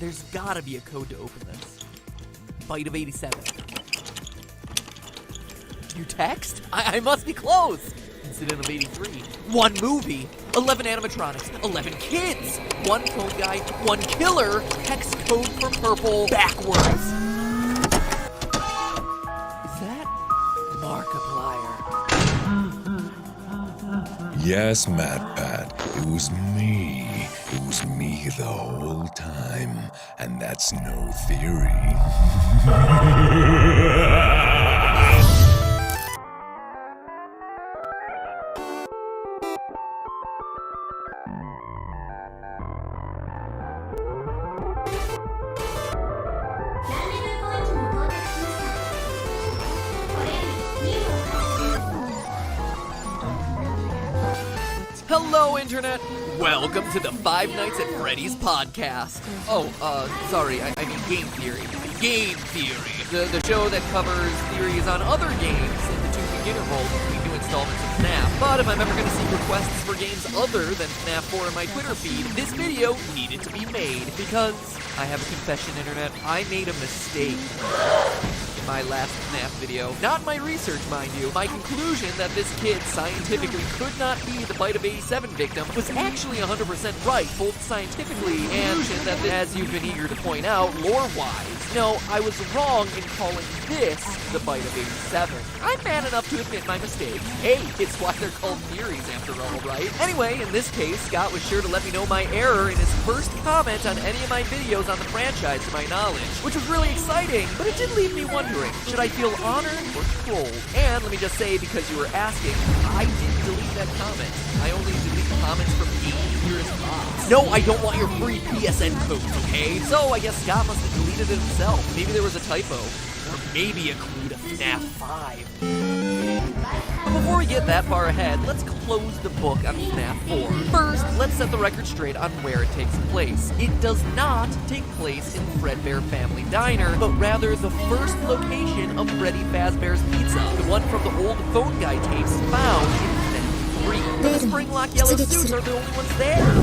There's gotta be a code to open this. Bite of 87. New text? I must be close. Incident of 83. 1 movie. 11 animatronics. 11 kids. 1 phone guy. 1 killer. Hex code for purple backwards. Is that Markiplier? Yes, MatPat. It was me. It was me the whole time. And that's no theory. Hello, Internet! Welcome to the Five Nights at Freddy's podcast. Sorry, I mean Game Theory. Game Theory, the show that covers theories on other games in the 2 beginner roles between new installments of FNAF. But if I'm ever going to see requests for games other than FNAF 4 in my Twitter feed, this video needed to be made because I have a confession, Internet. I made a mistake in my last FNAF video. Not my research, mind you. My conclusion that this kid scientifically could not be the Bite of 87 victim was actually 100% right, both scientifically and that, as you've been eager to point out, lore-wise. No, I was wrong in calling this the Bite of 87. I'm man enough to admit my mistake. Hey, it's why they're called theories after all, right? Anyway, in this case, Scott was sure to let me know my error in his first comment on any of my videos on the franchise to my knowledge, which was really exciting, but it did leave me wondering, should I feel honored or trolled? And let me just say, because you were asking, I didn't delete that comment. I only delete comments from Purist bots. No, I don't want your free PSN codes, okay? So I guess Scott must have deleted it himself. Maybe there was a typo. Or maybe a clue to FNAF 5. But before we get that far ahead, let's close the book on FNAF 4. First, let's set the record straight on where it takes place. It does not take place in Fredbear Family Diner, but rather the first location of Freddy Fazbear's Pizza, the one from the old phone guy tapes found in FNAF 3. But the spring-lock yellow suits are the only ones there. You're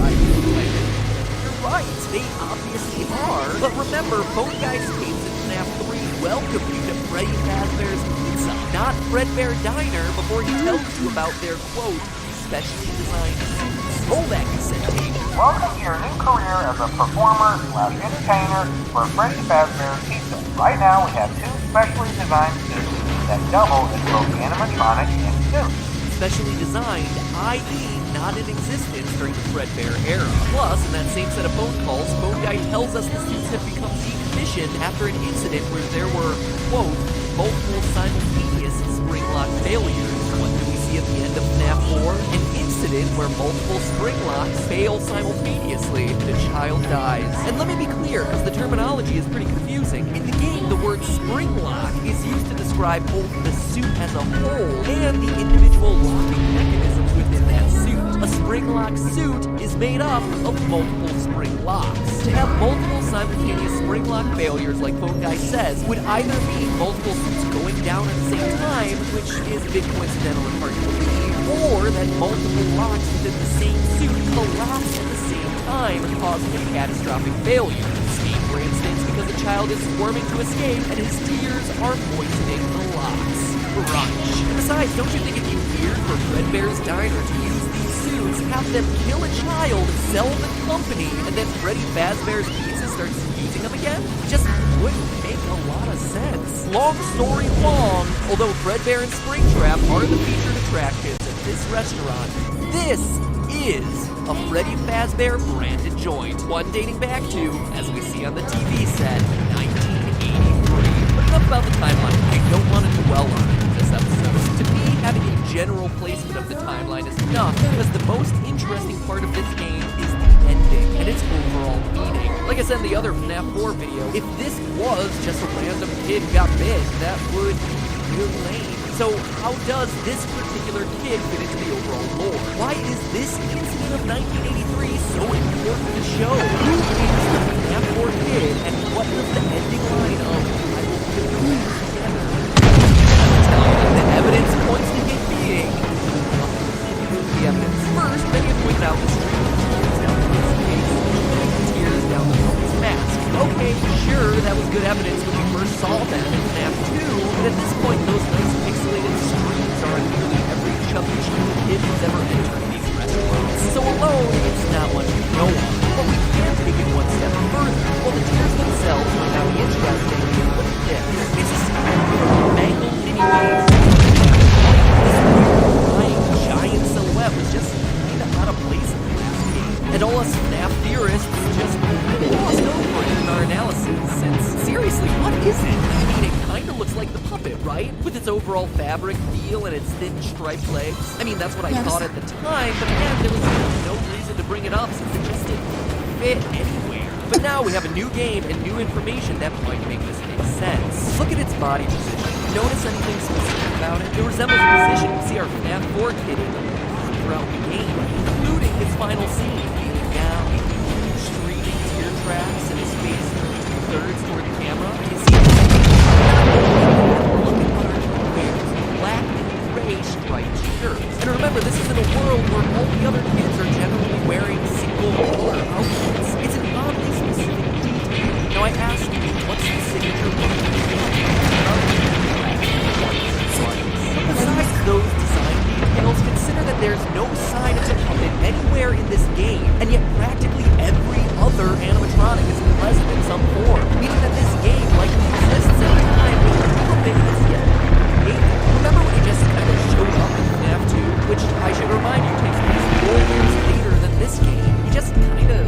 right, they obviously are. But remember, phone guy's tapes in FNAF 3 welcome you to Freddy Fazbear's Pizza, not Fredbear Diner, before he tells you about their, quote, specially designed suits. Roll that cassette tape. Welcome to your new career as a performer/entertainer for Freddy Fazbear's Pizza. Right now we have 2 specially designed suits that double as both animatronic and suit. Specially designed, i.e. not in existence during the Fredbear era. Plus, in that same set of phone calls, Phone Guy tells us the suits have become decommissioned after an incident where there were, quote, multiple simultaneous spring lock failures. What do we see at the end of FNAF 4? An incident where multiple spring locks fail simultaneously. The child dies. And let me be clear, because the terminology is pretty confusing. In the game, the word spring lock is used to describe both the suit as a whole and the individual locking mechanisms within that suit. A spring lock suit is made up of multiple spring locks. To have multiple simultaneous spring lock failures, like Phone Guy says, would either mean multiple suits going down at the same time, which is a bit coincidental and hard to believe, or that multiple locks within the same suit collapse at the same time, causing a catastrophic failure. Speed, for instance, because the child is squirming to escape and his tears are moistening the locks. Brunch. Besides, don't you think it'd be weird for Fredbear's Diner to use these suits, have them kill a child, sell the company, and then Freddy Fazbear's Pizza starts using them again? Just wouldn't make a lot of sense. Long story long, although Fredbear and Springtrap are the featured attractions at this restaurant, this is a Freddy Fazbear branded joint, one dating back to, as we see on the TV set, 1983. But enough about the timeline. I don't want to dwell on it in this episode. To me, having a general placement of the timeline is enough, because the most interesting part of this game is the ending and its overall meaning. Like I said in the other FNAF 4 video, if this was just a random kid who got bit, that would be real lame. So how does this particular kid fit into the overall lore? Why is this incident of 1983 so important to show? Who is the FNAF 4 kid, and what does the ending line of I will kill you together? I'm telling you, the evidence points to him being the evidence. First, many have pointed out the stream of tears down the face, tears down the puppet's mask. good evidence when we first saw them in FNAF 2, but at this point, those nice pixelated screens are on nearly every chubby cheap kid who's ever entered these restaurants. So alone, it's not much to go on. But we can take it one step further. Well, the tears themselves are now interesting. Look at this. It's a mangled mini-games. This giant silhouette was just kind of out of place in the last game. And all us FNAF theorists just glossed over it in our analysis. And seriously, what is it? I mean, it kind of looks like the puppet, right? With its overall fabric feel and its thin striped legs. I mean, that's what I thought at the time, but again, there was no reason to bring it up since it just didn't fit anywhere. But now we have a new game and new information that might make this make sense. Look at its body position. Notice anything specific about it? It resembles the position we see our FNAF 4 kid in throughout the game, including his final scene, leaning down, streaming tear tracks, and his face turning 2/3 toward the camera. You see, look at what he wears, black and gray striped shirts. And remember, this is in a world where all the other kids are generally wearing single color outfits. It's an oddly specific detail. Now I ask you, what's the signature look? Besides those design details, consider that there's no sign of the puppet anywhere in this game, and yet practically every other animatronic is present in some form, meaning that this game likely exists at a time when the puppet is yet created. Remember when he just kind of showed up in FNAF 2, which I should remind you takes place 4 years later than this game. He just kind of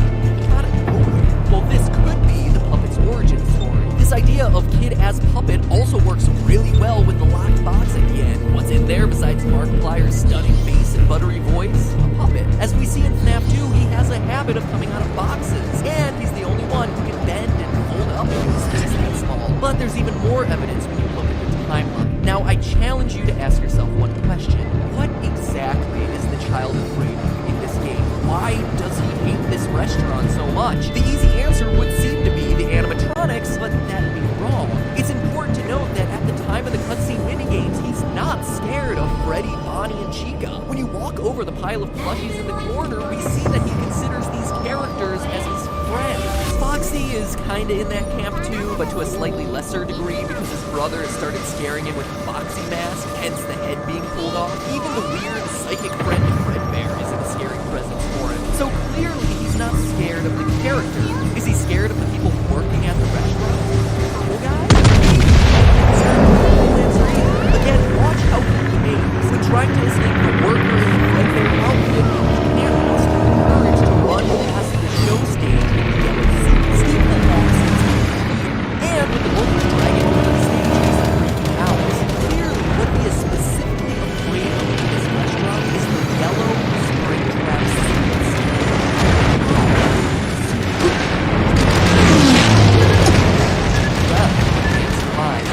got it nowhere. Well, this could be the puppet's origin story. This idea of kid as puppet also works really well with the locked box at the end. What's in there besides Markiplier's stunning face and buttery voice? A puppet. As we see in FNAF 2, he has a habit of coming out of boxes, and he's the only one who can bend and fold up into a space that small. But there's even more evidence when you look at the timeline. Now, I challenge you to ask yourself one question. What exactly is the child afraid of in this game? Why does he hate this restaurant so much? The easy answer would seem to be the animatronics, but that'd be wrong. It's important to note that at the time of the cutscene minigames, he's not scared of Freddy, Bonnie, and Chica. When you walk over the pile of plushies in the corner, we see that he considers these characters as his friends. Foxy is kinda in that camp too, but to a slightly lesser degree because his brother has started scaring him with a Foxy mask, hence the head being pulled off. Even the weird psychic friend Fredbear is a scary presence for him. So clearly he's not scared of the character. Is he scared of the people working at the restaurant? Purple guy? Again, watch how he behaves. When trying to escape the worker in the Fredbear outfit, he can't muster the courage to run past the show stage in the yellow suit. Steve the Fox and with the local dragon on the stage, he's freaking out. Clearly, what he is specifically afraid of in this restaurant is the yellow spring trap suits. Well, it's fine.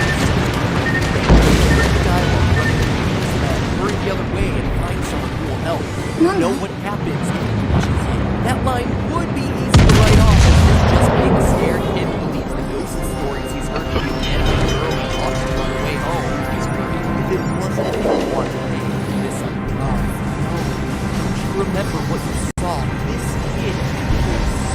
The dialogue running through his head. Hurry the other way and find someone who will help. You know what happens if he pushes you. That line would be easy to write off as this just being a scared kid who believes the ghost stories he's heard from the man and the girl he lost on the way home. He's worried if it wasn't one thing, this unkind. Don't you remember what you saw? This kid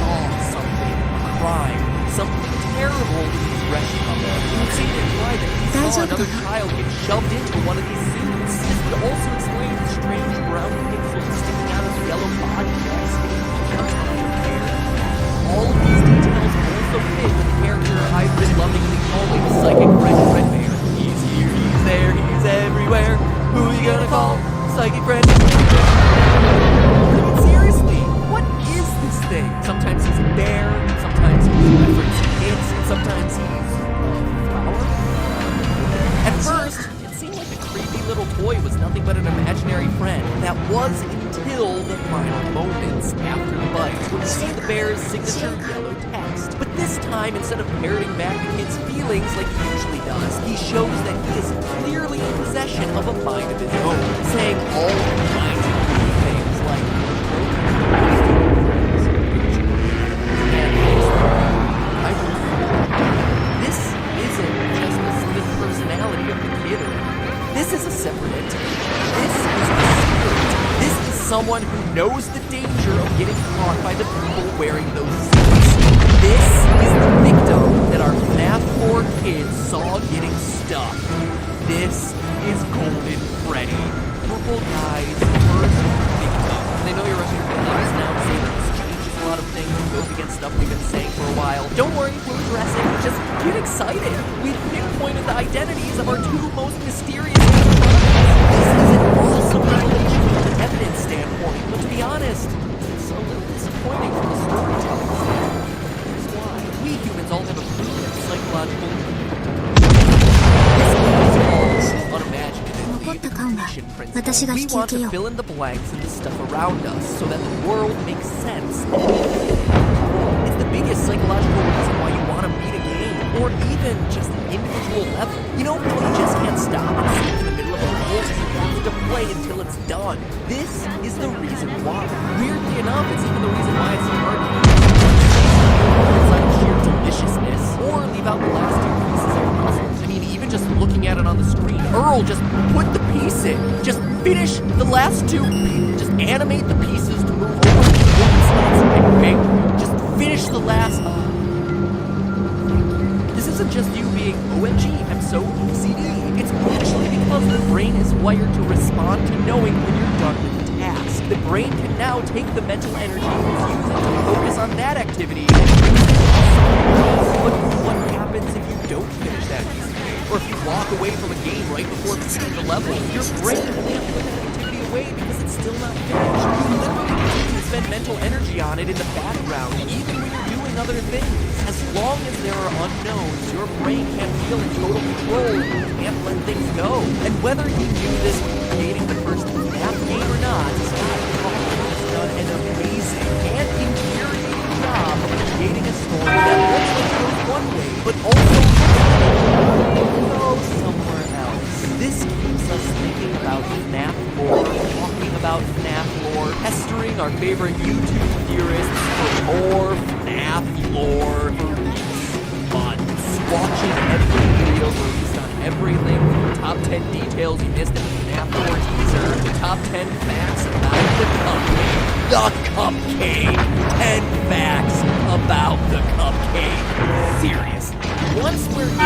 saw something, a crime, something terrible in these restaurants. You would say to imply that he saw another child get shoved into one of these suits. This would also explain the strange brown pixels sticking out of the yellow body dress. All of these details also fit with the character I've been lovingly calling Psychic Friend Fredbear. He's here, he's there, he's everywhere. Who are you gonna call? Psychic Friend? I mean, seriously, what is this thing? Sometimes he's a bear, sometimes he's referencing kids, and sometimes he's a flower. At first, it seemed like the creepy little toy was nothing but an imaginary friend. That was until the final moments after the bite, when you see the bear's signature yellow text. But this time, instead of parroting back the kid's feelings like he usually does, he shows that he is clearly in possession of a mind of his own, saying all kinds of things like, this isn't just the split personality of the kid. This is a separate entity. This is a spirit. This is someone who knows the danger of getting caught by the people wearing those suits. This is the victim that our FNAF 4 kids saw getting stuck. This is Golden Freddy, Purple Guy's first victim. And I know you're rushing to the now to say that this changes a lot of things and goes against stuff we've been saying for a while. Don't worry, we'll address it. Just get excited. We've pinpointed the identities of our two most mysterious victims. This is an awesome revelation from an evidence standpoint, but to be honest, it's a little disappointing from the storytelling standpoint. Here's why. We humans all have a proven psychological unimaginative principle. We want to fill in the blanks in the stuff around us so that the world makes sense. It's the biggest psychological reason why you want to beat a game, or even just an individual level. You know, you just can't stop and sit in the middle of a level. You have to play until it's done. This is the reason why. Weirdly enough, it's even the reason why it's so hard to it's like sheer deliciousness, or leave out the last two pieces of the puzzle. I mean, even just looking at it on the screen, Earl, just put the piece in. Just finish the last two. Just animate the pieces to move over. Just finish the last. This isn't just you being OMG, I'm so OCD. It's actually because the brain is wired to respond to knowing when you're done with the task. The brain can now take the mental energy and use it to focus on that activity. But what happens if you don't finish that piece of game? Or if you walk away from a game right before finishing the level? Your brain can't put that activity away because it's still not finished. You literally continue to spend mental energy on it in the background, even when you're doing other things. As long as there are unknowns, your brain can't feel in total control. You can't let things go. And whether you do this creating the first FNAF game or not, Scott has done an amazing and infuriating job of creating a story that looks like it goes one way, but also goes somewhere else. This keeps us thinking about FNAF lore, talking about FNAF lore, pestering our favorite YouTube theorists for more FNAF lore for months, watching every video released on every link, the top 10 details you missed in the FNAF 4 teaser, the top 10 facts about the cupcake. The cupcake! 10 facts about the cupcake. Seriously. Once we're into the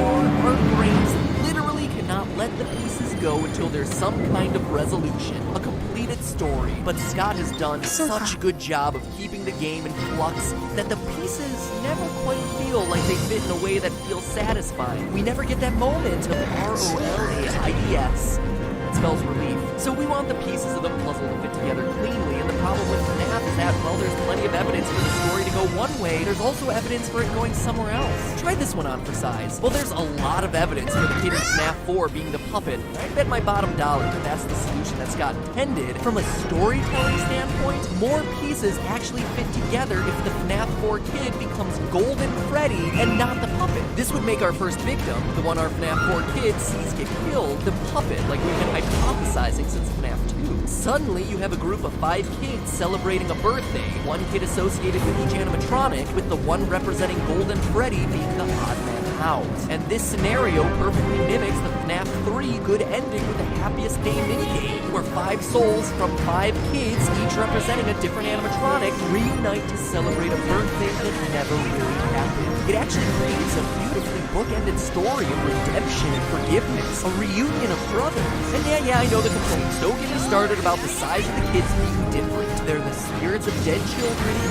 lore, our brains literally cannot let the pieces go until there's some kind of resolution, a completed story. But Scott has done such a good job of keeping the game in flux that the pieces never quite feel like they fit in a way that feels satisfying. We never get that moment of ROLAIDS. That spells relief. So we want the pieces of the puzzle to fit together cleanly, and the problem with FNAF is that, well, there's plenty of evidence for the story to go one way, there's also evidence for it going somewhere else. Try this one on for size. Well, there's a lot of evidence for the kid in FNAF 4 being the puppet. I bet my bottom dollar that that's the solution that Scott intended. From a storytelling standpoint, more pieces actually fit together if the FNAF 4 kid becomes Golden Freddy and not the puppet. This would make our first victim, the one our FNAF 4 kid sees get killed, the puppet, like we've been hypothesizing since FNAF 2. Suddenly, you have a group of 5 kids celebrating a birthday, one kid associated with each animatronic, with the one representing Golden Freddy being the odd man out. And this scenario perfectly mimics the FNAF 3 good ending with the happiest day minigame, where 5 souls from 5 kids, each representing a different animatronic, reunite to celebrate a birthday that never really happened. It actually creates a beautifully bookended story of redemption and forgiveness, a reunion of brothers. And yeah, I know the complaints. Don't get me started about the size of the kids being different. They're the spirits of dead children in an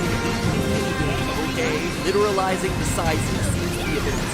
minigame, okay? Literalizing the sizes seems to be a bit of a stretch.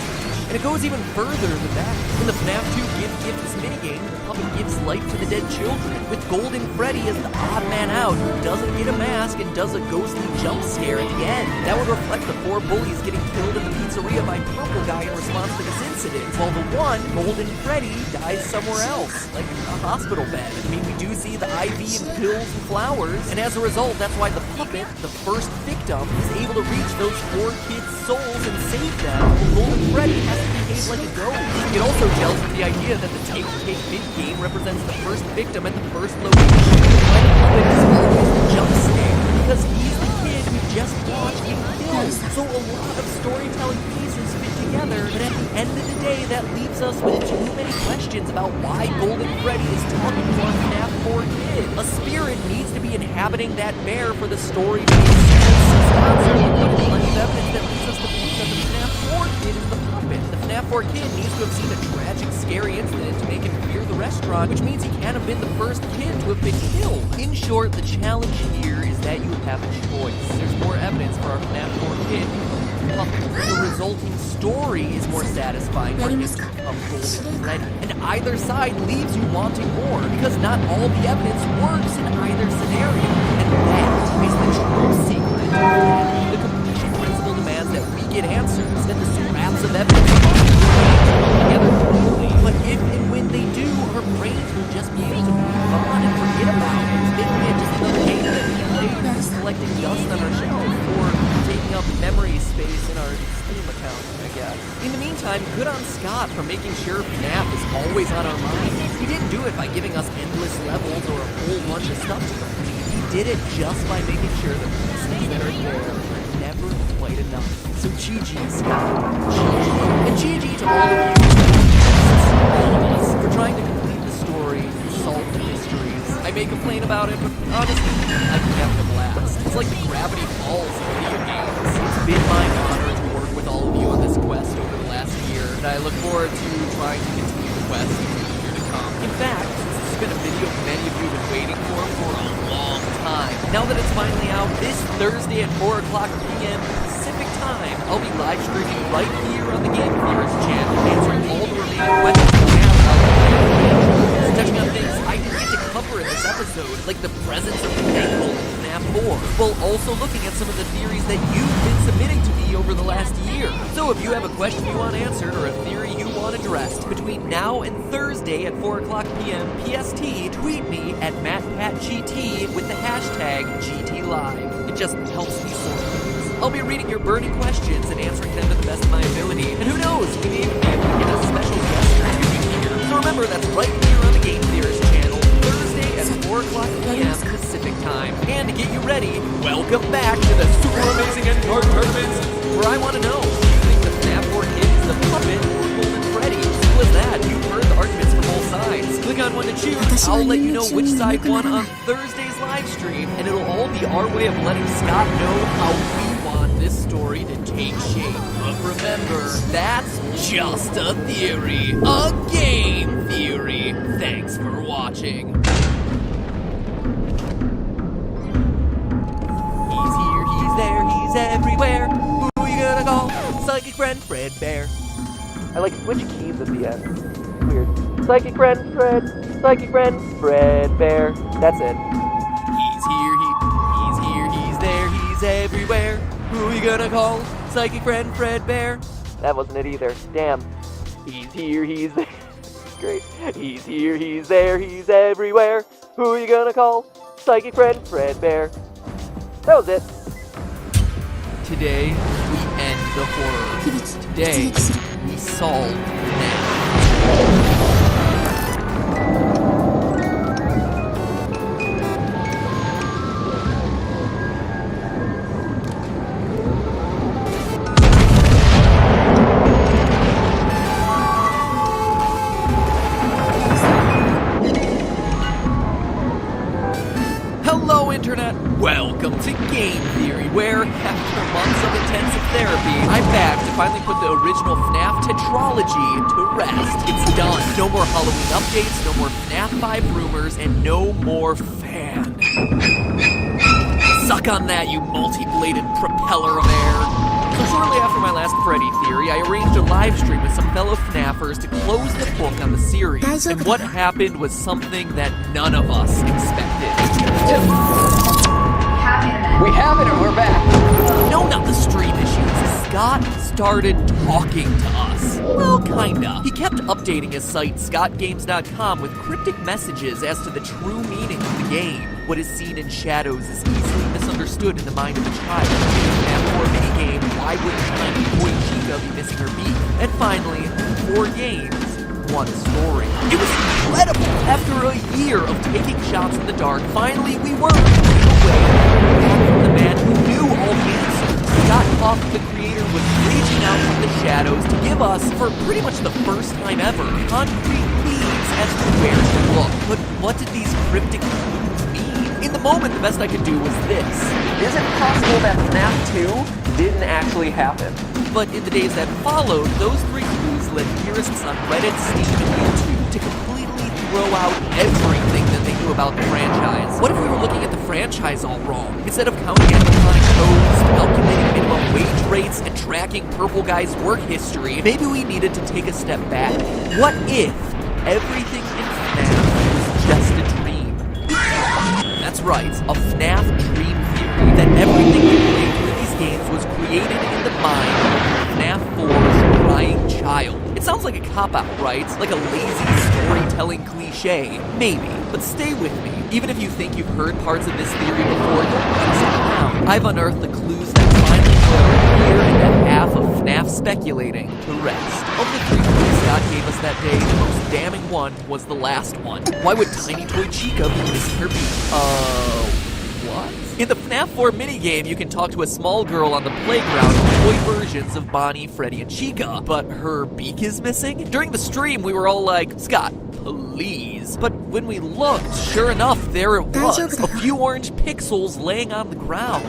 And it goes even further than that. In the FNAF 2 Give Gifts minigame, the puppet gives life to the dead children, with Golden Freddy as the odd man out who doesn't get a mask and does a ghostly jump scare at the end. That would reflect the 4 bullies getting killed in the pizzeria by Purple Guy in response to this incident, while the one, Golden Freddy, dies somewhere else, like a hospital bed. I mean, we do see the IV and pills and flowers, and as a result, that's why the puppet, the first victim, is able to reach those 4 kids' souls and save them, while Golden Freddy has to behave like a ghost. It also gels with the idea that the Take the Cake mid-game represents the first victim at the first location. Why the puppet is always the jump scare, because he's the kid we just watched get killed. So a lot of storytelling pieces fit together, but at the end of the day, that leaves us with too many questions about why Golden Freddy is talking to our FNAF 4 kid. A spirit needs to be inhabiting that bear for the story to make sense. Scott's plenty of evidence that leads us to believe that the FNAF 4 kid is the puppet. The FNAF 4 kid needs to have seen a tragic, scary incident to make him fear the restaurant, which means he can't have been the first kid to have been killed. In short, the challenge here is that you have a choice. There's more evidence for our FNAF 4 kid. The resulting story is more satisfying for him to become golden ready. And either side leaves you wanting more, because not all the evidence works in either scenario. And that is the true secret. The completion principle demands that we get answers, that the scraps of evidence must be together completely. But if and when they do, our brains will just be able to move on and forget about it. It may just another game that we play, collecting dust on our shelf, or taking up memory space in our Steam account, I guess. In the meantime, good on Scott for making sure FNAF is always on our minds. He didn't do it by giving us endless levels or a whole bunch of stuff to complete. He did it just by making sure that the pieces that are there are never quite enough. So GG, Scott. GG. And GG to all of you, all of us, for trying to complete the story, solve the mysteries. I may complain about it, but honestly, I've been having a blast. It's like the Gravity Falls of video games. It's been my honor to work with all of you on this quest over the last year, and I look forward to trying to continue the quest in the year to come. In fact, since this has been a video many of you have been waiting for a long time, now that it's finally out this Thursday at 4 o'clock p.m. Pacific time, I'll be live streaming right here on the Game Theorist channel, answering all the remaining questions you have about the game, touching on things I didn't get to cover in this episode, like the presence of the Tangle in FNAF 4, while also looking at some of the theories that you've been submitting to me over the last year. So if you have a question you want answered or a theory you want addressed, between now and Thursday at 4 o'clock p.m. PST, tweet me at MattPatGT with the hashtag GTLive. It just helps me sort things. I'll be reading your burning questions and answering them to the best of my ability. And who knows, we may even be able to get a special guest interview here. So remember, that's right here on the Game Theorist channel, Thursday at 4 o'clock p.m. Pacific time. And to get you ready, welcome back to the Super Amazing End Card Tournaments, where I want to know, do you think the FNAF 4 kid is the puppet or Golden Freddy? Simple as that. You've heard the arguments from both sides. Click on one to choose. I'll let you know which side won on Thursday's live stream, and it'll all be our way of letting Scott know how we want this story to take shape. But remember, that's just a theory. A game theory. Thanks for watching. He's here, he's there, he's everywhere. Who you gonna call? Psychic friend Fred Bear. I like switch keys at the end. Weird. Psychic friend Fred Bear. That's it. He's here, he's there, he's everywhere. Who you gonna call? Psychic friend Fred Bear. That wasn't it either. Damn. He's here, he's there. Great. He's here, he's there, he's everywhere. Who you gonna call? Psychic friend Fred Bear. That was it. Today, we end the horror. Today, we solve FNAF. Internet, welcome to Game Theory, where, after months of intensive therapy, I'm back to finally put the original FNAF tetralogy to rest. It's done. No more Halloween updates, no more FNAF 5 rumors, and no more fan. Suck on that, you multi-bladed propeller of air. So shortly after my last Freddy theory, I arranged a live stream with some fellow FNAFers to close the book on the series. And what happened was something that none of us expected. We have it and we're back. No, not the stream issues. Scott started talking to us. Well, kinda. He kept updating his site, scottgames.com, with cryptic messages as to the true meaning of the game. What is seen in shadows is easily misunderstood in the mind of a child. After a minigame, why would tiny boy Chica be missing her beak? And finally, 4 games, 1 story. It was incredible! After a year of taking shots in the dark, finally we were away back from the man who knew all the answers. Scott Huff, the creator, was reaching out from the shadows to give us, for pretty much the first time ever, concrete leads as to where to look. But what did these cryptic clues mean? In the moment, the best I could do was this. Is it possible that FNAF 2 didn't actually happen. But in the days that followed, those 3 clues led theorists on Reddit, Steam, and YouTube to completely throw out everything that they knew about the franchise. What if we were looking at the franchise all wrong? Instead of counting animatronic codes, calculating minimum wage rates, and tracking Purple Guy's work history, maybe we needed to take a step back. What if everything in FNAF was just a dream? That's right, a FNAF dream theory that everything we played through these games was created in the mind of FNAF 4's crying child. It sounds like a cop-out, right? Like a lazy storytelling cliche. Maybe, but stay with me. Even if you think you've heard parts of this theory before, don't let us down. I've unearthed the clues that finally put a year and a half of FNAF speculating to rest. Of the 3 clues Scott gave us that day, the most damning one was the last one. Why would Tiny Toy Chica be missing her beak? What? In the FNAF 4 minigame, you can talk to a small girl on the playground with toy versions of Bonnie, Freddy, and Chica, but her beak is missing? During the stream, we were all like, Scott, please. But when we looked, sure enough, there it was. A few orange pixels laying on the ground.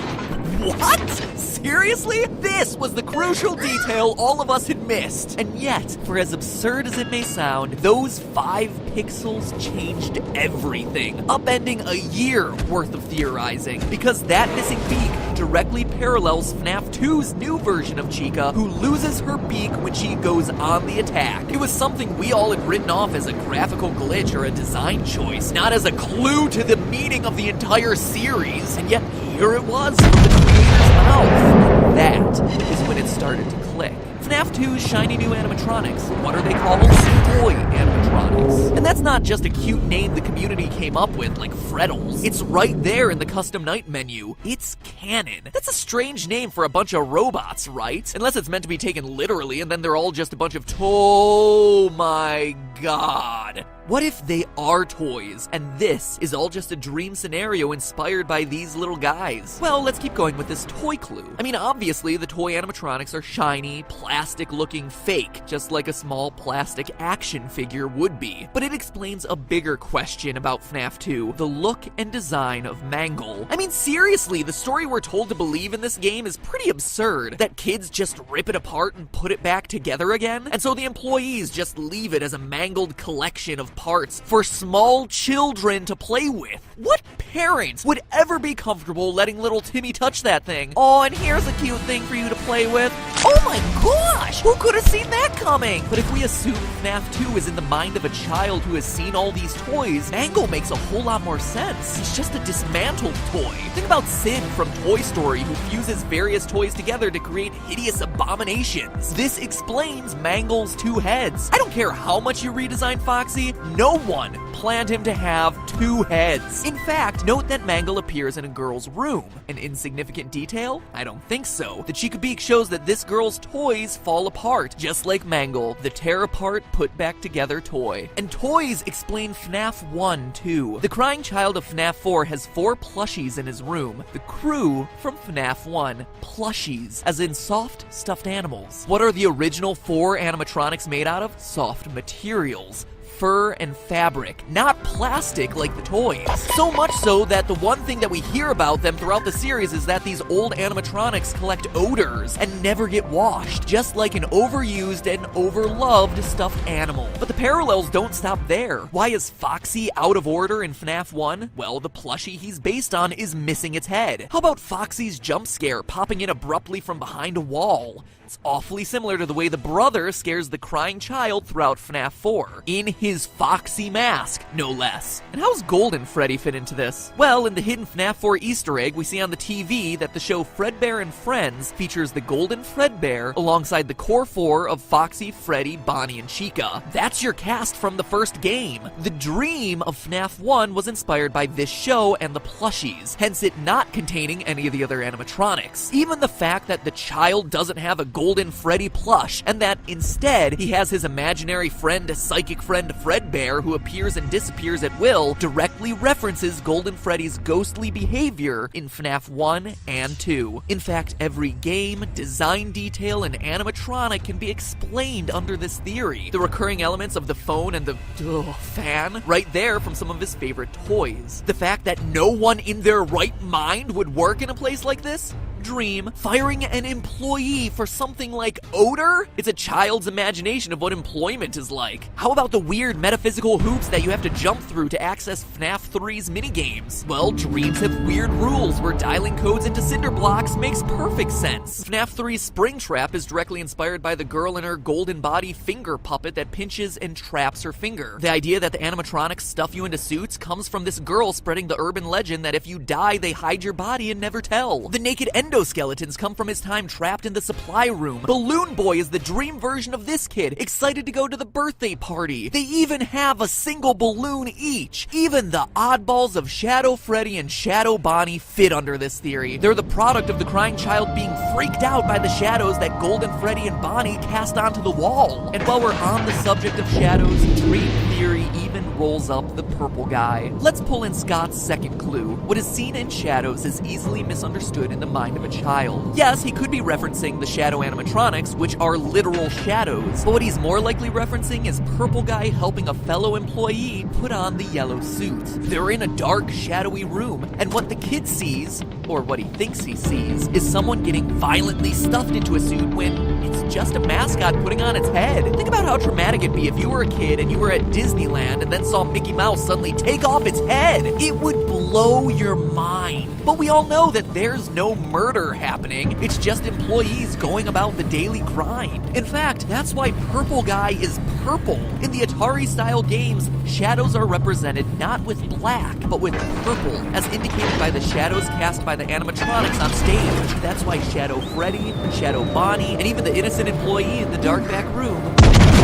What? Seriously? This was the crucial detail all of us had missed. And yet, for as absurd as it may sound, those 5 pixels changed everything, upending a year worth of theorizing. Because that missing beak directly parallels FNAF 2's new version of Chica, who loses her beak when she goes on the attack. It was something we all had written off as a graphical glitch or a design choice, not as a clue to the meaning of the entire series. And yet, here it was from the creator's mouth. That is when it started to click. FNAF 2's shiny new animatronics. What are they called? Toy animatronics. And that's not just a cute name the community came up with, like Freddles. It's right there in the custom night menu. It's canon. That's a strange name for a bunch of robots, right? Unless it's meant to be taken literally, and then they're all just a bunch of oh my god. What if they are toys, and this is all just a dream scenario inspired by these little guys? Well, let's keep going with this toy clue. I mean, obviously, the toy animatronics are shiny, plastic-looking fake, just like a small plastic action figure would be. But it explains a bigger question about FNAF 2, the look and design of Mangle. I mean, seriously, the story we're told to believe in this game is pretty absurd. That kids just rip it apart and put it back together again? And so the employees just leave it as a mangled collection of parts for small children to play with. What parents would ever be comfortable letting little Timmy touch that thing? Oh, and here's a cute thing for you to play with. Oh my gosh! Who could have seen that coming? But if we assume FNAF 2 is in the mind of a child who has seen all these toys, Mangle makes a whole lot more sense. He's just a dismantled toy. Think about Sid from Toy Story, who fuses various toys together to create hideous abominations. This explains Mangle's 2 heads. I don't care how much you redesign Foxy, no one planned him to have 2 heads. In fact, note that Mangle appears in a girl's room. An insignificant detail? I don't think so. The Chica Beak shows that this girl's toys fall apart, just like Mangle, the tear-apart, put-back-together toy. And toys explain FNAF 1, too. The crying child of FNAF 4 has 4 plushies in his room. The crew from FNAF 1. Plushies, as in soft, stuffed animals. What are the original 4 animatronics made out of? Soft materials. Fur and fabric, not plastic like the toys. So much so that the one thing that we hear about them throughout the series is that these old animatronics collect odors and never get washed, just like an overused and overloved stuffed animal. But the parallels don't stop there. Why is Foxy out of order in FNAF 1? Well, the plushie he's based on is missing its head. How about Foxy's jump scare popping in abruptly from behind a wall? It's awfully similar to the way the brother scares the crying child throughout FNAF 4. In his Foxy mask, no less. And how's Golden Freddy fit into this? Well, in the hidden FNAF 4 Easter egg, we see on the TV that the show Fredbear and Friends features the Golden Fredbear alongside the core 4 of Foxy, Freddy, Bonnie, and Chica. That's your cast from the first game. The dream of FNAF 1 was inspired by this show and the plushies, hence it not containing any of the other animatronics. Even the fact that the child doesn't have a Golden Freddy plush, and that instead he has his imaginary friend, psychic friend Fredbear, who appears and disappears at will, directly references Golden Freddy's ghostly behavior in FNAF 1 and 2. In fact, every game, design detail, and animatronic can be explained under this theory. The recurring elements of the phone and the fan, right there from some of his favorite toys. The fact that no one in their right mind would work in a place like this? dream, firing an employee for something like odor? It's a child's imagination of what employment is like. How about the weird metaphysical hoops that you have to jump through to access FNAF 3's minigames? Well, dreams have weird rules where dialing codes into cinder blocks makes perfect sense. FNAF 3's Springtrap is directly inspired by the girl in her golden body finger puppet that pinches and traps her finger. The idea that the animatronics stuff you into suits comes from this girl spreading the urban legend that if you die, they hide your body and never tell. The naked endoskeletons come from his time trapped in the supply room. Balloon Boy is the dream version of this kid, excited to go to the birthday party. They even have a single balloon each. Even the oddballs of Shadow Freddy and Shadow Bonnie fit under this theory. They're the product of the crying child being freaked out by the shadows that Golden Freddy and Bonnie cast onto the wall. And while we're on the subject of shadows, dream theory even rolls up the purple guy. Let's pull in Scott's second clue. What is seen in shadows is easily misunderstood in the mind of a child. Yes, he could be referencing the shadow animatronics, which are literal shadows, but what he's more likely referencing is purple guy helping a fellow employee put on the yellow suit. They're in a dark, shadowy room, and what the kid sees, or what he thinks he sees, is someone getting violently stuffed into a suit when it's just a mascot putting on its head. Think about how traumatic it'd be if you were a kid and you were at Disneyland and then saw Mickey Mouse suddenly take off its head. It would blow your mind. But we all know that there's no murder happening. It's just employees going about the daily grind. In fact, that's why Purple Guy is purple. In the Atari-style games, shadows are represented not with black, but with purple, as indicated by the shadows cast by the animatronics on stage. That's why Shadow Freddy, Shadow Bonnie, and even the innocent employee in the dark back room,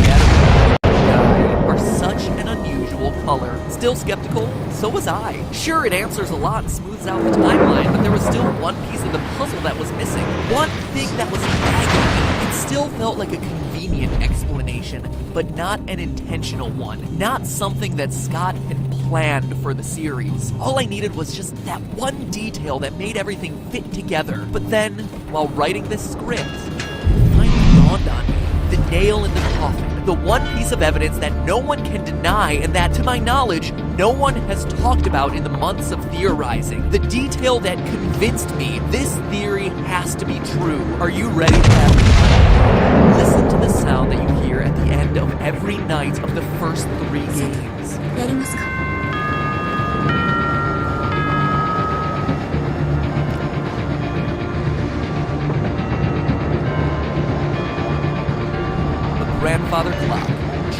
Shadow Guy, are such an unusual color. Still skeptical? So was I. Sure, it answers a lot and smooths out the timeline, but there was still one piece of the puzzle that was missing. One thing that was nagging me. It still felt like a convenient explanation, but not an intentional one. Not something that Scott had planned for the series. All I needed was just that one detail that made everything fit together. But then, while writing this script, it finally dawned on me. The nail in the coffin. The one piece of evidence that no one can deny and that, to my knowledge, no one has talked about in the months of theorizing. The detail that convinced me this theory has to be true. Are you ready to have it? Listen to the sound that you hear at the end of every night of the first 3 games. やりますか? Grandfather clock,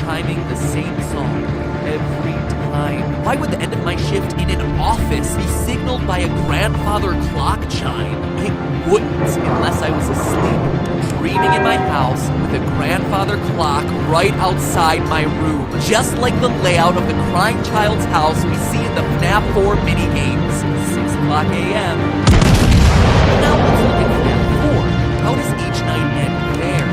chiming the same song every time. Why would the end of my shift in an office be signaled by a grandfather clock chime? It wouldn't unless I was asleep, dreaming in my house with a grandfather clock right outside my room, just like the layout of the crying child's house we see in the FNAF 4 minigames. 6 o'clock a.m. Now let's look at FNAF 4. How does each night end there?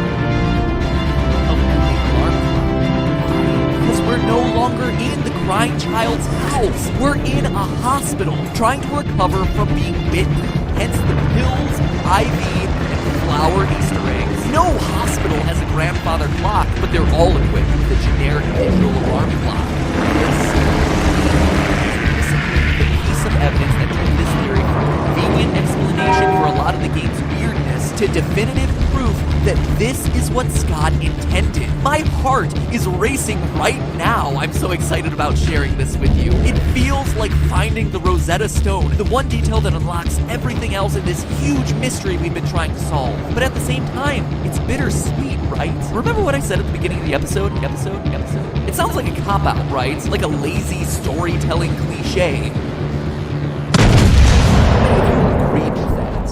We're no longer in the crying child's house. We're in a hospital, trying to recover from being bitten. Hence the pills, IV, and flower Easter eggs. No hospital has a grandfather clock, but they're all equipped with a generic digital alarm clock. This is the piece of evidence that took this theory from convenient explanation for a lot of the game's weirdness to definitive proof that this is what Scott intended. My heart is racing right now. I'm so excited about sharing this with you. It feels like finding the Rosetta Stone, the one detail that unlocks everything else in this huge mystery we've been trying to solve. But at the same time, it's bittersweet, right? Remember what I said at the beginning of the episode? It sounds like a cop-out, right? Like a lazy storytelling cliche.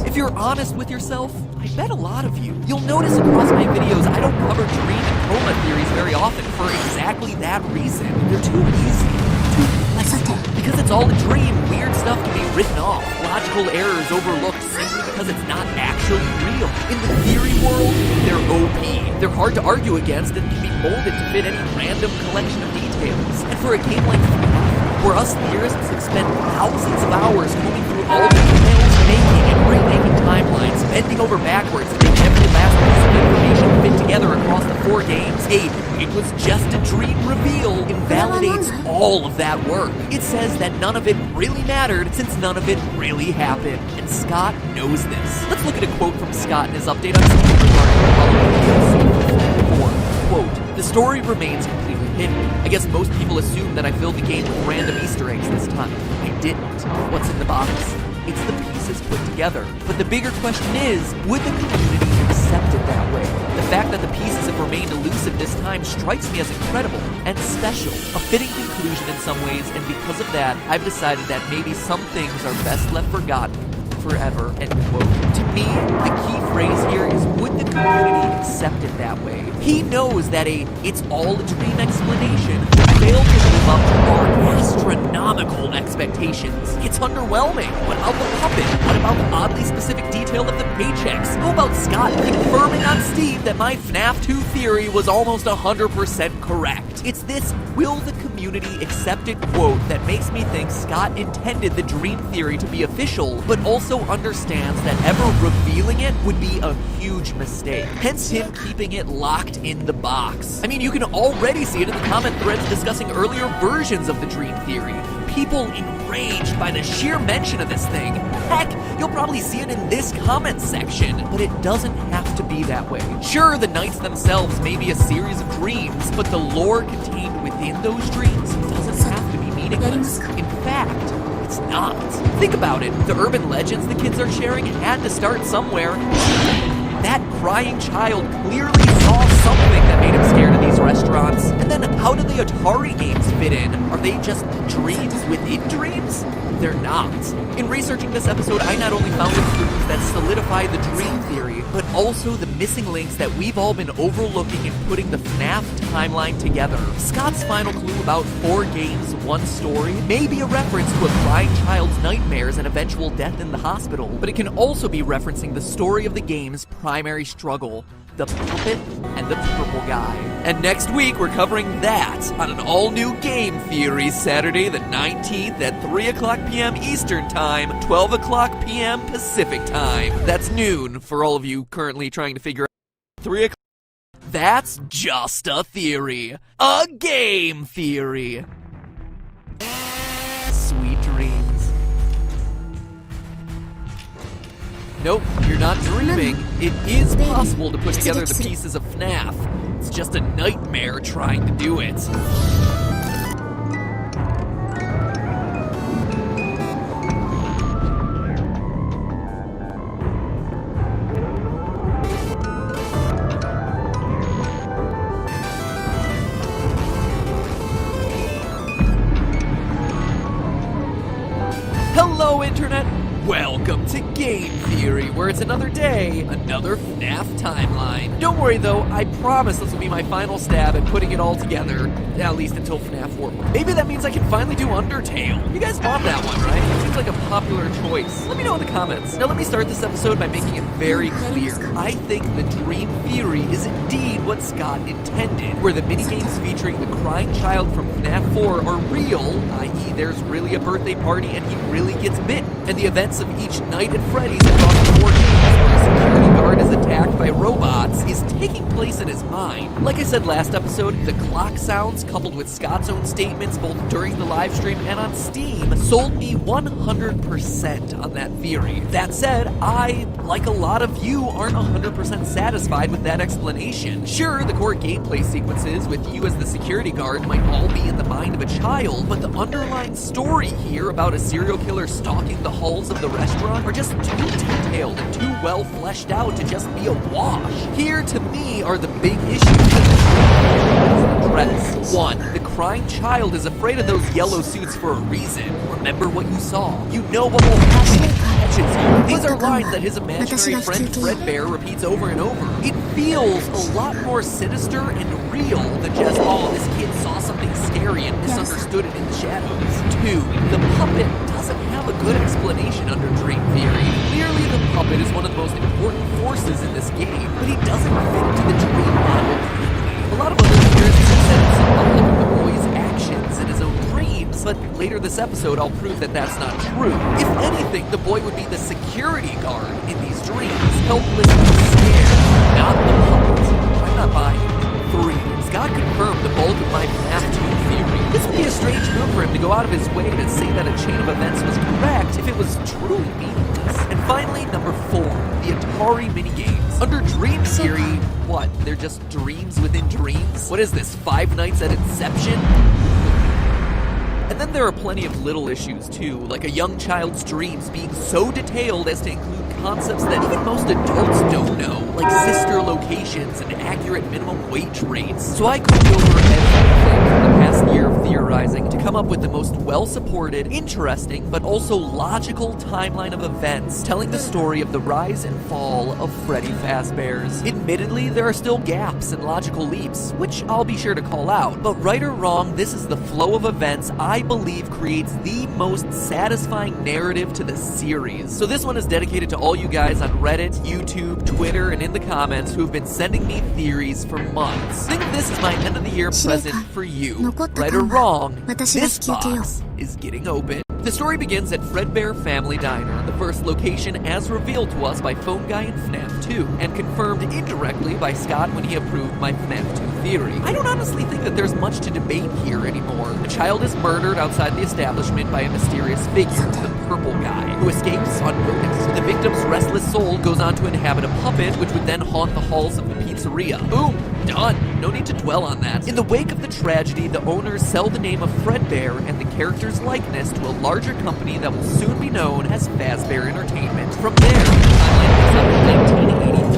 If you're honest with yourself, I bet a lot of you. You'll notice across my videos I don't cover dream and coma theories very often for exactly that reason. They're too easy, too flexible. Because it's all a dream, weird stuff can be written off, logical errors overlooked simply because it's not actually real. In the theory world, they're OP. They're hard to argue against and can be molded to fit any random collection of details. And for a game like FNAF, where us theorists have spent thousands of hours combing through all the details, making and remaking timelines, bending over backwards to make every last piece of information fit together across the 4 games, hey, it was just a dream reveal. Invalid invalidates all of that work. It says that none of it really mattered since none of it really happened. And Scott knows this. Let's look at a quote from Scott in his update on Steam regarding the quote, "The story remains completely hidden. I guess most people assume that I filled the game with random Easter eggs this time. I didn't. What's in the box? It's the pieces put together. But the bigger question is, would the community accept it that way? The fact that the pieces have remained elusive this time strikes me as incredible and special. A fitting conclusion in some ways, and because of that, I've decided that maybe some things are best left forgotten forever," end quote. To me, the key phrase here is, would the community accept it that way? He knows that "it's all a dream" explanation failed to live up to our astronomical expectations. It's underwhelming. What about the puppet? What about the oddly specific detail of the paychecks? How about Scott confirming on Steam that my FNAF 2 theory was almost 100% correct? It's this "will the community accept it" quote that makes me think Scott intended the dream theory to be official, but also understands that ever revealing it would be a huge mistake. Hence him keeping it locked in the box. I mean, you can already see it in the comment threads discussing earlier versions of the dream theory. People enraged by the sheer mention of this thing. Heck, you'll probably see it in this comment section, but it doesn't have to be that way. Sure, the nights themselves may be a series of dreams, but the lore contained within those dreams doesn't have to be meaningless. In fact, it's not. Think about it. The urban legends the kids are sharing had to start somewhere. That crying child clearly saw something that made him scared of these restaurants. And then how do the Atari games fit in? Are they just dreams within dreams? They're not. In researching this episode, I not only found the clues that solidify the dream theory, but also the missing links that we've all been overlooking in putting the FNAF timeline together. Scott's final clue about 4 games, 1 story may be a reference to a crying child's nightmares and eventual death in the hospital, but it can also be referencing the story of the game's primary struggle, the puppet and the purple guy. And next week, we're covering that on an all-new Game Theory Saturday the 19th at 3 o'clock p.m. Eastern Time, 12 o'clock p.m. Pacific Time. That's noon for all of you currently trying to figure out 3 o'clock. That's just a theory. A game theory. Sweet dreams. Nope, you're not dreaming. It is possible to put together the pieces of FNAF. It's just a nightmare trying to do it. Hello, Internet! Welcome to Game Theory, where it's another day, another FNAF timeline. Don't worry though, I promise this will be my final stab at putting it all together, at least until FNAF 4. Maybe that means I can finally do Undertale. You guys want that one, right? It seems like a popular choice. Let me know in the comments. Now let me start this episode by making it very clear. I think the dream theory is indeed what Scott intended, where the minigames featuring the crying child from FNAF 4 are real, i.e. there's really a birthday party and he really gets bitten, and the events of each night at Freddy's across the 4 games where a security guard is attacked by robots is taking place in his mind. Like I said last episode, the clock sounds coupled with Scott's own statements both during the live stream and on Steam sold me 100% on that theory. That said, I, like a lot of you, aren't 100% satisfied with that explanation. Sure, the core gameplay sequences with you as the security guard might all be in the mind of a child, but the underlying story here about a serial killer stalking the halls of the restaurant are just too detailed and too well fleshed out to just be a wash. Here, to me, are the big issues that the address. 1. The crying child is afraid of those yellow suits for a reason. Remember what you saw. You know what will happen. These are lines that his imaginary friend Fredbear repeats over and over. It feels a lot more sinister and real than just, oh, this kid saw something scary and misunderstood it in the shadows. 2. The puppet doesn't have a good explanation under Dream Theory. Clearly, the puppet is one of the most important forces in this game, but he doesn't fit into the dream model clearly. A lot of other theories have said it's symbolic of the boy's actions in his own dreams, but later this episode I'll prove that that's not true. If anything, the boy would be the security guard in these dreams, helpless and scared, not the puppet. I'm not buying it. 3, Scott confirmed the bulk of my FNAF 2 theory. This would be a strange move for him to go out of his way to say that a chain of events was correct if it was truly meaningless. And finally, number 4, the Atari minigames. Under Dream Theory, what? They're just dreams within dreams? What is this, Five Nights at Inception? And then there are plenty of little issues too, like a young child's dreams being so detailed as to include concepts that even most adults don't know, like sister locations and accurate minimum wage rates. So I cooked over everything in the past year of theorizing to come up with the most well-supported, interesting, but also logical timeline of events, telling the story of the rise and fall of Freddy Fazbear's. Admittedly, there are still gaps and logical leaps, which I'll be sure to call out, but right or wrong, this is the flow of events I believe creates the most satisfying narrative to the series. So this one is dedicated to all you guys on Reddit, YouTube, Twitter, and in the comments who have been sending me theories for months. Think of this as my end of the year present for you. Right or wrong, this box is getting open. The story begins at Fredbear Family Diner, the first location as revealed to us by Phone Guy in FNAF 2, and confirmed indirectly by Scott when he approved my FNAF 2 theory. I don't honestly think that there's much to debate here anymore. A child is murdered outside the establishment by a mysterious figure, the Purple Guy, who escapes unnoticed. The victim's restless soul goes on to inhabit a puppet, which would then haunt the halls of the pizzeria. Boom! Done. No need to dwell on that. In the wake of the tragedy, the owners sell the name of Fredbear and the character's likeness to a larger company that will soon be known as Fazbear Entertainment. From there, the timeline picks up in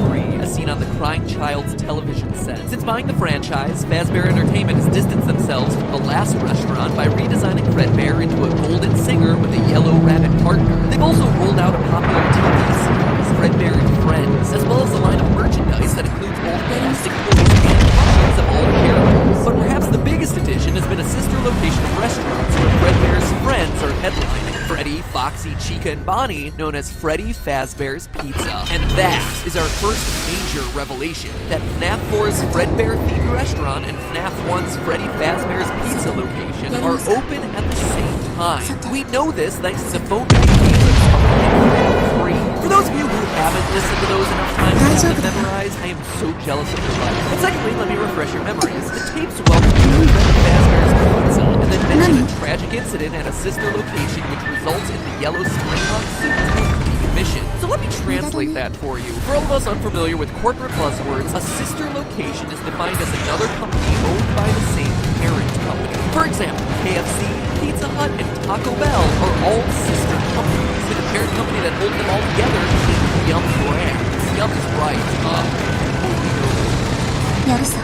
1983, as seen on the Crying Child's television set. Since buying the franchise, Fazbear Entertainment has distanced themselves from the last restaurant by redesigning Fredbear into a golden singer with a yellow rabbit partner. They've also rolled out a popular TV series, Fredbear and Friends, as well as a line of merchandise that includes both plastic toys and plushies of all the characters. But perhaps the biggest addition has been a sister location of restaurants where Fredbear's friends are headlining. Freddy, Foxy, Chica, and Bonnie, known as Freddy Fazbear's Pizza. And that is our first major revelation, that FNAF 4's Fredbear-themed restaurant and FNAF 1's Freddy Fazbear's Pizza location are open at the same time. We know this thanks to the phone For those of you who haven't listened to those enough times to have them memorized, I am so jealous of your life. And secondly, let me refresh your memories. The tapes welcome you to Freddy Fazbear's Pizza, and then mention a tragic incident at a sister location which results in the yellow spring-lock suit being decommissioned. So let me translate that for you. For all of us unfamiliar with corporate buzzwords, a sister location is defined as another company owned by the same parent company. For example, KFC, Pizza Hut, and Taco Bell are all sister companies, with the parent company that holds them all together being Yum Brands. Yum is right. It's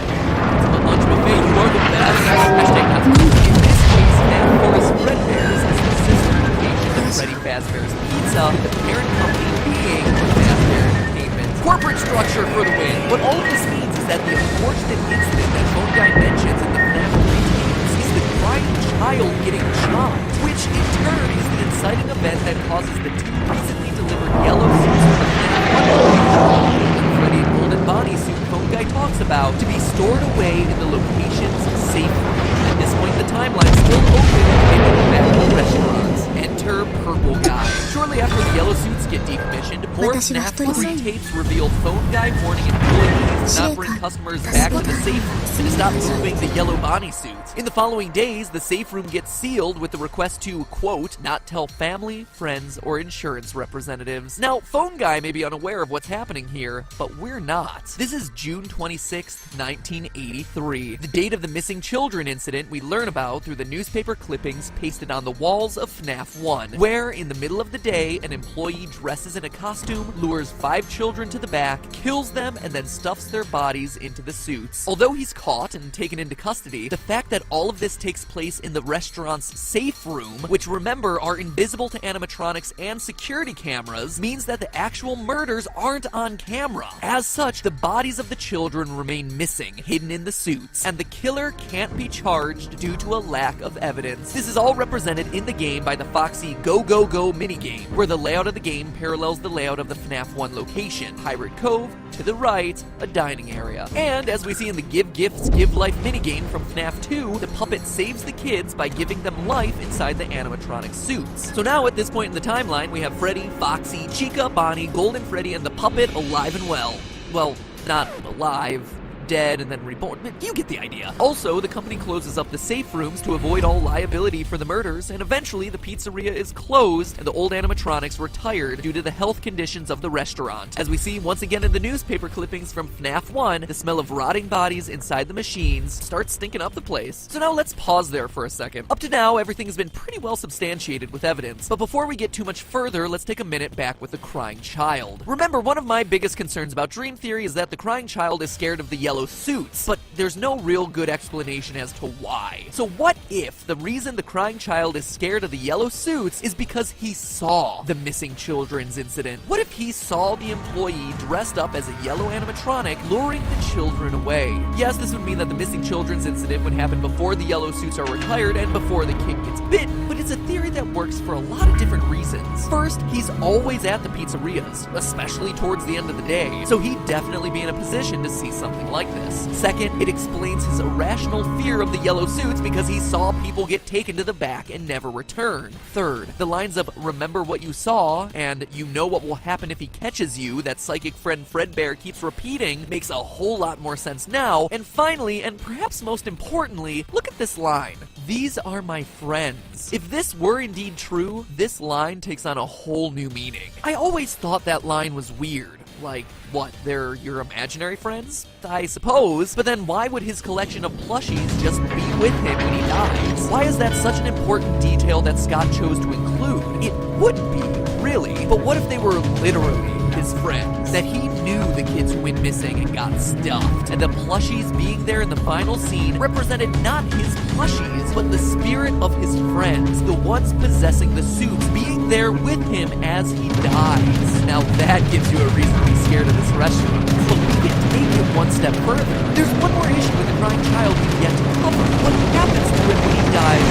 a lunch buffet, you are the best. Hashtag not in this case, FNAF 4's Fredbear's is the sister location of Freddy Fazbear's Pizza, with the parent company being Fazbear Entertainment. Corporate structure for the win. What all of this means is that the unfortunate incident that Phone Guy mentions in the FNAF 3 tapes is the crying child getting shot, which in turn is the inciting event that causes the two recently delivered yellow suits from the FNAF 1 location, Freddy and Golden Bonnie suit Phone Guy talks about, to be stored away in the location's safe room. At this point, the timeline's still open and maybe back to the restaurants. Enter Purple Guy. Shortly after the yellow suits get decommissioned, more FNAF 3 tapes revealed Phone Guy warning employees to not bring customers back to the safe room and to stop moving the yellow Bonnie suits. In the following days, the safe room gets sealed with the request to, quote, not tell family, friends, or insurance representatives. Now, Phone Guy may be unaware of what's happening here, but we're not. This is June 26th, 1983, the date of the missing children incident we learn about through the newspaper clippings pasted on the walls of FNAF 1, where, in the middle of the day, an employee dresses in a costume, lures 5 children to the back, kills them, and then stuffs their bodies into the suits. Although he's caught and taken into custody, the fact that all of this takes place in the restaurant's safe room, which remember are invisible to animatronics and security cameras, means that the actual murders aren't on camera. As such, the bodies of the children remain missing, hidden in the suits, and the killer can't be charged due to a lack of evidence. This is all represented in the game by the Foxy Go Go Go minigame, where the layout of the game parallels the layout of the FNAF 1 location. Pirate Cove, to the right, a dining area. And as we see in the Give Gifts, Give Life minigame from FNAF 2, the puppet saves the kids by giving them life inside the animatronic suits. So now at this point in the timeline, we have Freddy, Foxy, Chica, Bonnie, Golden Freddy, and the puppet alive and well. Well, not alive, dead and then reborn. You get the idea. Also, the company closes up the safe rooms to avoid all liability for the murders, and eventually the pizzeria is closed and the old animatronics retired due to the health conditions of the restaurant. As we see once again in the newspaper clippings from FNAF 1, the smell of rotting bodies inside the machines starts stinking up the place. So now let's pause there for a second. Up to now, everything has been pretty well substantiated with evidence, but before we get too much further, let's take a minute back with the crying child. Remember, one of my biggest concerns about Dream Theory is that the crying child is scared of the yellow suits, but there's no real good explanation as to why. So what if the reason the crying child is scared of the yellow suits is because he saw the missing children's incident? What if he saw the employee dressed up as a yellow animatronic luring the children away? Yes, this would mean that the missing children's incident would happen before the yellow suits are retired and before the kid gets bitten, but it's a theory that works for a lot of different reasons. First, he's always at the pizzerias, especially towards the end of the day, so he'd definitely be in a position to see something like this. Second, it explains his irrational fear of the yellow suits because he saw people get taken to the back and never return. Third, the lines of "remember what you saw" and "you know what will happen if he catches you" that psychic friend Fredbear keeps repeating makes a whole lot more sense now. And finally, and perhaps most importantly, look at this line. "These are my friends." If this were indeed true, this line takes on a whole new meaning. I always thought that line was weird. Like, what, they're your imaginary friends? I suppose, but then why would his collection of plushies just be with him when he dies? Why is that such an important detail that Scott chose to include? It would be, really, but what if they were literally his friends? That he knew the kids who went missing and got stuffed, and the plushies being there in the final scene represented not his plushies, but the spirit of his friends, the ones possessing the suits, being there with him as he dies. Now that gives you a reason to be scared of this restaurant. But we can take it one step further. There's one more issue with the crying child we've yet to cover. What happens to him when he dies?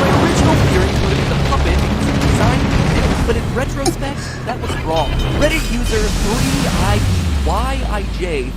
My original theory put him in the puppet because he designed it, but in retrospect, that was wrong. Reddit user 3IEYIJ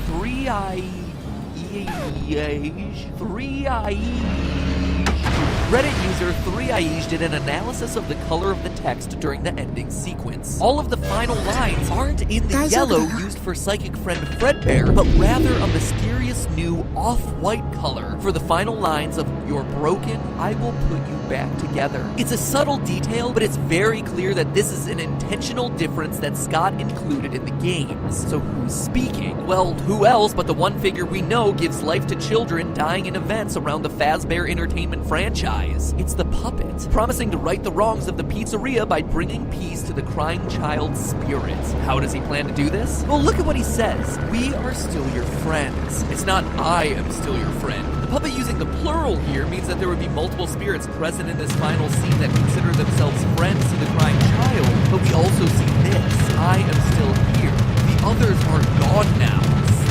3IEJ did an analysis of the color of the text during the ending sequence. All of the final lines aren't in the yellow used for psychic friend Fredbear, but rather a mysterious new off-white color for the final lines of "You're broken, I will put you back together." It's a subtle detail, but it's very clear that this is an intentional difference that Scott included in the games. So who's speaking? Well, who else but the one figure we know gives life to children dying in events around the Fazbear Entertainment franchise. It's the puppet, promising to right the wrongs of the pizzeria by bringing peace to the crying child's spirit. How does he plan to do this? Well, look at what he says. "We are still your friends." It's not "I am still your friend." The puppet using the plural here means that there would be multiple spirits present in this final scene that consider themselves friends to the crying child, but we also see this. "I am still here." The others are gone now,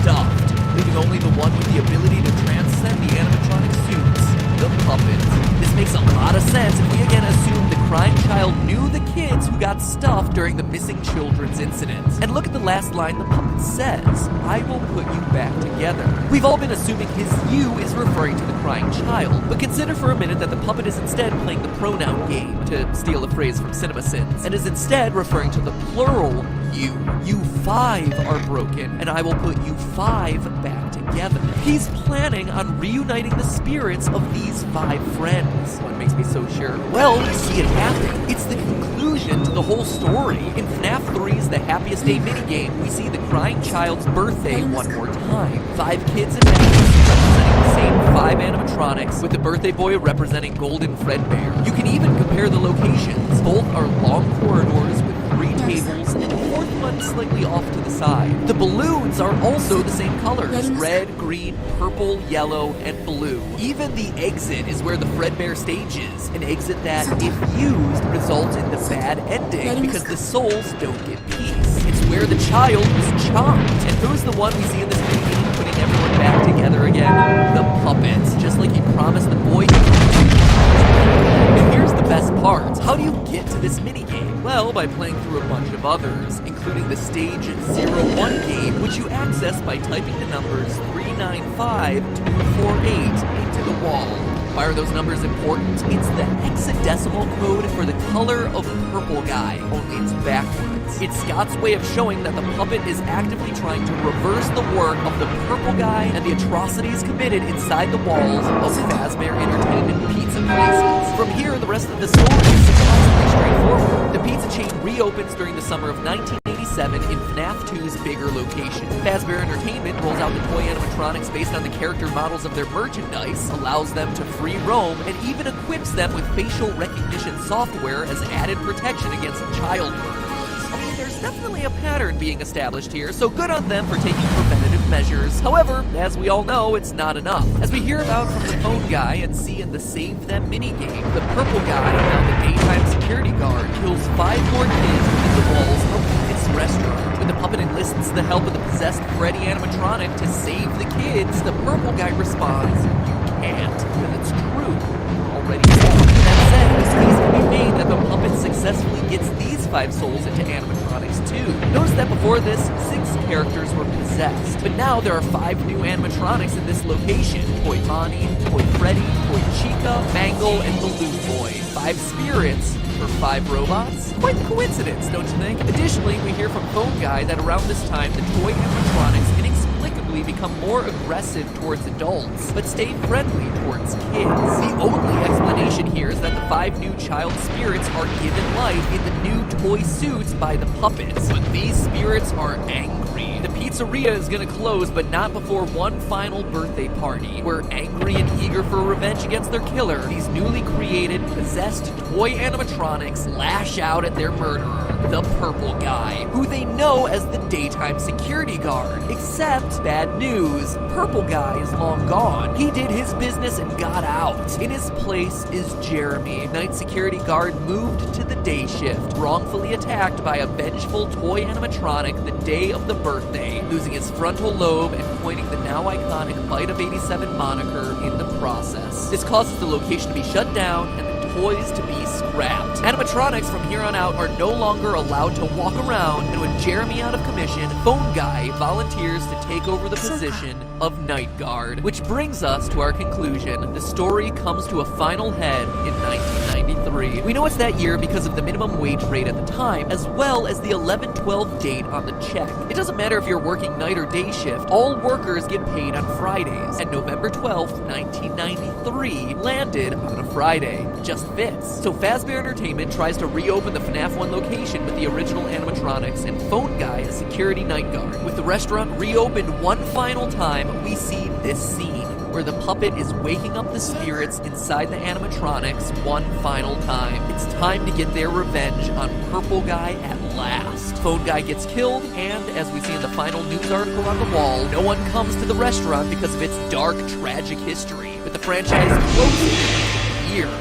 stuffed, leaving only the one with the ability to transcend the animatronic suits, the puppet. This makes a lot of sense if we again assume the crying child knew the kids who got stuffed during the missing children's incident. And look at the last line the puppet says, "I will put you back together." We've all been assuming his "you" is referring to the crying child, but consider for a minute that the puppet is instead playing the pronoun game, to steal a phrase from CinemaSins, and is instead referring to the plural "you." "You 5 are broken, and I will put you 5 back together." He's planning on reuniting the spirits of these 5 friends. What makes me so sure? Well, we see it happen. It's the conclusion to the whole story. In FNAF 3's The Happiest Day minigame, we see the crying child's birthday one more time. 5 kids in masks representing the same 5 animatronics, with the birthday boy representing Golden Fredbear. You can even compare the locations. Both are long corridors with 3 tables, and the 4th one slightly off to the side. The balloons are also the same colors: red, green, purple, yellow, and blue. Even the exit is where the Fredbear stage is, an exit that, if used, results in the bad ending because the souls don't get peace. It's where the child was charmed. And who's the one we see in this minigame putting everyone back together again? The puppet. Just like he promised the boy he would. And here's the best part. How do you get to this minigame? Well, by playing through a bunch of others, including the Stage 01 game, which you access by typing the numbers 395248 into the wall. Why are those numbers important? It's the hexadecimal code for the color of purple guy, only it's backwards. It's Scott's way of showing that the puppet is actively trying to reverse the work of the purple guy and the atrocities committed inside the walls of Fazbear Entertainment pizza places. From here, the rest of the story is surprisingly straightforward. The pizza chain reopens during the summer of 1987 in FNAF 2's bigger location. Fazbear Entertainment rolls out the toy animatronics based on the character models of their merchandise, allows them to free roam, and even equips them with facial recognition software as added protection against child murderers. I mean, there's definitely a pattern being established here, so good on them for taking preventative measures. However, as we all know, it's not enough. As we hear about from the phone guy and see in the Save Them minigame, the purple guy, now the daytime security guard, kills 5 more kids within the walls of its restaurant. When the puppet enlists the help of the possessed Freddy animatronic to save the kids, the purple guy responds, "You can't," and it's true. Already dead. That said, this case can be made that the puppet successfully gets these 5 souls into animatronics too. Notice that before this, 6 characters were possessed, but now there are 5 new animatronics in this location: Toy Bonnie, Toy Freddy, Toy Chica, Mangle, and Balloon Boy. 5 spirits for 5 robots? Quite the coincidence, don't you think? Additionally, we hear from Phone Guy that around this time, the toy animatronics inexplicably become more aggressive towards adults, but stay friendly towards kids. The only explanation here is that the 5 new child spirits are given life in the new toy suits by the puppets, but these spirits are angry. The pizzeria is gonna close, but not before one final birthday party, where angry and eager for revenge against their killer, these newly created, possessed toy animatronics lash out at their murderer, the purple guy, who they know as the daytime security guard. Except, bad news, purple guy is long gone. He did his business and got out. In his place is Jeremy, night security guard moved to the day shift, wrongfully attacked by a vengeful toy animatronic the day of the birthday, losing his frontal lobe and coining the now iconic Bite of 87 moniker in the process. This causes the location to be shut down and the toys to be scrapped. Animatronics from here on out are no longer allowed to walk around, and with Jeremy out of commission, Phone Guy volunteers to take over the position of Night Guard. Which brings us to our conclusion. The story comes to a final head in 1993. We know it's that year because of the minimum wage rate at the time, as well as the 11/12 date on the check. It doesn't matter if you're working night or day shift, all workers get paid on Fridays, and November 12th, 1993 landed on a Friday. Just fits. So Fazbear Entertainment tries to reopen the FNAF 1 location with the original animatronics and Phone Guy as security night guard. With the restaurant reopened one final time, we see this scene where the puppet is waking up the spirits inside the animatronics one final time. It's time to get their revenge on Purple Guy at last. Phone Guy gets killed, and as we see in the final news article on the wall, no one comes to the restaurant because of its dark, tragic history, with the franchise closing.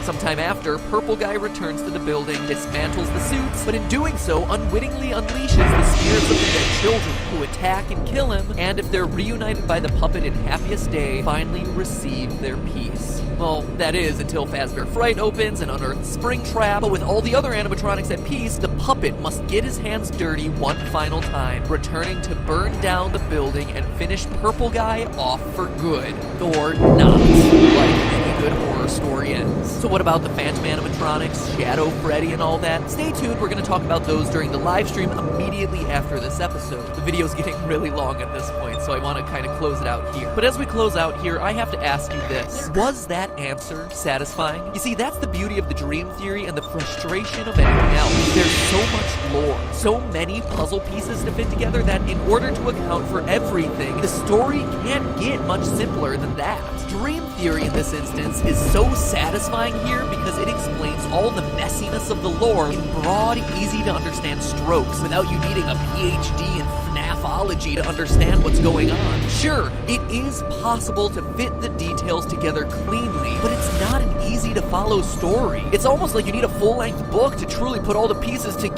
Sometime after, Purple Guy returns to the building, dismantles the suits, but in doing so, unwittingly unleashes the spirits of the dead children, who attack and kill him, and if they're reunited by the puppet in Happiest Day, finally receive their peace. Well, that is until Fazbear Fright opens and unearths Springtrap, but with all the other animatronics at peace, the puppet must get his hands dirty one final time, returning to burn down the building and finish Purple Guy off for good. Or not, like any good horror story ends. So what about the Phantom animatronics, Shadow Freddy, and all that? Stay tuned, we're going to talk about those during the live stream immediately after this episode. The video's getting really long at this point, so I want to kind of close it out here. But as we close out here, I have to ask you this. Was that answer satisfying? You see, that's the beauty of the dream theory and the frustration of anything else. There's so much lore, so many puzzle pieces to fit together that in order to account for everything, the story can't get much simpler than that. Dream theory in this instance is so satisfying here because it explains all the messiness of the lore in broad, easy to understand strokes without you needing a PhD in FNAFology to understand what's going on. Sure, it is possible to fit the details together cleanly, but it's not an easy to follow story. It's almost like you need a full-length book to truly put all the pieces together.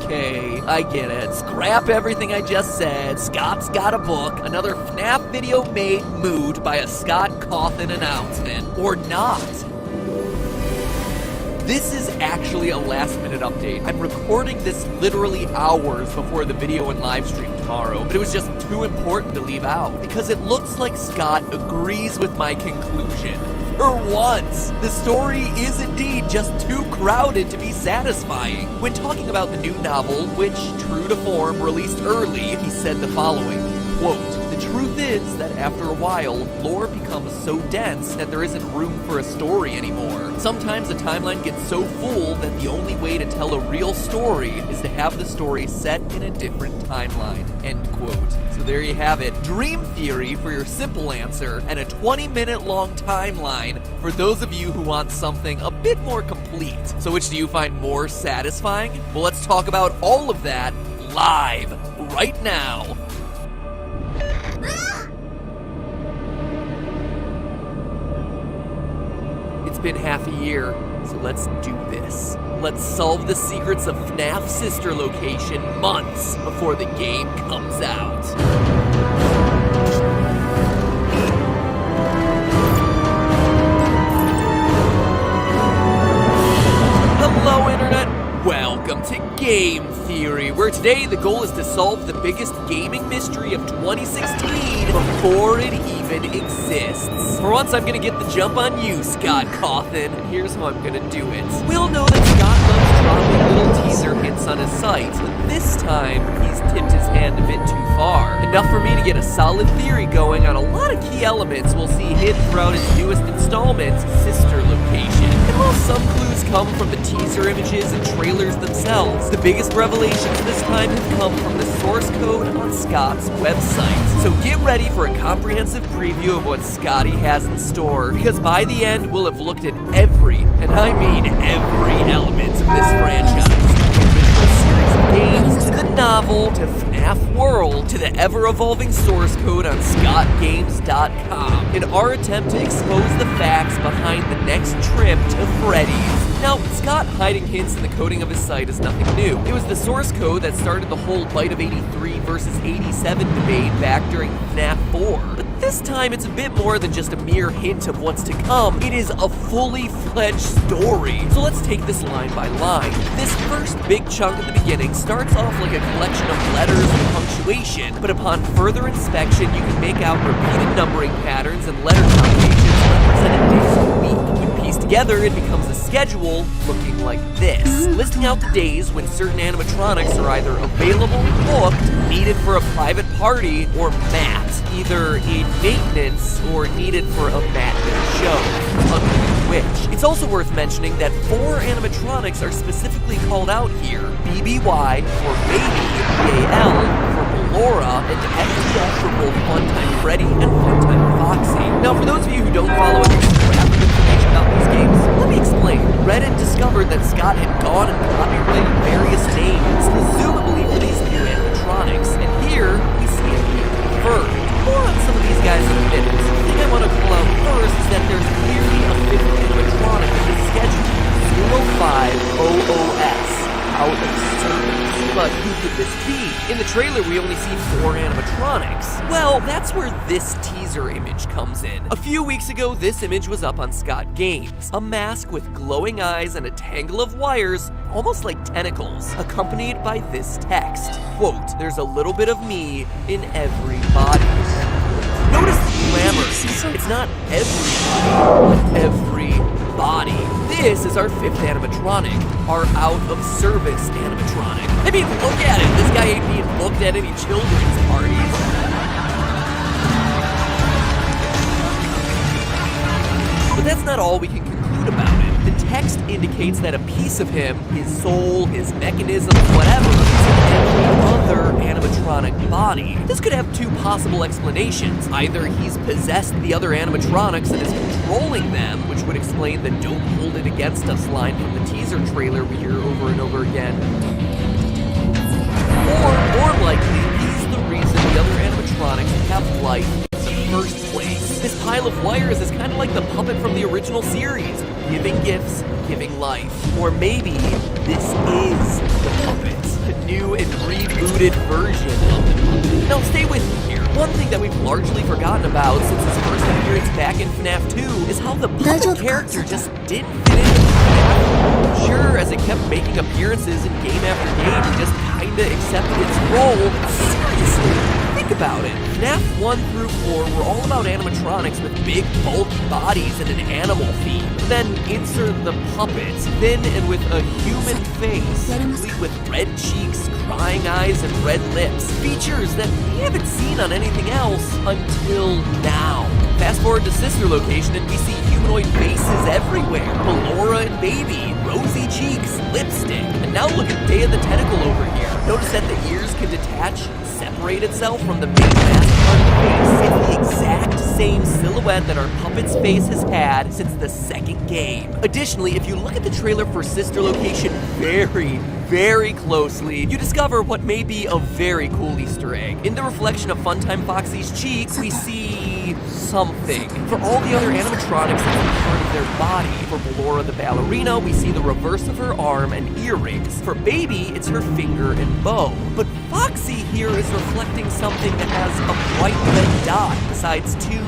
Okay, I get it. Scrap everything I just said. Scott's got a book. Another FNAF video made mood by a Scott Cawthon announcement. Or not. This is actually a last-minute update. I'm recording this literally hours before the video and live stream tomorrow, but it was just too important to leave out, because it looks like Scott agrees with my conclusion. For once, the story is indeed just too crowded to be satisfying. When talking about the new novel, which, true to form, released early, he said the following, quote, "The truth is that after a while, lore becomes so dense that there isn't room for a story anymore. Sometimes a timeline gets so full that the only way to tell a real story is to have the story set in a different timeline." End quote. So there you have it. Dream theory for your simple answer, and a 20-minute long timeline for those of you who want something a bit more complete. So which do you find more satisfying? Well, let's talk about all of that live right now. It's been half a year, so let's do this. Let's solve the secrets of FNAF sister location months before the game comes out. Hello, Internet! Welcome to Game Theory, where today the goal is to solve the biggest gaming mystery of 2016 before it even exists. For once, I'm gonna get the jump on you, Scott Cawthon. Here's how I'm gonna do it. We all know that Scott loves dropping little teaser hints on his site, but this time, he's tipped his hand a bit too far. Enough for me to get a solid theory going on a lot of key elements we'll see hidden throughout his newest installment, Sister Location. And while some clues come from the teaser images and trailers themselves, the biggest revelations this time have come from the source code on Scott's website. So get ready for a comprehensive preview of what Scotty has in store, because by the end, we'll have looked at every, and I mean every element of this franchise. Games, to the novel, to FNAF World, to the ever-evolving source code on ScottGames.com, in our attempt to expose the facts behind the next trip to Freddy's. Now, Scott hiding hints in the coding of his site is nothing new. It was the source code that started the whole Bite of 83 versus 87 debate back during FNAF 4. But this time, it's a bit more than just a mere hint of what's to come. It is a fully fledged story. So let's take this line by line. This first big chunk at the beginning starts off like a collection of letters and punctuation, but upon further inspection, you can make out repeated numbering patterns and letter combinations represented days of the week. Together, it becomes a schedule looking like this, listing out the days when certain animatronics are either available, booked, needed for a private party, or mat, either in maintenance or needed for a matinee show, unclear which. It's also worth mentioning that 4 animatronics are specifically called out here: BBY for Baby, BAL for Ballora, and FTF for both Funtime Freddy and Funtime Foxy. Now, for those of you who don't follow information about these games, let me explain. Reddit discovered that Scott had gone and copyrighted various names, presumably for these new animatronics, and here we see it being confirmed. More on some of these guys in a minute. The thing I want to pull out first is that there's clearly a 5th animatronic in this schedule, 05OOS, out of service. But who could this be? In the trailer, we only see 4 animatronics. Well, that's where this teaser image comes in. A few weeks ago, this image was up on Scott Games. A mask with glowing eyes and a tangle of wires, almost like tentacles, accompanied by this text. Quote, "There's a little bit of me in every body." Notice the glamour. It's not everybody, but every body. This is our 5th animatronic, our out-of-service animatronic. I mean, look at it. This guy ain't being booked at any children's parties. But that's not all we can conclude about it. The text indicates that a piece of him, his soul, his mechanisms, whatever, is in every other animatronic body. This could have 2 possible explanations. Either he's possessed the other animatronics and is controlling them, which would explain the "don't hold it against us" line from the teaser trailer we hear over and over again. Or, more likely, he's the reason the other animatronics have life in the first place. This pile of wires is kind of like the puppet from the original series, giving gifts, giving life. Or maybe this is the puppet, the new and rebooted version of the puppet. Now stay with me here. One thing that we've largely forgotten about since his first appearance back in FNAF 2 is how the puppet character just didn't fit into FNAF. Sure, as it kept making appearances in game after game, he just kinda accepted its role. Seriously, Think about it. FNAF 1 through 4 were all about animatronics with big, bulky bodies and an animal theme. Then insert the puppets, thin and with a human face, complete with red cheeks, crying eyes, and red lips. Features that we haven't seen on anything else until now. Fast forward to Sister Location and we see humanoid faces everywhere. Ballora and Baby, rosy cheeks, lipstick. And now look at Day of the Tentacle over here. Notice that the ears can detach, separate itself from the main mask part of the face. It's the exact same silhouette that our puppet's face has had since the second game. Additionally, if you look at the trailer for Sister Location very closely, you discover what may be a very cool Easter egg. In the reflection of Funtime Foxy's cheek, we see something. For all the other animatronics, it's a part of their body. For Ballora the ballerina, we see the reverse of her arm and earrings. For Baby, it's her finger and bow. But Foxy here is reflecting something that has a bright red dot besides two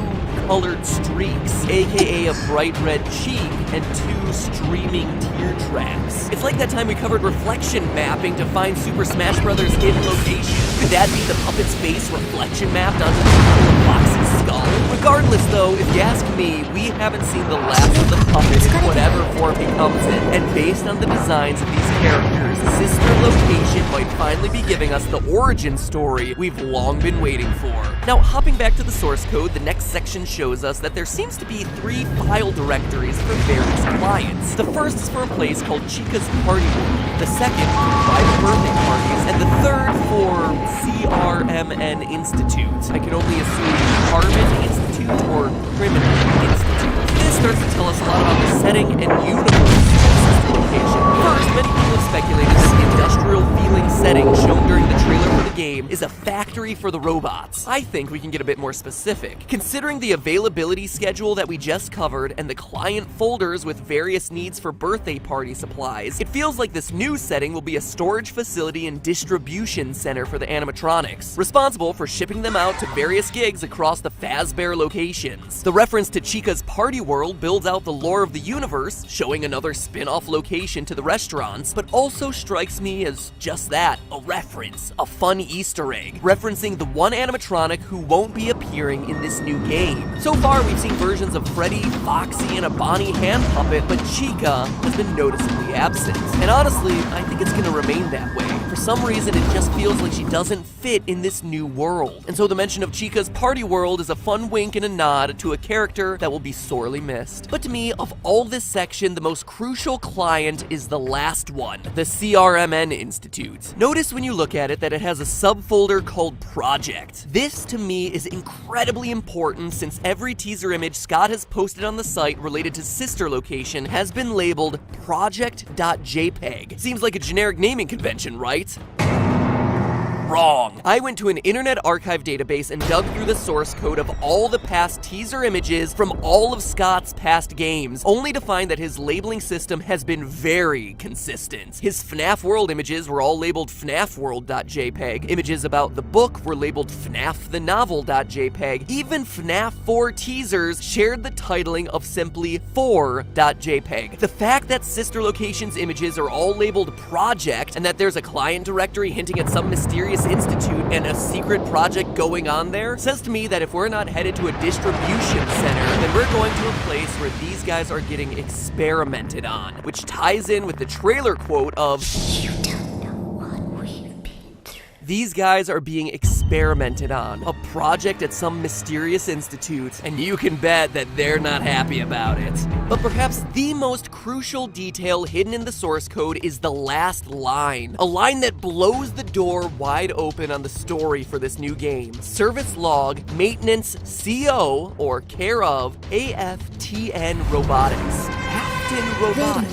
colored streaks, aka a bright red cheek and two streaming tear tracks. It's like that time we covered reflection mapping to find Super Smash Bros. Hidden location. Could that be the puppet's face reflection mapped onto the middle of Foxy's skull? Regardless though, if you ask me, we haven't seen the last of the puppet in whatever form he comes in. And based on the designs of these characters, Sister Location might finally be giving us the origin story we've long been waiting for. Now, hopping back to the source code, the next section shows us that there seems to be 3 file directories for various clients. The first is for a place called Chica's Party World, the second for private birthday parties, and the third for CRMN Institute. I can only assume Harmon Institute or Criminal Institute. This starts to tell us a lot about the setting and universe of Sister Location. First, many people have speculated that the industrial feeling setting shown during the trailer for the game is a factory for the robots. I think we can get a bit more specific. Considering the availability schedule that we just covered and the client folders with various needs for birthday party supplies, it feels like this new setting will be a storage facility and distribution center for the animatronics, responsible for shipping them out to various gigs across the Fazbear locations. The reference to Chica's Party World builds out the lore of the universe, showing another spin-off location to the restaurants, but also strikes me as just that, a reference, a fun Easter egg, referencing the one animatronic who won't be appearing in this new game. So far, we've seen versions of Freddy, Foxy, and a Bonnie hand puppet, but Chica has been noticeably absent. And honestly, I think it's gonna remain that way. For some reason, it just feels like she doesn't fit in this new world. And so the mention of Chica's Party World is a fun wink and a nod to a character that will be sorely missed. But to me, of all this section, the most crucial client is the last one, the CRMN Institute. Notice when you look at it that it has a subfolder called Project. This, to me, is incredibly important since every teaser image Scott has posted on the site related to Sister Location has been labeled project.jpg. Seems like a generic naming convention, right? Wrong. I went to an Internet Archive database and dug through the source code of all the past teaser images from all of Scott's past games, only to find that his labeling system has been very consistent. His FNAF World images were all labeled FNAFworld.jpg, images about the book were labeled FNAFthenovel.jpg, even FNAF 4 teasers shared the titling of simply 4.jpg. The fact that Sister Location's images are all labeled Project, and that there's a client directory hinting at some mysterious institute and a secret project going on there, says to me that if we're not headed to a distribution center, then we're going to a place where these guys are getting experimented on, which ties in with the trailer quote of, "You don't know what we've been through." These guys are being experimented on, a project at some mysterious institute, and you can bet that they're not happy about it. But perhaps the most crucial detail hidden in the source code is the last line, a line that blows the door wide open on the story for this new game. Service log, maintenance CO, or care of, AFTN Robotics. Afton Robotics.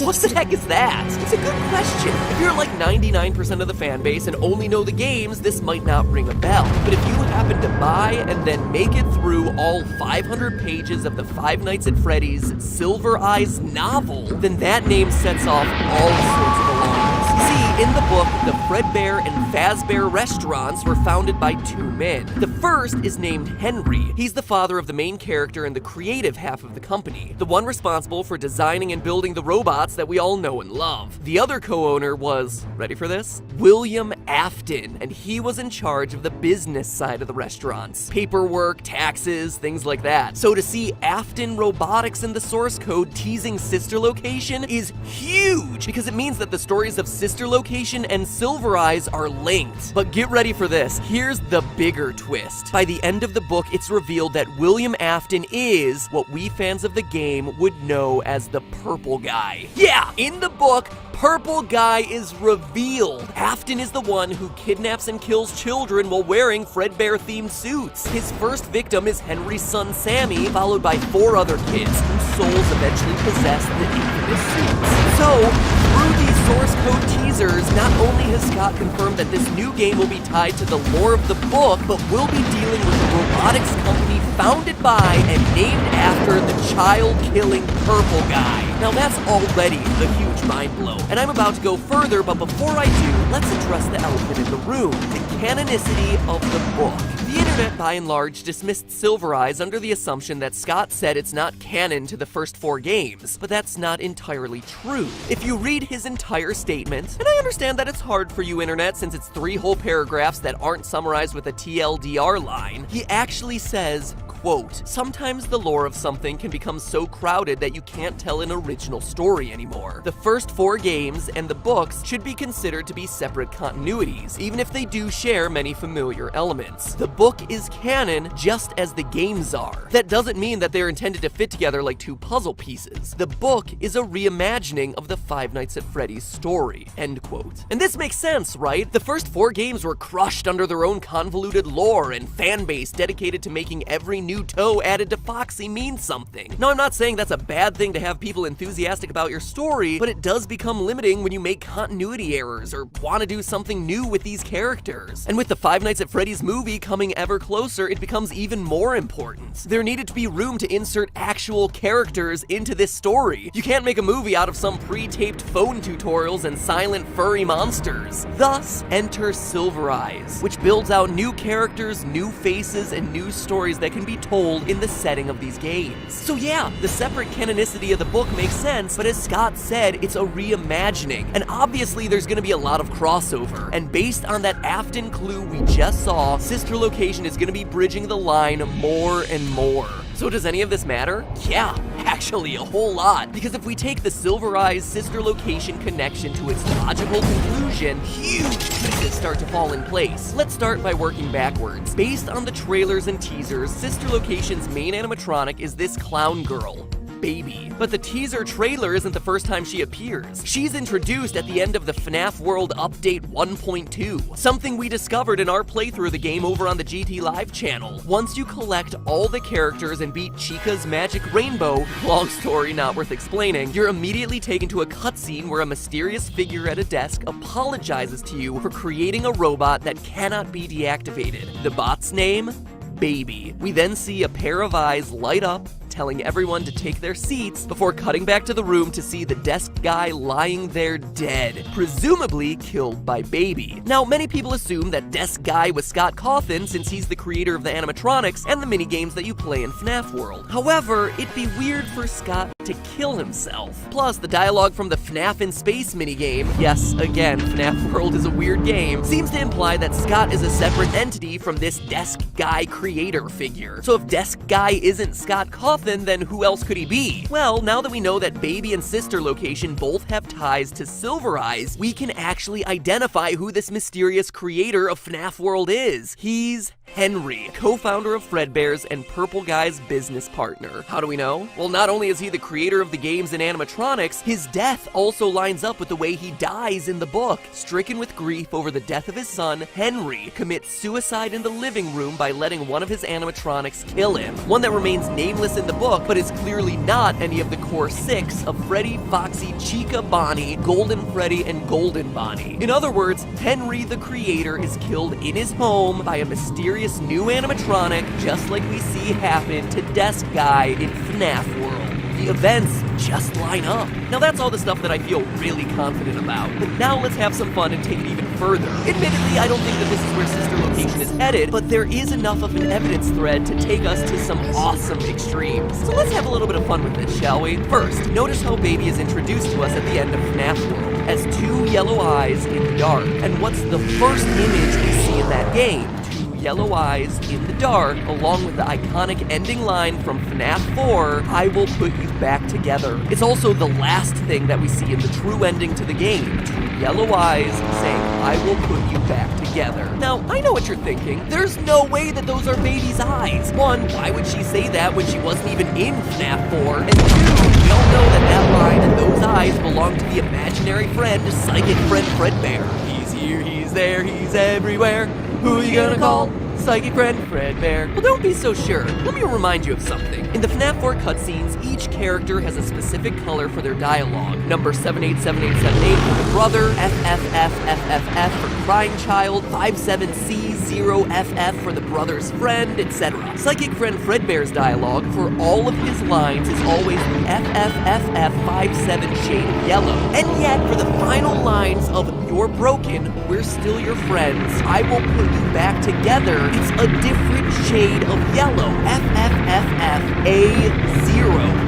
What the heck is that? It's a good question. If you're like 99% of the fan base and only know the games, this might not ring a bell. But if you happen to buy and then make it through all 500 pages of the Five Nights at Freddy's Silver Eyes novel, then that name sets off all sorts of alarms. See, in the book, the Fredbear and Fazbear restaurants were founded by two men. The first is named Henry. He's the father of the main character and the creative half of the company, the one responsible for designing and building the robots that we all know and love. The other co-owner was, ready for this? William Afton, and he was in charge of the business side of the restaurants. Paperwork, taxes, things like that. So to see Afton Robotics in the source code teasing Sister Location is huge, because it means that the stories of Sister Location and Silver Eyes are linked. But get ready for this. Here's the bigger twist. By the end of the book, it's revealed that William Afton is what we fans of the game would know as the Purple Guy. Yeah, in the book, Purple Guy is revealed. Afton is the one who kidnaps and kills children while wearing Fredbear-themed suits. His first victim is Henry's son Sammy, followed by 4 other kids whose souls eventually possess the infamous suits. So, through these source code teasers, not only has Scott confirmed that this new game will be tied to the lore of the book, but we'll be dealing with a robotics company founded by and named after the child-killing Purple Guy. Now that's already a huge mind blow, and I'm about to go further, but before I do, let's address the elephant in the room, the canonicity of the book. The internet, by and large, dismissed Silver Eyes under the assumption that Scott said it's not canon to the first 4 games, but that's not entirely true. If you read his entire statement, and I understand that it's hard for you internet since it's 3 whole paragraphs that aren't summarized with a TLDR line, he actually says, quote, "Sometimes the lore of something can become so crowded that you can't tell an original story anymore. The first 4 games and the books should be considered to be separate continuities, even if they do share many familiar elements. The book is canon just as the games are. That doesn't mean that they're intended to fit together like 2 puzzle pieces. The book is a reimagining of the Five Nights at Freddy's story," end quote. And this makes sense, right? The first 4 games were crushed under their own convoluted lore and fan base dedicated to making every new toe added to Foxy mean something. Now, I'm not saying that's a bad thing to have people enthusiastic about your story, but it does become limiting when you make continuity errors or want to do something new with these characters. And with the Five Nights at Freddy's movie coming ever closer, it becomes even more important. There needed to be room to insert actual characters into this story. You can't make a movie out of some pre-taped phone tutorials and silent furry monsters. Thus, enter Silver Eyes, which builds out new characters, new faces, and new stories that can be told in the setting of these games. So yeah, the separate canonicity of the book makes sense, but as Scott said, it's a reimagining, and obviously there's gonna be a lot of crossover, and based on that Afton clue we just saw, Sister Location is gonna be bridging the line more and more. So does any of this matter? Yeah, actually a whole lot, because if we take the Silver Eyes Sister Location connection to its logical conclusion, huge pieces start to fall in place. Let's start by working backwards. Based on the trailers and teasers, Sister Location's main animatronic is this clown girl, Baby. But the teaser trailer isn't the first time she appears. She's introduced at the end of the FNAF World Update 1.2, something we discovered in our playthrough of the game over on the GT Live channel. Once you collect all the characters and beat Chica's Magic Rainbow, long story not worth explaining, you're immediately taken to a cutscene where a mysterious figure at a desk apologizes to you for creating a robot that cannot be deactivated. The bot's name? Baby. We then see a pair of eyes light up, telling everyone to take their seats before cutting back to the room to see the desk guy lying there dead, presumably killed by Baby. Now, many people assume that desk guy was Scott Cawthon since he's the creator of the animatronics and the minigames that you play in FNAF World. However, it'd be weird for Scott to kill himself. Plus, the dialogue from the FNAF in Space minigame, yes, again, FNAF World is a weird game, seems to imply that Scott is a separate entity from this desk guy creator figure. So if desk guy isn't Scott Cawthon, then who else could he be? Well, now that we know that Baby and Sister Location both have ties to Silver Eyes, we can actually identify who this mysterious creator of FNAF World is. He's Henry, co-founder of Fredbear's and Purple Guy's business partner. How do we know? Well, not only is he the creator of the games and animatronics, his death also lines up with the way he dies in the book. Stricken with grief over the death of his son, Henry commits suicide in the living room by letting one of his animatronics kill him. One that remains nameless in the book, but is clearly not any of the core 6 of Freddy, Foxy, Chica, Bonnie, Golden Freddy, and Golden Bonnie. In other words, Henry the creator is killed in his home by a mysterious new animatronic, just like we see happen to Desk Guy in FNAF World. The events just line up. Now that's all the stuff that I feel really confident about. But now let's have some fun and take it even further. Admittedly, I don't think that this is where Sister Location is headed, but there is enough of an evidence thread to take us to some awesome extremes. So let's have a little bit of fun with this, shall we? First, notice how Baby is introduced to us at the end of FNAF World as 2 yellow eyes in the dark. And what's the first image we see in that game? 2 yellow eyes in the dark, along with the iconic ending line from FNAF 4, I will put you back together. It's also the last thing that we see in the true ending to the game. 2 yellow eyes saying, I will put you back together. Now, I know what you're thinking. There's no way that those are Baby's eyes. 1, why would she say that when she wasn't even in FNAF 4? And 2, we all know that that line and those eyes belong to the imaginary friend, Psychic Friend Fredbear. He's here, he's there, he's everywhere. Who are you gonna call? Psychic Friend Fredbear. Well, don't be so sure. Let me remind you of something. In the FNAF 4 cutscenes, each character has a specific color for their dialogue. Number 787878 for the brother, FFFFFF for Crying Child, 57C0FF for the brother's friend, etc. Psychic Friend Fredbear's dialogue for all of his lines is always the FFFF57 shade of yellow. And yet, for the final lines of You're Broken, We're Still Your Friends, I Will Put You Back Together, it's a different shade of yellow, FFFFA0.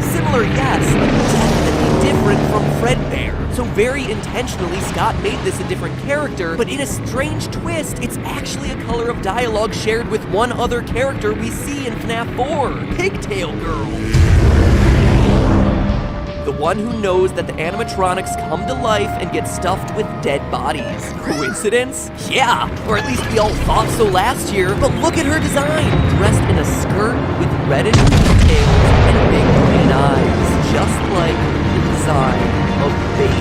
Similar, yes, but definitely different from Fredbear. So very intentionally, Scott made this a different character, but in a strange twist, it's actually a color of dialogue shared with one other character we see in FNAF 4, Pigtail Girl. The one who knows that the animatronics come to life and get stuffed with dead bodies. Coincidence? Yeah, or at least we all thought so last year, but look at her design! Dressed in a skirt with reddish pigtails and big green eyes, just like the design of Baby.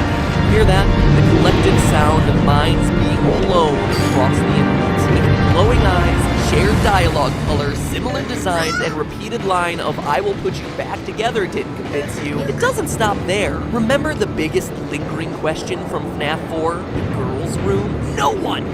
Hear that? The collective sound of minds being blown across the internet. Glowing eyes, shared dialogue colors, similar designs, and repeated line of I will put you back together didn't convince you. It doesn't stop there. Remember the biggest lingering question from FNAF 4? The girls' room? No one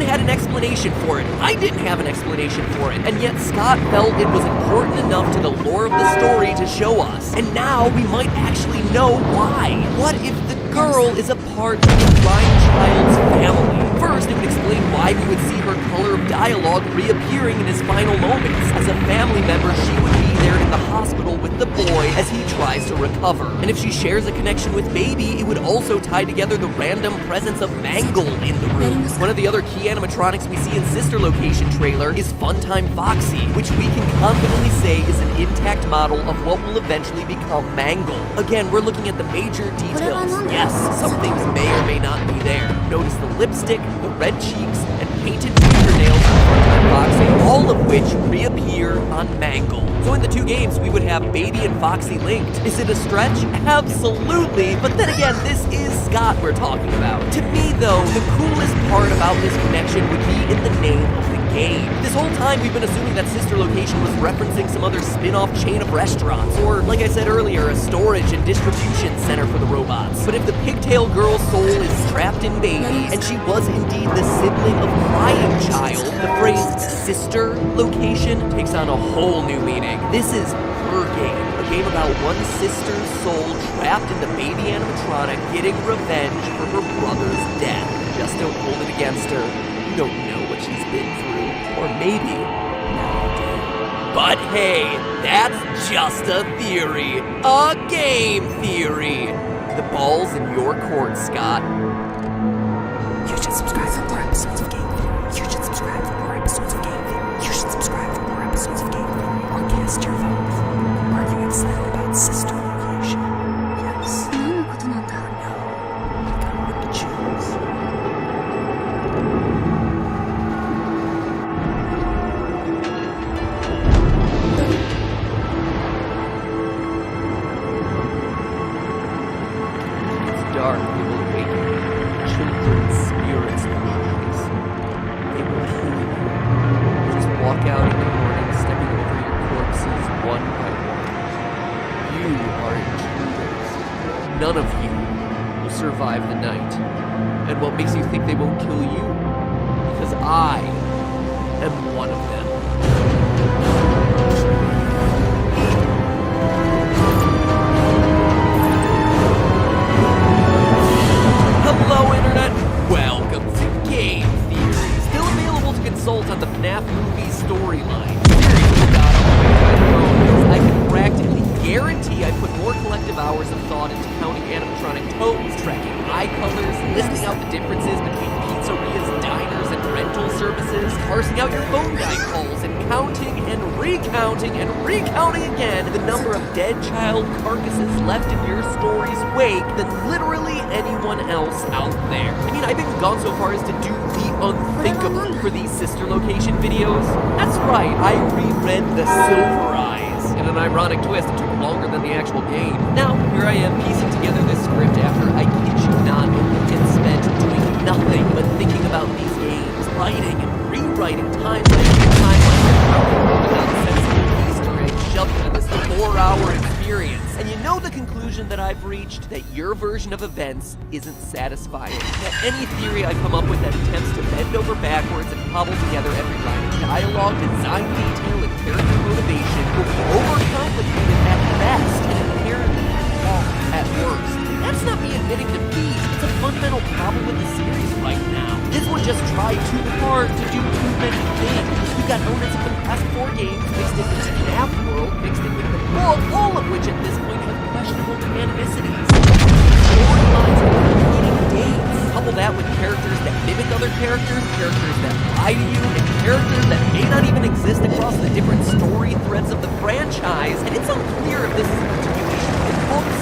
had an explanation for it. I didn't have an explanation for it. And yet Scott felt it was important enough to the lore of the story to show us. And now we might actually know why. What if the girl is a part of the Crying Child's family? First, it would explain why we would see her color of dialogue reappearing in his final moments. As a family member, she would be there in the hospital with the boy as he tries to recover. And if she shares a connection with Baby, it would also tie together the random presence of Mangle in the room. One of the other key animatronics we see in Sister Location trailer is Funtime Foxy, which we can confidently say is an intact model of what will eventually become Mangle. Again, we're looking at the major details. Yes, some things may or may not be there. Notice the lipstick, the red cheeks, and painted fingernails on Funtime Foxy, all of which reappear on Mangle. So in the 2 games, we would have Baby and Foxy linked. Is it a stretch? Absolutely, but then again, this is Scott we're talking about. To me, though, the coolest part about this connection would be in the name of the game. This whole time, we've been assuming that Sister Location was referencing some other spin-off chain of restaurants, or, like I said earlier, a storage and distribution center for the robots. But if the Pigtail Girl's soul is trapped in Baby, and she was indeed the sibling of Crying Child, the phrase Sister Location takes on a whole new meaning. This is her game, a game about one sister's soul trapped in the Baby animatronic getting revenge for her brother's death. Just don't hold it against her. You don't know what she's been through. Or maybe now you do. But hey, that's just a theory. A game theory. The ball's in your court, Scott. You should subscribe for more episodes of Game Theory. You should subscribe for more episodes of Game Theory. You should subscribe for more episodes of Game Theory. Or cast your vote. Are you excited about Sister Location? Yes. No. You got one to choose. It's dark, they will awaken children's spirits and eyes. They will kill you. Just walk out in the morning, stepping over your corpses one by one. You are intruders. None of you will survive the night. And what makes you think they won't kill you? Because I am one of them. result on the FNAF movie storyline. Seriously, God, I can practically guarantee I put more collective hours of thought into counting animatronic toads, tracking eye colors, listing out the differences between pizzerias, diners, and rental services, parsing out your phone guy calls, and counting and recounting again the number of dead child carcasses left in your story's wake than literally anyone else out there. I mean, I've even gone so far as to do the unthinkable for these sister location videos. That's right, I reread The Silver Eyes. In an ironic twist, it took longer than the actual game. Now, here I am piecing together this script after, I kid you not, had spent doing nothing but thinking about these games, writing and rewriting timeline Easter egg shoved into this 4-hour experience. And you know the conclusion that I've reached, that your version of events isn't satisfying. That any theory I come up with that attempts to bend over backwards and cobble together every line of dialogue, design detail, and character motivation will be overcomplicated at best and inherently wrong at worst. That's not me admitting defeat. It's a fundamental problem with the series right now. This one just tried too hard to do too many things. We've got elements of the past 4 games mixed in with the FNAF world, mixed in with the book, all of which at this point have questionable canonicities. Storylines and repeating dates. Couple that with characters that mimic other characters that lie to you, and characters that may not even exist across the different story threads of the franchise, and it's unclear if this is a continuation of the books.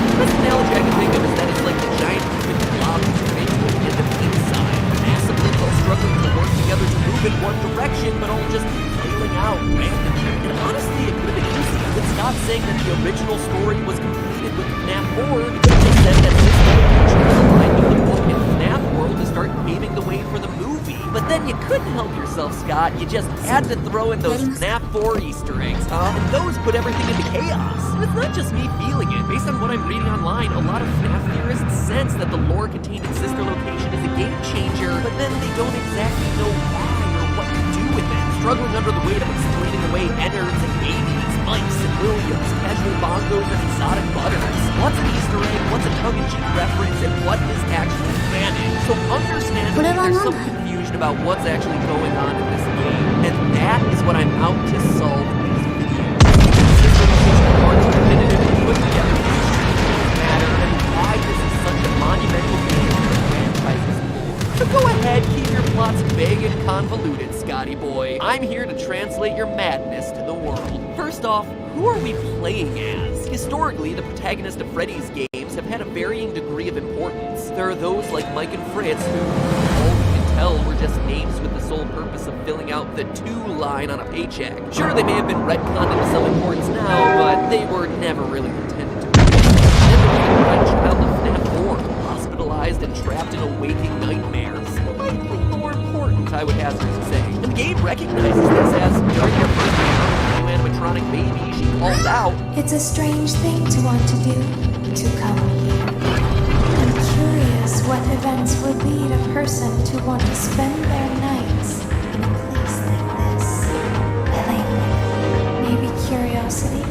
The best analogy I can think of is that it's like the giant human blob who's made to the end of inside. Massive limbs all struggling to work together to move in one direction, but all just failing out randomly. And honestly, it could have been easy. With Scott saying that the original story was completed with FNAF 4, it could have said that this location was aligned with the book and FNAF world to start paving the way for the movie. But then you couldn't help yourself, Scott. You just had to throw in those FNAF 4 Easter eggs, huh? And those put everything into chaos. And it's not just me feeling it. Based on what I'm reading online, a lot of FNAF theorists sense that the lore contained in Sister Location is a game changer, but then they don't exactly know why or what to do with it. Struggling under the weight of explaining away Eddards and babies, Mikes and Williams, casual bongos and exotic butters. What's an Easter egg, what's a tongue-in-cheek reference, and what is actually canon? So understandably, there's some confusion about what's actually going on in this game, and that is what I'm out to solve in these videos. Sister Location parts definitively put together these strange matter, and why this is such a monumental game for the franchise's lore. So go ahead, keep your plots vague and convoluted, Scotty boy. I'm here to translate your madness to the world. First off, who are we playing as? Historically, the protagonists of Freddy's games have had a varying degree of importance. There are those like Mike and Fritz who, all we can tell, were just names with the sole purpose of filling out the 2 line on a paycheck. Sure, they may have been retconned into some importance now, but they were never really intended to be. Then there was the French child of FNAF 4, hospitalized and trapped in a waking nightmare. Slightly more important, I would hazard to say. And the game recognizes this as, during their first new animatronic baby, she calls out, It's a strange thing to want to do, to come here. I'm curious what events would lead a person to want to spend their nights in a place like this. Maybe curiosity,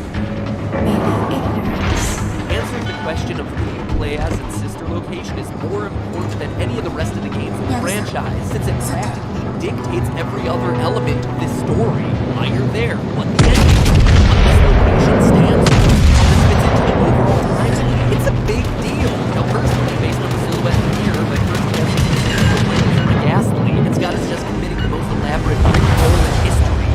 maybe ignorance. Answering the question of who you play as in Sister Location is more important than any of the rest of the games in the franchise, since it practically dictates every other element of this story. Why you're there, what the end is, what this location stands for, how this fits into the overall timeline. It's a big deal. Now, personally, based on the silhouette here, my first reaction is ghastly, and Scott is just committing the most elaborate role in history.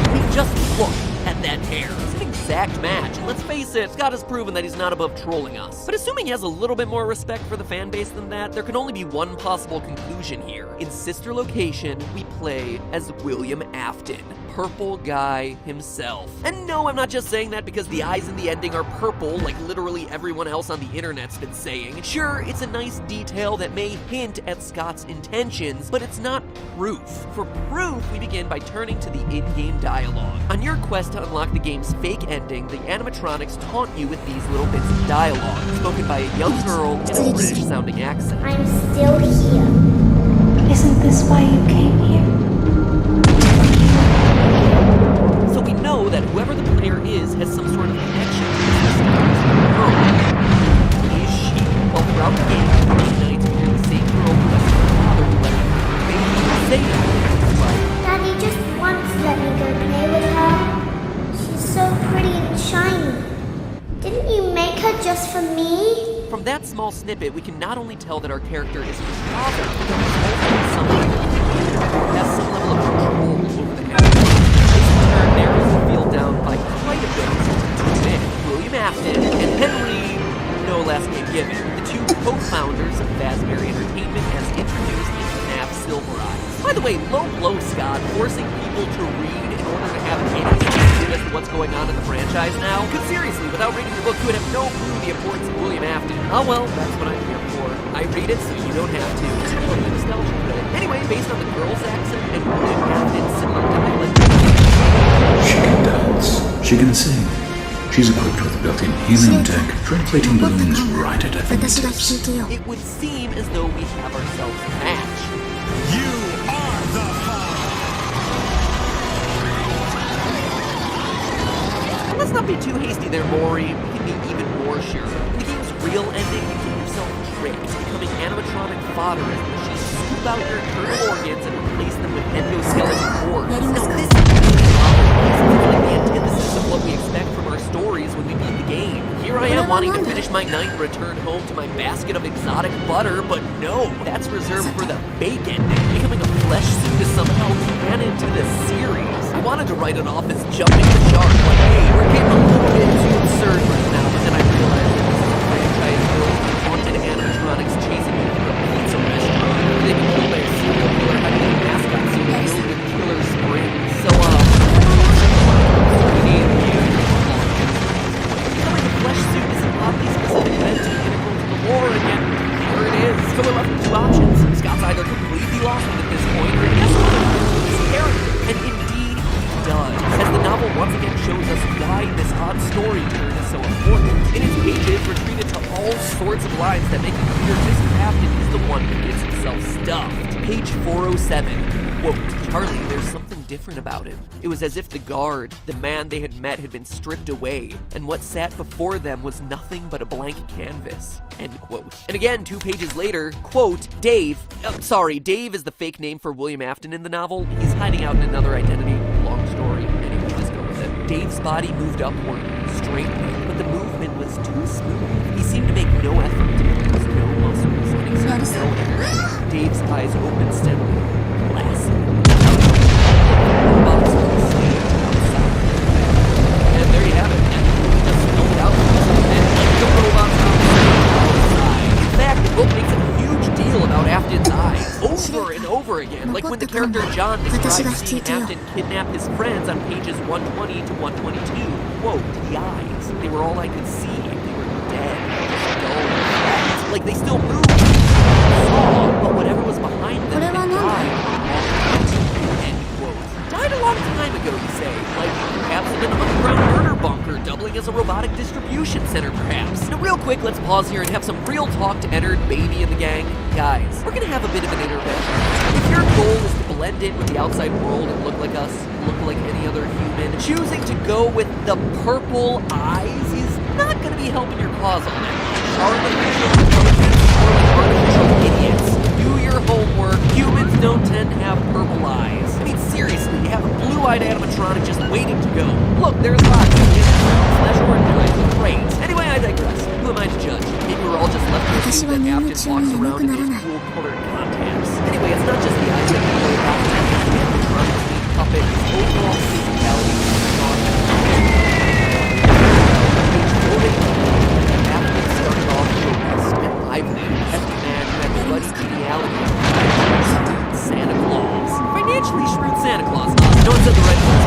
I mean, just look at that hair. It's an exact match, and let's face it, Scott has proven that he's not above trolling us. But assuming he has a little bit more respect for the fan base than that, there can only be one possible conclusion here. In Sister Location, we play as William Afton, Purple Guy himself. And no, I'm not just saying that because the eyes in the ending are purple, like literally everyone else on the internet's been saying. Sure, it's a nice detail that may hint at Scott's intentions, but it's not proof. For proof, we begin by turning to the in-game dialogue. On your quest to unlock the game's fake ending, the animatronics taunt you with these little bits of dialogue, spoken by a young girl in a British-sounding accent. I'm still here. Isn't this why you came here? So we know that whoever the player is has some sort of connection to this mysterious girl. Is she? Well, throughout the game, many nights we From that small snippet, we can not only tell that our character is his father, but that he's also someone who has some level of control over the animal. This in turn narrows the field down by quite a bit to two men, William Afton and Henry, no last name given, the two co-founders of Fazbear Entertainment as introduced in FNAF Silver Eyes. By the way, low blow, Scott, forcing people to read in order to have any idea as to what's going on in the franchise now. Because seriously, without reading the book, you would have no clue the importance of William Afton. Oh well, that's what I'm here for. I read it so you don't have to. It's totally nostalgic, really. Anyway, based on the girl's accent and William Afton's similar dialect. She can dance. She can sing. She's equipped with built-in healing tech, translating balloons right at her 私が fingertips. 聞いてよ It would seem as though we have ourselves a match. You are the Let's not be too hasty there, Maury. We can be even more sure. In the game's real ending, you get yourself tricked, becoming animatronic fodder as machines scoop out your internal organs and replace them with endoskeleton cores. Now, this is like the antithesis of what we expect from our stories when we beat the game. Here I am wanting to finish my night and return home to my basket of exotic butter, but no, that's reserved for the fake ending. Becoming a flesh suit is somehow canon to the series. I wanted to write it off as jumping the shark, like, hey, we're getting a little bit too absurd right now, but then I realized that this is a franchise built on haunted animatronics chasing me through a pizza restaurant. They've been killed by a serial killer having a mascot suit filled with killer springs. So, we need you. Becoming a flesh suit is an oddly specific event to be integral to the lore, and yet here it is. So we're left with two options. Scott's either completely lost at this point, or he has to his character. And indeed, he does. As the novel once again shows us why this odd story turn is so important. In its pages, we're treated to all sorts of lines that make it clear this captain is the one who gets himself stuffed. Page 407. Quote, Charlie, there's something different about him. It was as if the guard, the man they had met, had been stripped away, and what sat before them was nothing but a blank canvas. End quote. And again, 2 pages later, quote, Dave is the fake name for William Afton in the novel. He's hiding out in another identity. Long story. Anyway, just go with it. Dave's body moved upward, straightly, but the movement was too smooth. He seemed to make no effort. There was no muscles, and exerted no energy. Dave's eyes opened steadily. And there you have it. Just spelled it out. And the robots outside. In fact, the book makes a huge deal about Afton's eyes over and over again. Like when the character John describes seeing Afton kidnap his friends on pages 120 to 122. Quote, the eyes. They were all I could see. They were dead. Just dull and flat. Like they still moved. But whatever was behind them had died. Died a long time ago, you say? Like, perhaps in an underground murder bunker, doubling as a robotic distribution center, perhaps. Now, real quick, let's pause here and have some real talk to Ennard, Baby, and the gang. Guys, we're gonna have a bit of an intervention. If your goal is to blend in with the outside world and look like us, look like any other human, choosing to go with the purple eyes is not gonna be helping your cause all that much. Artificial intelligence or artificial idiots. Do your homework. Humans don't tend to have purple eyes. I mean, seriously, you have a blue-eyed animatronic just waiting to go. Look, there's lots of /orange eyes. Great. Anyway, I digress. Who am I to judge? Maybe we're all just left to assume that Afton walks around in those cool-colored contacts. Anyway, it's not just the eyes that we worry about. The animatronics, the puppet, his overall physicality is gone. Afton started off robust and lively as the man who had the bloody geniality of Santa Claus. Financially shrewd Santa Claus. No one said the right words.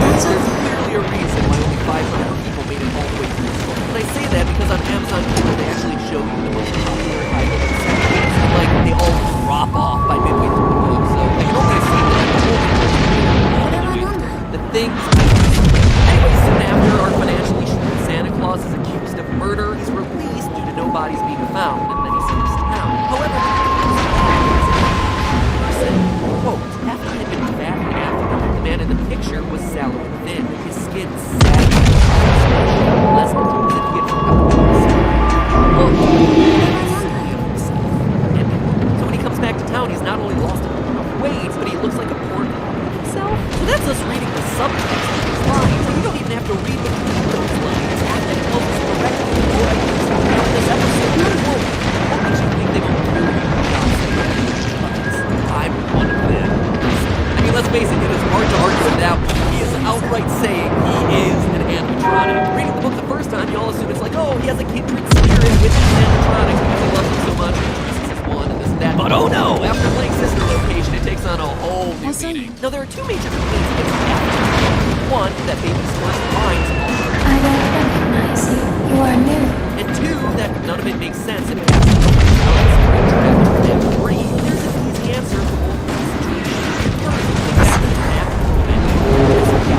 There's clearly a reason why only 500 people made it all the way through this book. And I say that because on Amazon Kindle they actually show you the most popular items. And like they all drop off by midway through the book. So I can only assume that the things. Anyway, soon after our financially shrewd Santa Claus is accused of murder, he's released due to no bodies being found, and then he seems to But oh no, after playing Sister Location, it takes on a whole new meaning. Now there are two major complaints against the Afton. One, that baby's first lines are... I don't recognize you. You are new. And two, that none of it makes sense if it has to do with and three, there's an easy answer for both of these situations. First, the fact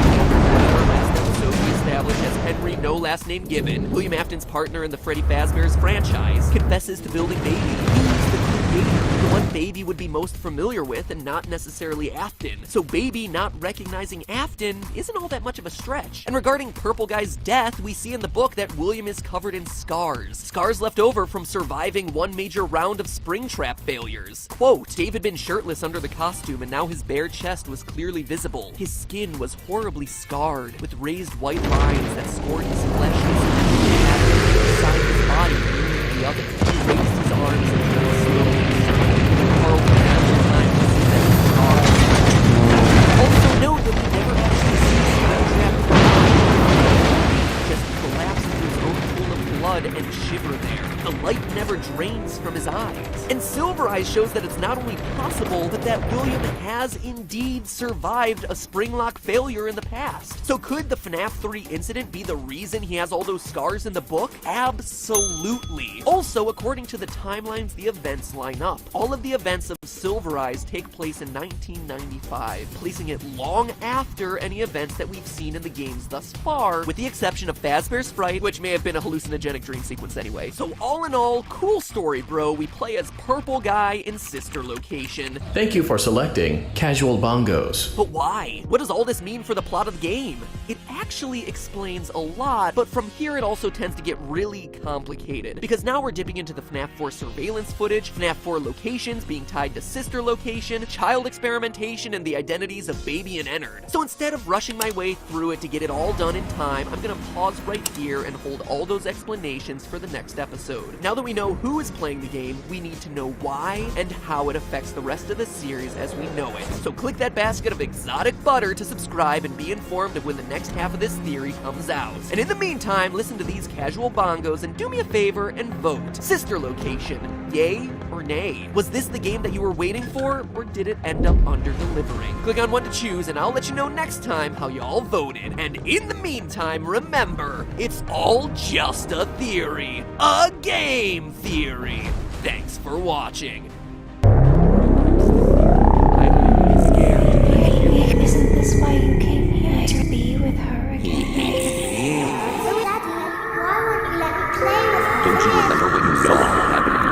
that the last episode we established as Henry No Last Name Given, William Afton's partner in the Freddy Fazbear's franchise, confesses to building Baby. He's the creator, the one Baby would be most familiar with and not necessarily Afton. So Baby not recognizing Afton isn't all that much of a stretch. And regarding Purple Guy's death, we see in the book that William is covered in scars. Scars left over from surviving one major round of Springtrap failures. Quote, Dave had been shirtless under the costume and now his bare chest was clearly visible. His skin was horribly scarred, with raised white lines that scored his flesh as side of his body, the other. He raised his arms and very slowly. Carl had time to see that scar. Also note that we never actually see Springtrap just collapse into his own pool of blood and shiver there. The light never drains from his eyes. And Silver Eyes shows that it's not only possible, but that William has indeed survived a Springlock failure in the past. So could the FNAF 3 incident be the reason he has all those scars in the book? Absolutely. Also, according to the timelines, the events line up. All of the events of Silver Eyes take place in 1995, placing it long after any events that we've seen in the games thus far, with the exception of Fazbear's Fright, which may have been a hallucinogenic dream sequence anyway. So all in all, cool story, bro. We play as Purple Guy in Sister Location. Thank you for selecting Casual Bongos. But why? What does all this mean for the plot of the game? It actually explains a lot, but from here it also tends to get really complicated. Because now we're dipping into the FNAF 4 surveillance footage, FNAF 4 locations being tied to Sister Location, child experimentation, and the identities of Baby and Ennard. So instead of rushing my way through it to get it all done in time, I'm gonna pause right here and hold all those explanations for the next episode. Now that we know who is playing the game, we need to know why and how it affects the rest of the series as we know it. So click that basket of exotic butter to subscribe and be informed of when the next half of this theory comes out. And in the meantime, listen to these casual bongos and do me a favor and vote. Sister Location, yay or nay? Was this the game that you were waiting for, or did it end up under-delivering? Click on one to choose and I'll let you know next time how y'all voted. And in the meantime, remember, it's all just a theory. A game theory. Thanks for watching. Isn't this why you came here? To be with her again? Why won't you let me play with her? Don't you remember when you saw her happening?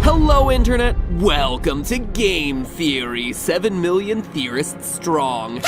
Hello, Internet! Welcome to Game Theory, 7 million theorists strong.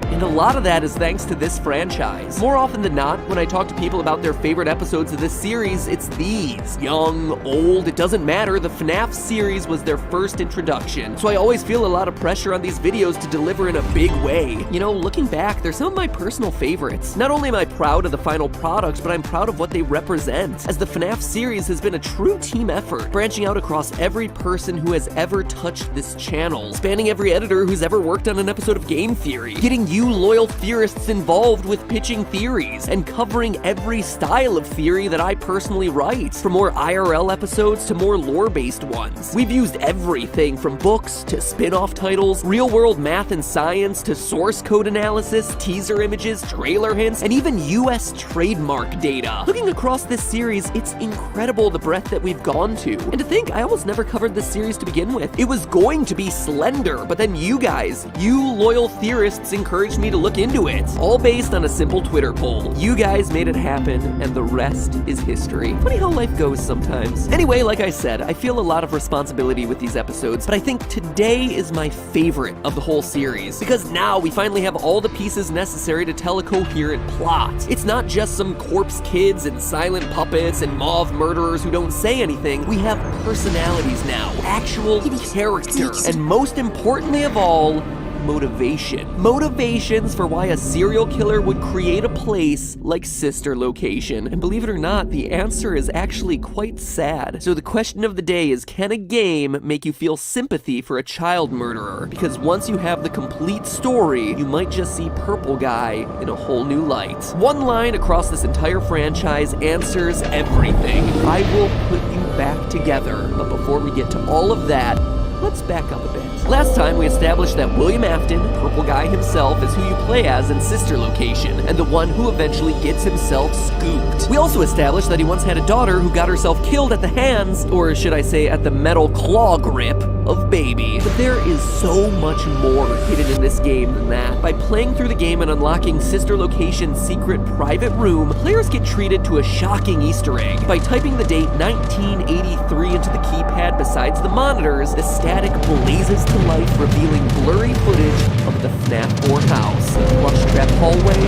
And a lot of that is thanks to this franchise. More often than not, when I talk to people about their favorite episodes of this series, it's these. Young, old, it doesn't matter, the FNAF series was their first introduction. So I always feel a lot of pressure on these videos to deliver in a big way. You know, looking back, they're some of my personal favorites. Not only am I proud of the final product, but I'm proud of what they represent, as the FNAF series has been a true team effort, branching out across every person who has ever touched this channel, spanning every editor who's ever worked on an episode of Game Theory, getting you loyal theorists involved with pitching theories, and covering every style of theory that I personally write, from more IRL episodes to more lore-based ones. We've used everything from books to spin-off titles, real-world math and science to source code analysis, teaser images, trailer hints, and even US trademark data. Looking across this series, it's incredible the breadth that we've gone to. And to think, I almost never covered this series to begin with. It was going to be Slender, but then you guys, you loyal theorists, encouraged me to look into it, all based on a simple Twitter poll. You guys made it happen, and the rest is history. Funny how life goes sometimes. Anyway, like I said, I feel a lot of responsibility with these episodes, but I think today is my favorite of the whole series, because now we finally have all the pieces necessary to tell a coherent plot. It's not just some corpse kids and silent puppets and mauve murderers who don't say anything. We have personalities now, actual character, and most importantly of all, motivation. Motivations for why a serial killer would create a place like Sister Location. And believe it or not, the answer is actually quite sad. So the question of the day is, can a game make you feel sympathy for a child murderer? Because once you have the complete story, you might just see Purple Guy in a whole new light. One line across this entire franchise answers everything. I will put you back together. But before we get to all of that, let's back up a bit. Last time we established that William Afton, Purple Guy himself, is who you play as in Sister Location, and the one who eventually gets himself scooped. We also established that he once had a daughter who got herself killed at the hands, or should I say at the metal claw grip, of Baby. But there is so much more hidden in this game than that. By playing through the game and unlocking Sister Location's secret private room, players get treated to a shocking Easter egg. By typing the date 1983 into the keypad besides the monitors, the static blazes to life, revealing blurry footage of the FNAF 4 house, the plush trap hallway,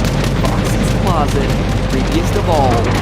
Foxy's closet, creepiest of all, the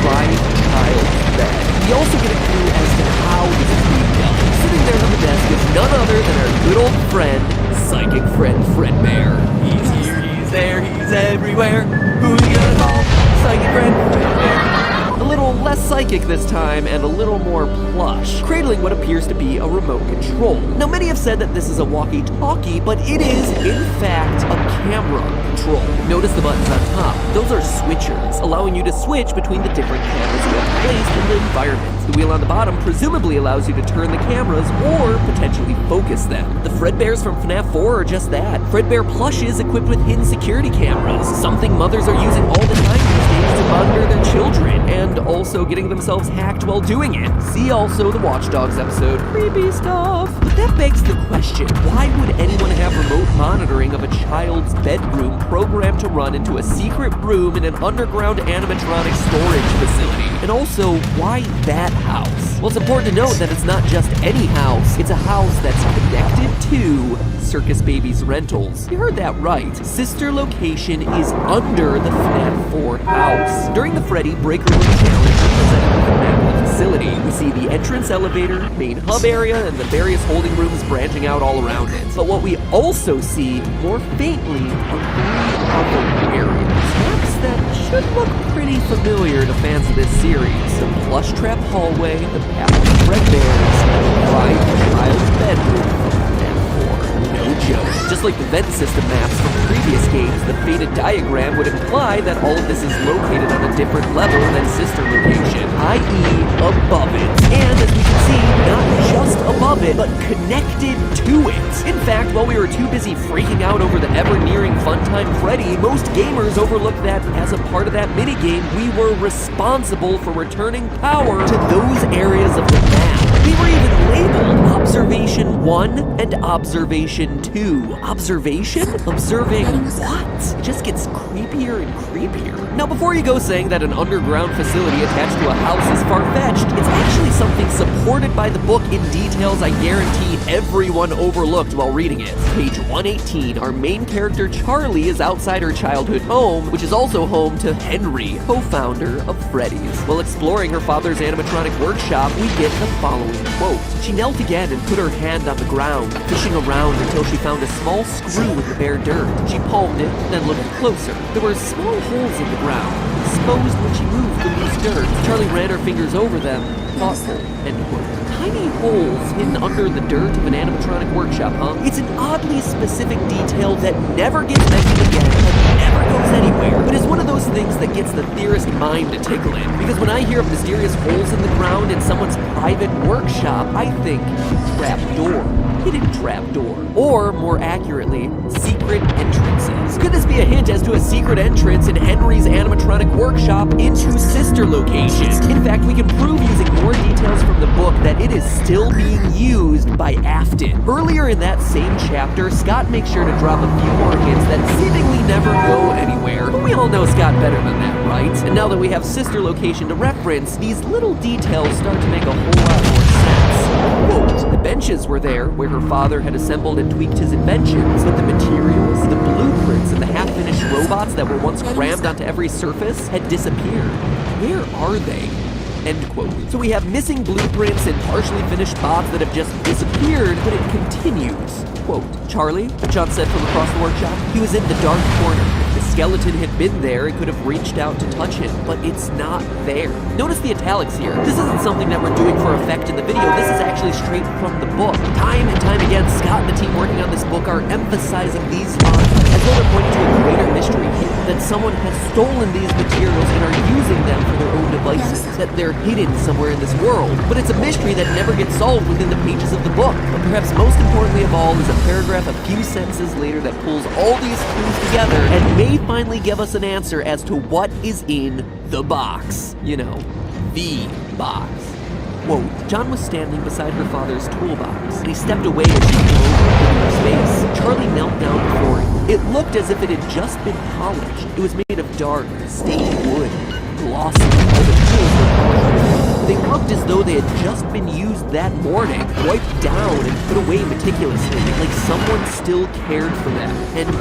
pride child's bed. We also get a clue as to how this is being done. Sitting there on the desk is none other than our good old friend, Psychic Friend Fredbear. He's here, he's there, he's everywhere. Who you gonna call? Psychic Friend Fredbear. A little less psychic this time, and a little more plush, cradling what appears to be a remote control. Now, many have said that this is a walkie-talkie, but it is, in fact, a camera control. Notice the buttons on top. Those are switchers, allowing you to switch between the different cameras you have placed in the environment. The wheel on the bottom presumably allows you to turn the cameras or potentially focus them. The Fredbears from FNAF 4 are just that. Fredbear plushes equipped with hidden security cameras, something mothers are using all the time these days to monitor their children, and also getting themselves hacked while doing it. See also the Watch Dogs episode, creepy stuff. But that begs the question, why would anyone have remote monitoring of a child's bedroom programmed to run into a secret room in an underground animatronic storage facility? And also, why that house? Well, it's important to note that it's not just any house, it's a house that's connected to Circus Baby's rentals. You heard that right. Sister Location is under the FNAF 4 house. During the Freddy Breaker Room Challenge presented with the map of the facility, we see the entrance elevator, main hub area, and the various holding rooms branching out all around it. But what we also see, more faintly, are 3 other areas. Maps that should look pretty familiar to fans of this series. The plush trap hallway, the path of Fredbears, and the private child's bedroom. No joke. Just like the vent system maps from previous games, the faded diagram would imply that all of this is located on a different level than Sister Location, i.e. above it. And as we can see, not just above it, but connected to it. In fact, while we were too busy freaking out over the ever-nearing Funtime Freddy, most gamers overlooked that as a part of that minigame, we were responsible for returning power to those areas of the map. We were even labeled Observation 1 and Observation 2. Observation? Observing what? It just gets creepier and creepier. Now, before you go saying that an underground facility attached to a house is far-fetched, it's actually something supported by the book in details I guarantee everyone overlooked while reading it. Page 118, our main character Charlie is outside her childhood home, which is also home to Henry, co-founder of Freddy's. While exploring her father's animatronic workshop, we get the following quote. She knelt again and put her hand on the ground, fishing around until she found a small screw in the bare dirt. She palmed it, then looked closer. There were small holes in the ground, exposed when she moved the loose dirt. Charlie ran her fingers over them, thoughtful, end quote. Tiny holes hidden under the dirt of an animatronic workshop, huh? It's an oddly specific detail that never gets mentioned again and never goes anywhere, but is one of those things that gets the theorist mind to tickle in. Because when I hear of mysterious holes in the ground in someone's private workshop, I think trapdoor. Hidden trapdoor. Or, more accurately, secret entrances. Could this be a hint as to a secret entrance in Henry's animatronic workshop into Sister Location? In fact, we can prove using more details from the book that it is still being used by Afton. Earlier in that same chapter, Scott makes sure to drop a few more hints that seemingly never go anywhere. But we all know Scott better than that, right? And now that we have Sister Location to reference, these little details start to make a whole lot more sense. Quote, the benches were there where her father had assembled and tweaked his inventions, but the materials, the blueprints, and the half-finished robots that were once crammed onto every surface had disappeared. Where are they? end quote. So we have missing blueprints and partially finished bots that have just disappeared, but it continues. Quote, Charlie, John said from across the workshop, he was in the dark corner. If the skeleton had been there, it could have reached out to touch him, but it's not there. Notice the italics here. This isn't something that we're doing for effect in the video. This is actually straight from the book. Time and time again, Scott and the team working on this book are emphasizing these lines, as though they're pointing to a greater mystery here, that someone has stolen these materials and are using them for their own devices, that they're hidden somewhere in this world. But it's a mystery that never gets solved within the pages of the book. But perhaps most importantly of all is a paragraph a few sentences later that pulls all these clues together and may finally give us an answer as to what is in the box. You know, the box. Quote, John was standing beside her father's toolbox, and he stepped away as she came over in her space. Charlie knelt down before it. It looked as if it had just been polished. It was made of dark, stained wood, glossy. All the tools were polished. They looked as though they had just been used that morning, wiped down and put away meticulously, like someone still cared for them. And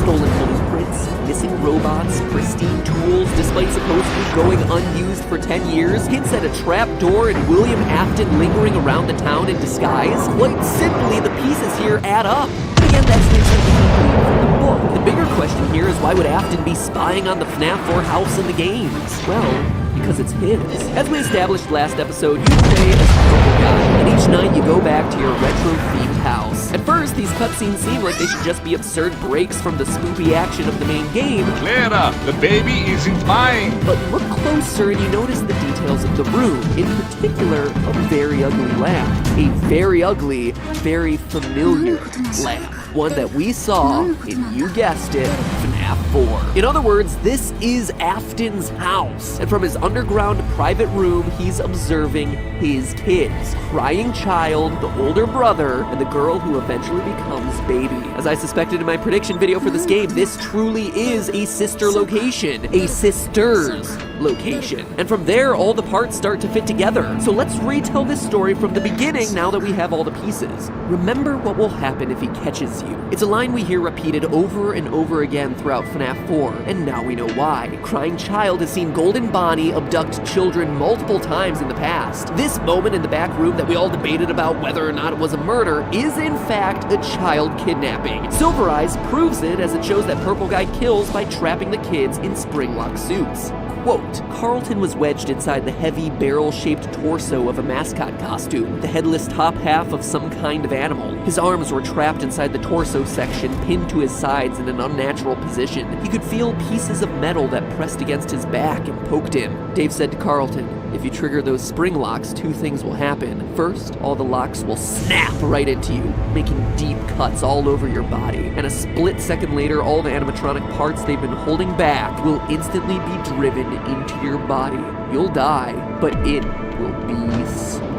stolen blueprints, missing robots, pristine tools, despite supposedly going unused for 10 years, hints at a trap door and William Afton lingering around the town in disguise. Quite simply, the pieces here add up. Again, that's the from the book. The bigger question here is why would Afton be spying on the FNAF 4 house in the games? Well, because it's his. As we established last episode, you play as a purple guy, and each night you go back to your retro-themed house. At first, these cutscenes seem like they should just be absurd breaks from the spoopy action of the main game. Clara, the baby isn't mine! But look closer and you notice the details of the room, in particular, a very ugly lamp. A very ugly, very familiar lamp. One that we saw in, you guessed it, FNAF 4. In other words, this is Afton's house. And from his underground private room, he's observing his kids. Crying child, the older brother, and the girl who eventually becomes baby. As I suspected in my prediction video for this game, this truly is a sister location. A sister's location. And from there, all the parts start to fit together. So let's retell this story from the beginning now that we have all the pieces. Remember what will happen if he catches you. It's a line we hear repeated over and over again throughout FNAF 4, and now we know why. Crying Child has seen Golden Bonnie abduct children multiple times in the past. This moment in the back room that we all debated about whether or not it was a murder is in fact a child kidnapping. Silver Eyes proves it as it shows that Purple Guy kills by trapping the kids in spring-lock suits. Quote, Carlton was wedged inside the heavy, barrel-shaped torso of a mascot costume, the headless top half of some kind of animal. His arms were trapped inside the torso section, pinned to his sides in an unnatural position. He could feel pieces of metal that pressed against his back and poked him. Dave said to Carlton, if you trigger those spring locks, two things will happen. First, all the locks will snap right into you, making deep cuts all over your body. And a split second later, all the animatronic parts they've been holding back will instantly be driven into your body. You'll die, but it will be slow.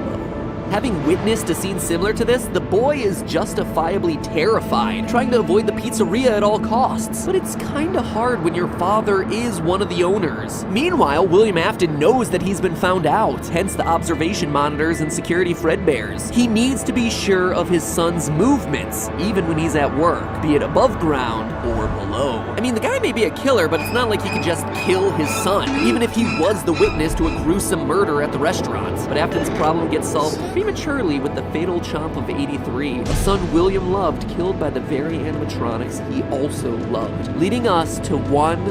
Having witnessed a scene similar to this, the boy is justifiably terrified, trying to avoid the pizzeria at all costs. But it's kinda hard when your father is one of the owners. Meanwhile, William Afton knows that he's been found out, hence the observation monitors and security Fredbears. He needs to be sure of his son's movements, even when he's at work, be it above ground or below. I mean, the guy may be a killer, but it's not like he could just kill his son, even if he was the witness to a gruesome murder at the restaurant. But Afton's problem gets solved prematurely with the fatal chomp of 83, a son William loved killed by the very animatronics he also loved, leading us to one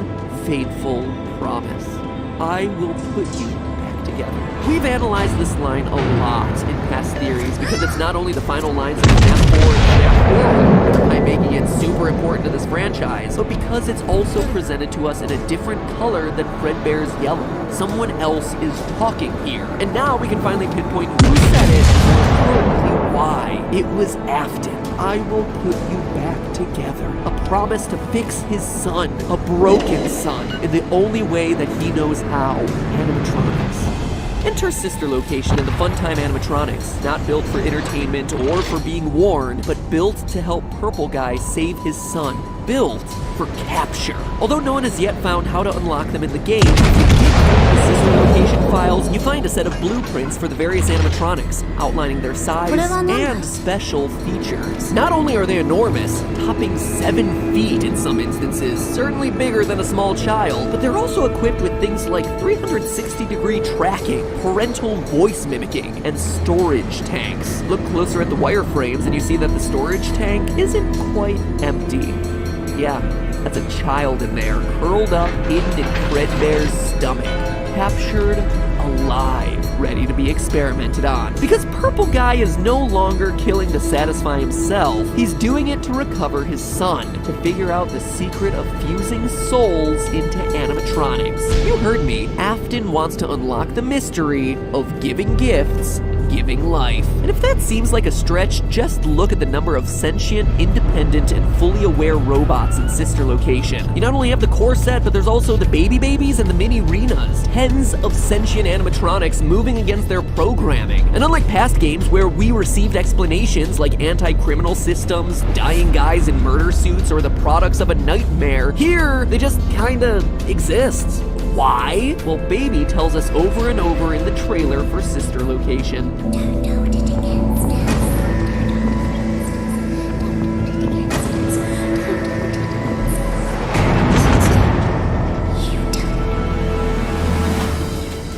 fateful promise. I will put you back together. We've analyzed this line a lot in past theories because it's not only the final lines of FNAF 4 and FNAF 4, by making it super important to this franchise, but because it's also presented to us in a different color than Fredbear's yellow. Someone else is talking here. And now we can finally pinpoint who said it and importantly why. It was Afton. I will put you back together. A promise to fix his son, a broken son, in the only way that he knows how, animatronics. Enter Sister Location in the Funtime animatronics, not built for entertainment or for being worn, but built to help Purple Guy save his son. built for capture. Although no one has yet found how to unlock them in the game, if you dig through the sister location files, you find a set of blueprints for the various animatronics, outlining their size and special features. Not only are they enormous, topping 7 feet in some instances, certainly bigger than a small child, but they're also equipped with things like 360-degree tracking, parental voice mimicking, and storage tanks. Look closer at the wireframes and you see that the storage tank isn't quite empty. Yeah, that's a child in there, curled up, hidden in Fredbear's stomach, captured alive, ready to be experimented on. Because Purple Guy is no longer killing to satisfy himself, he's doing it to recover his son, to figure out the secret of fusing souls into animatronics. You heard me, Afton wants to unlock the mystery of giving gifts, giving life. And if that seems like a stretch, just look at the number of sentient, independent, and fully aware robots in Sister Location. You not only have the core set, but there's also the baby babies and the mini Renas. Tens of sentient animatronics moving against their programming. And unlike past games where we received explanations like anti-criminal systems, dying guys in murder suits, or the products of a nightmare, here they just kinda exist. Why? Well, Baby tells us over and over in the trailer for Sister Location.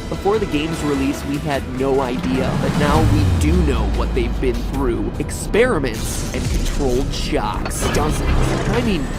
Before the game's release, we had no idea, but now we do know what they've been through. Experiments and controlled shocks.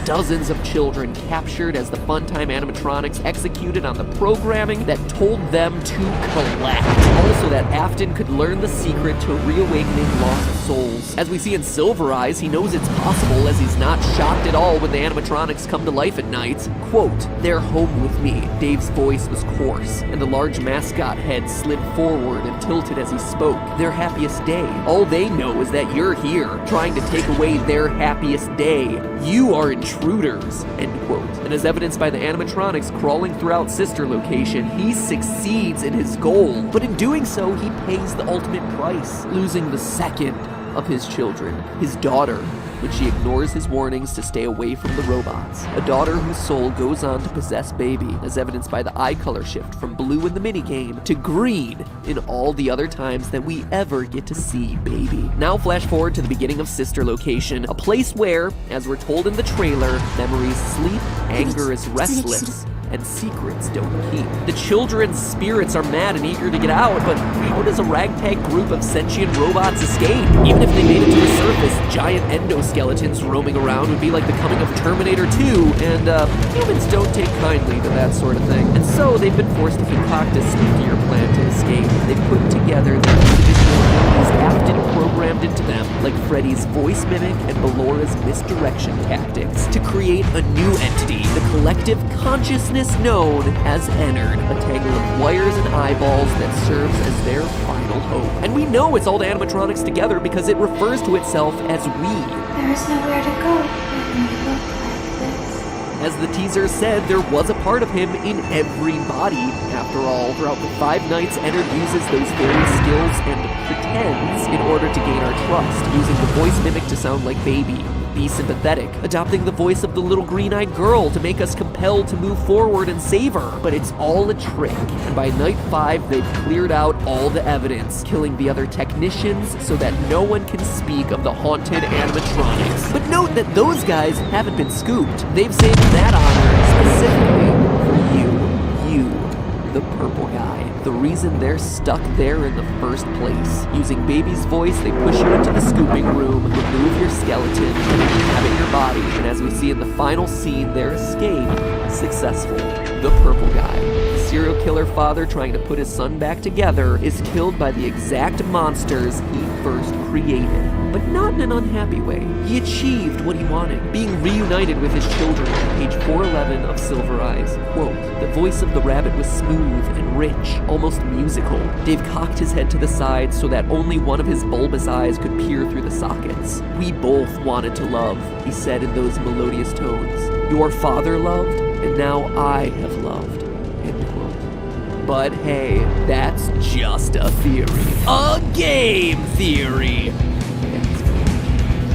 Dozens of children captured as the Funtime animatronics executed on the programming that told them to collect. Also that Afton could learn the secret to reawakening lost souls. As we see in Silver Eyes, he knows it's possible as he's not shocked at all when the animatronics come to life at night. Quote, "They're home with me." Dave's voice was coarse, and the large mascot head slid forward and tilted as he spoke. Their happiest day. All they know is that you're here, trying to take away their happiest day. You are intruders, end quote. And as evidenced by the animatronics crawling throughout Sister Location, he succeeds in his goal. But in doing so, he pays the ultimate price, losing the second of his children, his daughter, when she ignores his warnings to stay away from the robots. A daughter whose soul goes on to possess Baby, as evidenced by the eye color shift from blue in the minigame to green in all the other times that we ever get to see Baby. Now flash forward to the beginning of Sister Location, a place where, as we're told in the trailer, memories sleep, anger is restless, and secrets don't keep. The children's spirits are mad and eager to get out, but how does a ragtag group of sentient robots escape? Even if they made it to the surface, giant endoskeletons roaming around would be like the coming of Terminator 2, and humans don't take kindly to that sort of thing. And so they've been forced to concoct a sneakier plan to escape. They've put together the individual abilities Afton programmed into them, like Freddy's voice mimic and Bellora's misdirection tactics, to create a new entity, the collective consciousness known as Ennard, a tangle of wires and eyeballs that serves as their final hope. And we know it's all the animatronics together because it refers to itself as we. There is nowhere to go when we look like this. As the teaser said, there was a part of him in every body. After all, throughout the 5 nights, Ennard uses those very skills and pretends in order to gain our trust, using the voice mimic to sound like Baby, be sympathetic, adopting the voice of the little green-eyed girl to make us compelled to move forward and save her. But it's all a trick, and by night 5, they've cleared out all the evidence, killing the other technicians so that no one can speak of the haunted animatronics. But note that those guys haven't been scooped. They've saved that honor specifically for you, the Purple Guy. The reason they're stuck there in the first place. Using Baby's voice, they push you into the scooping room, remove your skeleton, and inhabit your body. And as we see in the final scene, their escape successful. The Purple Guy, the serial killer father trying to put his son back together, is killed by the exact monsters he first created. But not in an unhappy way. He achieved what he wanted, being reunited with his children on page 411 of Silver Eyes. Quote, "The voice of the rabbit was smooth and rich, almost musical. Dave cocked his head to the side so that only one of his bulbous eyes could peer through the sockets. We both wanted to love," he said in those melodious tones. "Your father loved, and now I have loved." End quote. But hey, that's just a theory. A game theory!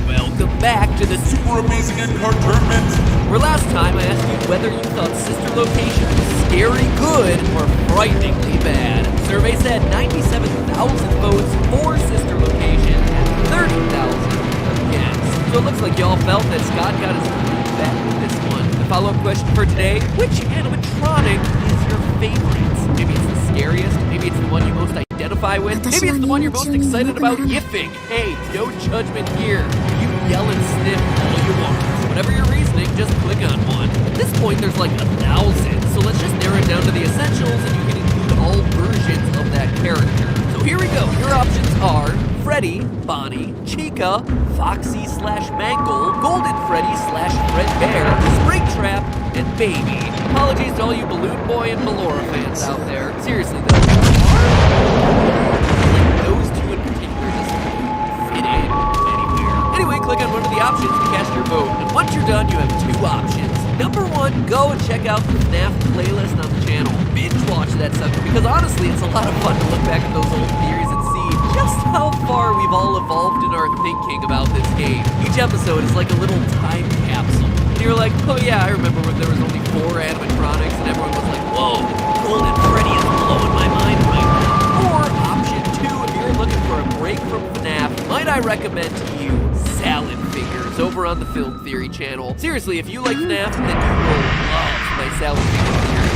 Well, welcome back to the Super Amazing Entertainment. Where last time I asked you whether you thought Sister Location was scary good or frighteningly bad. The survey said 97,000 votes for Sister Location and 30,000 against. So it looks like y'all felt that Scott got his bet with this one. The follow-up question for today, which animatronic is your favorite? Maybe it's the scariest, maybe it's the one you most identify with, maybe it's the one you're most excited about yiffing. Hey, no judgment here. You yell and sniff all you want. Whatever your reasoning, just click on one. At this point, there's like 1,000, so let's just narrow it down to the essentials and you can include all versions of that character. So here we go. Your options are Freddy, Bonnie, Chica, Foxy/Mangle, Golden Freddy /Fredbear, Springtrap, and Baby. Apologies to all you Balloon Boy and Melora fans out there. Seriously though, like those two in particular just fit in anywhere. Anyway, click on one of the options to cast your vote. And once you're done, you have two options. Number one, go and check out the FNAF playlist on the channel. Binge watch that sucker because honestly, it's a lot of fun to look back at those old theories and see just how far we've all evolved in our thinking about this game. Each episode is like a little time capsule. And you're like, oh yeah, I remember when there was only 4 animatronics and everyone was like, whoa, Golden Freddy is blowing my mind right now. Or option 2, if you're looking for a break from FNAF, might I recommend to you Salad Fingers over on the Film Theory channel. Seriously, if you like FNAF, then you will love my Salad Fingers theory.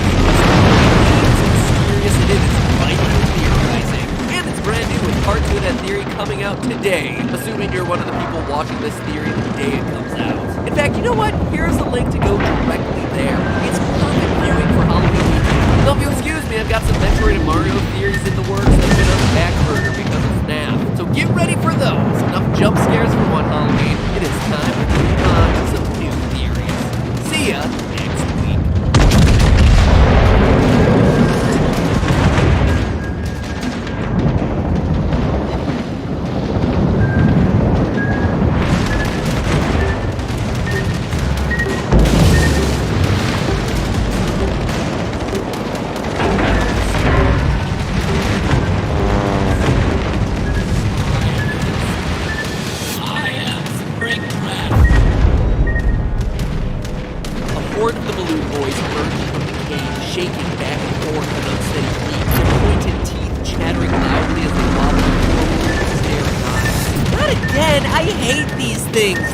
It's serious and it is vital theorizing. And it's brand new with part 2 of that theory coming out today, assuming you're one of the people watching this theory the day it comes out. In fact, you know what? Here's the link to go directly there. It's perfect viewing for Halloween weekend. Now, if you'll excuse me, I've got some Metroid and Mario theories in the works that have been on the back burner because of FNAF. So get ready for those. Enough jump scares for one Halloween. It is time to move on to some new theories. See ya next week.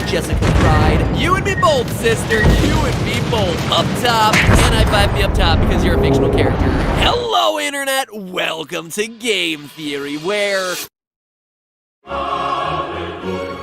Jessica cried. You and me both, sister. You and me both. Up top. And high five me up top because you're a fictional character. Hello, Internet. Welcome to Game Theory, where...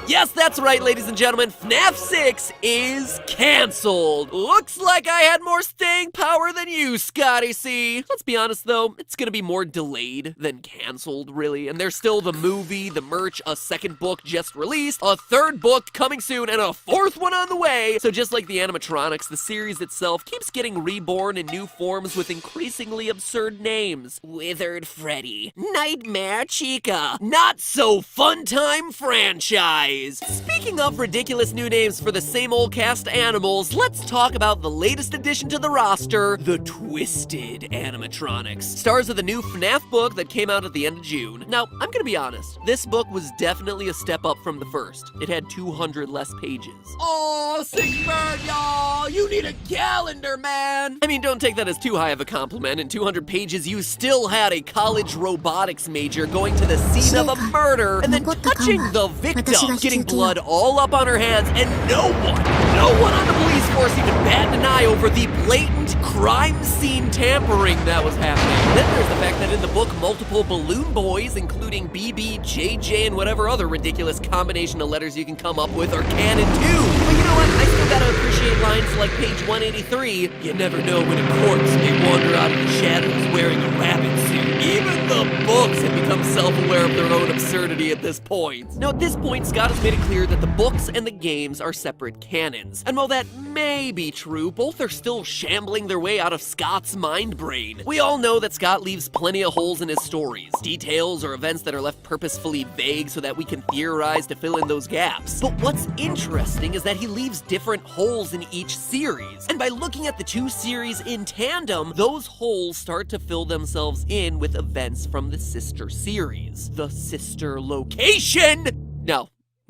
Yes, that's right, ladies and gentlemen. FNAF 6 is canceled. Looks like I had more staying power than you, Scotty C. Let's be honest, though. It's gonna be more delayed than canceled, really. And there's still the movie, the merch, a second book just released, a third book coming soon, and a fourth one on the way. So just like the animatronics, the series itself keeps getting reborn in new forms with increasingly absurd names. Withered Freddy, Nightmare Chica, Not So Fun Time Franchise. Speaking of ridiculous new names for the same old cast animals, let's talk about the latest addition to the roster, the Twisted Animatronics. Stars of the new FNAF book that came out at the end of June. Now, I'm gonna be honest, this book was definitely a step up from the first. It had 200 less pages. Oh, sick bird, y'all! You need a calendar, man! I mean, don't take that as too high of a compliment. In 200 pages, you still had a college robotics major going to the scene of a murder and then touching the victim, getting blood all up on her hands, and no one on the police force even bat an eye over the blatant crime scene tampering that was happening. Then there's the fact that in the book, multiple balloon boys, including BB, JJ, and whatever other ridiculous combination of letters you can come up with, are canon too. But you know what? I still gotta appreciate lines like page 183. You never know when a corpse may wander out of the shadows wearing a rabbit suit. Even the books have become self-aware of their own absurdity at this point. Now, at this point, Scott has made it clear that the books and the games are separate canons. And while that may be true, both are still shambling their way out of Scott's mind brain. We all know that Scott leaves plenty of holes in his stories, details or events that are left purposefully vague so that we can theorize to fill in those gaps. But what's interesting is that he leaves different holes in each series. And by looking at the two series in tandem, those holes start to fill themselves in with events from the sister series. The sister location!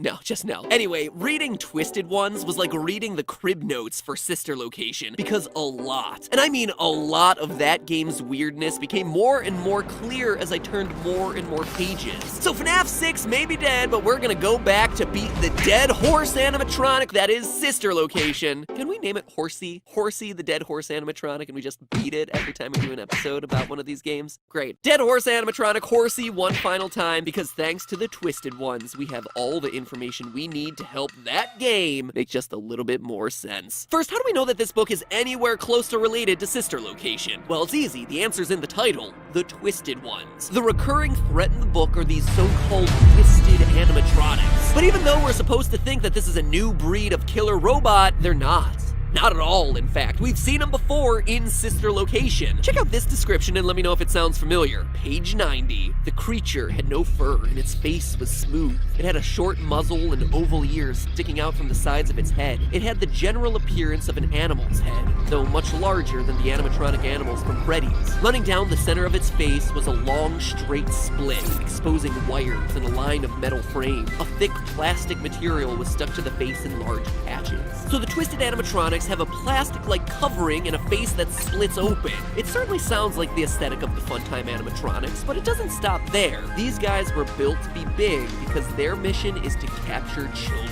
No, just no. Anyway, reading Twisted Ones was like reading the crib notes for Sister Location, because a lot, and I mean a lot of that game's weirdness became more and more clear as I turned more and more pages. So FNAF 6 may be dead, but we're gonna go back to beat the dead horse animatronic that is Sister Location. Can we name it Horsey? Horsey, the dead horse animatronic, and we just beat it every time we do an episode about one of these games? Great. Dead horse animatronic Horsey one final time, because thanks to the Twisted Ones, we have all the information we need to help that game make just a little bit more sense. First, how do we know that this book is anywhere close to related to Sister Location? Well, it's easy. The answer's in the title, The Twisted Ones. The recurring threat in the book are these so-called twisted animatronics. But even though we're supposed to think that this is a new breed of killer robot, they're not. Not at all, in fact. We've seen them before in Sister Location. Check out this description and let me know if it sounds familiar. Page 90. The creature had no fur and its face was smooth. It had a short muzzle and oval ears sticking out from the sides of its head. It had the general appearance of an animal's head, though much larger than the animatronic animals from Freddy's. Running down the center of its face was a long, straight split, exposing wires and a line of metal frame. A thick plastic material was stuck to the face in large patches. So the twisted animatronics have a plastic-like covering and a face that splits open. It certainly sounds like the aesthetic of the Funtime animatronics, but it doesn't stop there. These guys were built to be big because their mission is to capture children,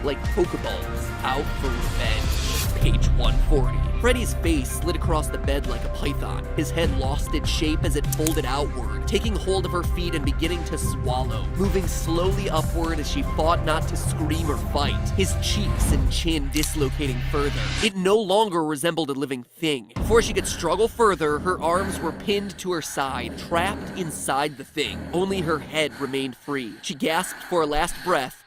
like Pokeballs out for revenge. Page 140. Freddy's face slid across the bed like a python. His head lost its shape as it folded outward, taking hold of her feet and beginning to swallow, moving slowly upward as she fought not to scream or fight, his cheeks and chin dislocating further. It no longer resembled a living thing. Before she could struggle further, her arms were pinned to her side, trapped inside the thing. Only her head remained free. She gasped for a last breath,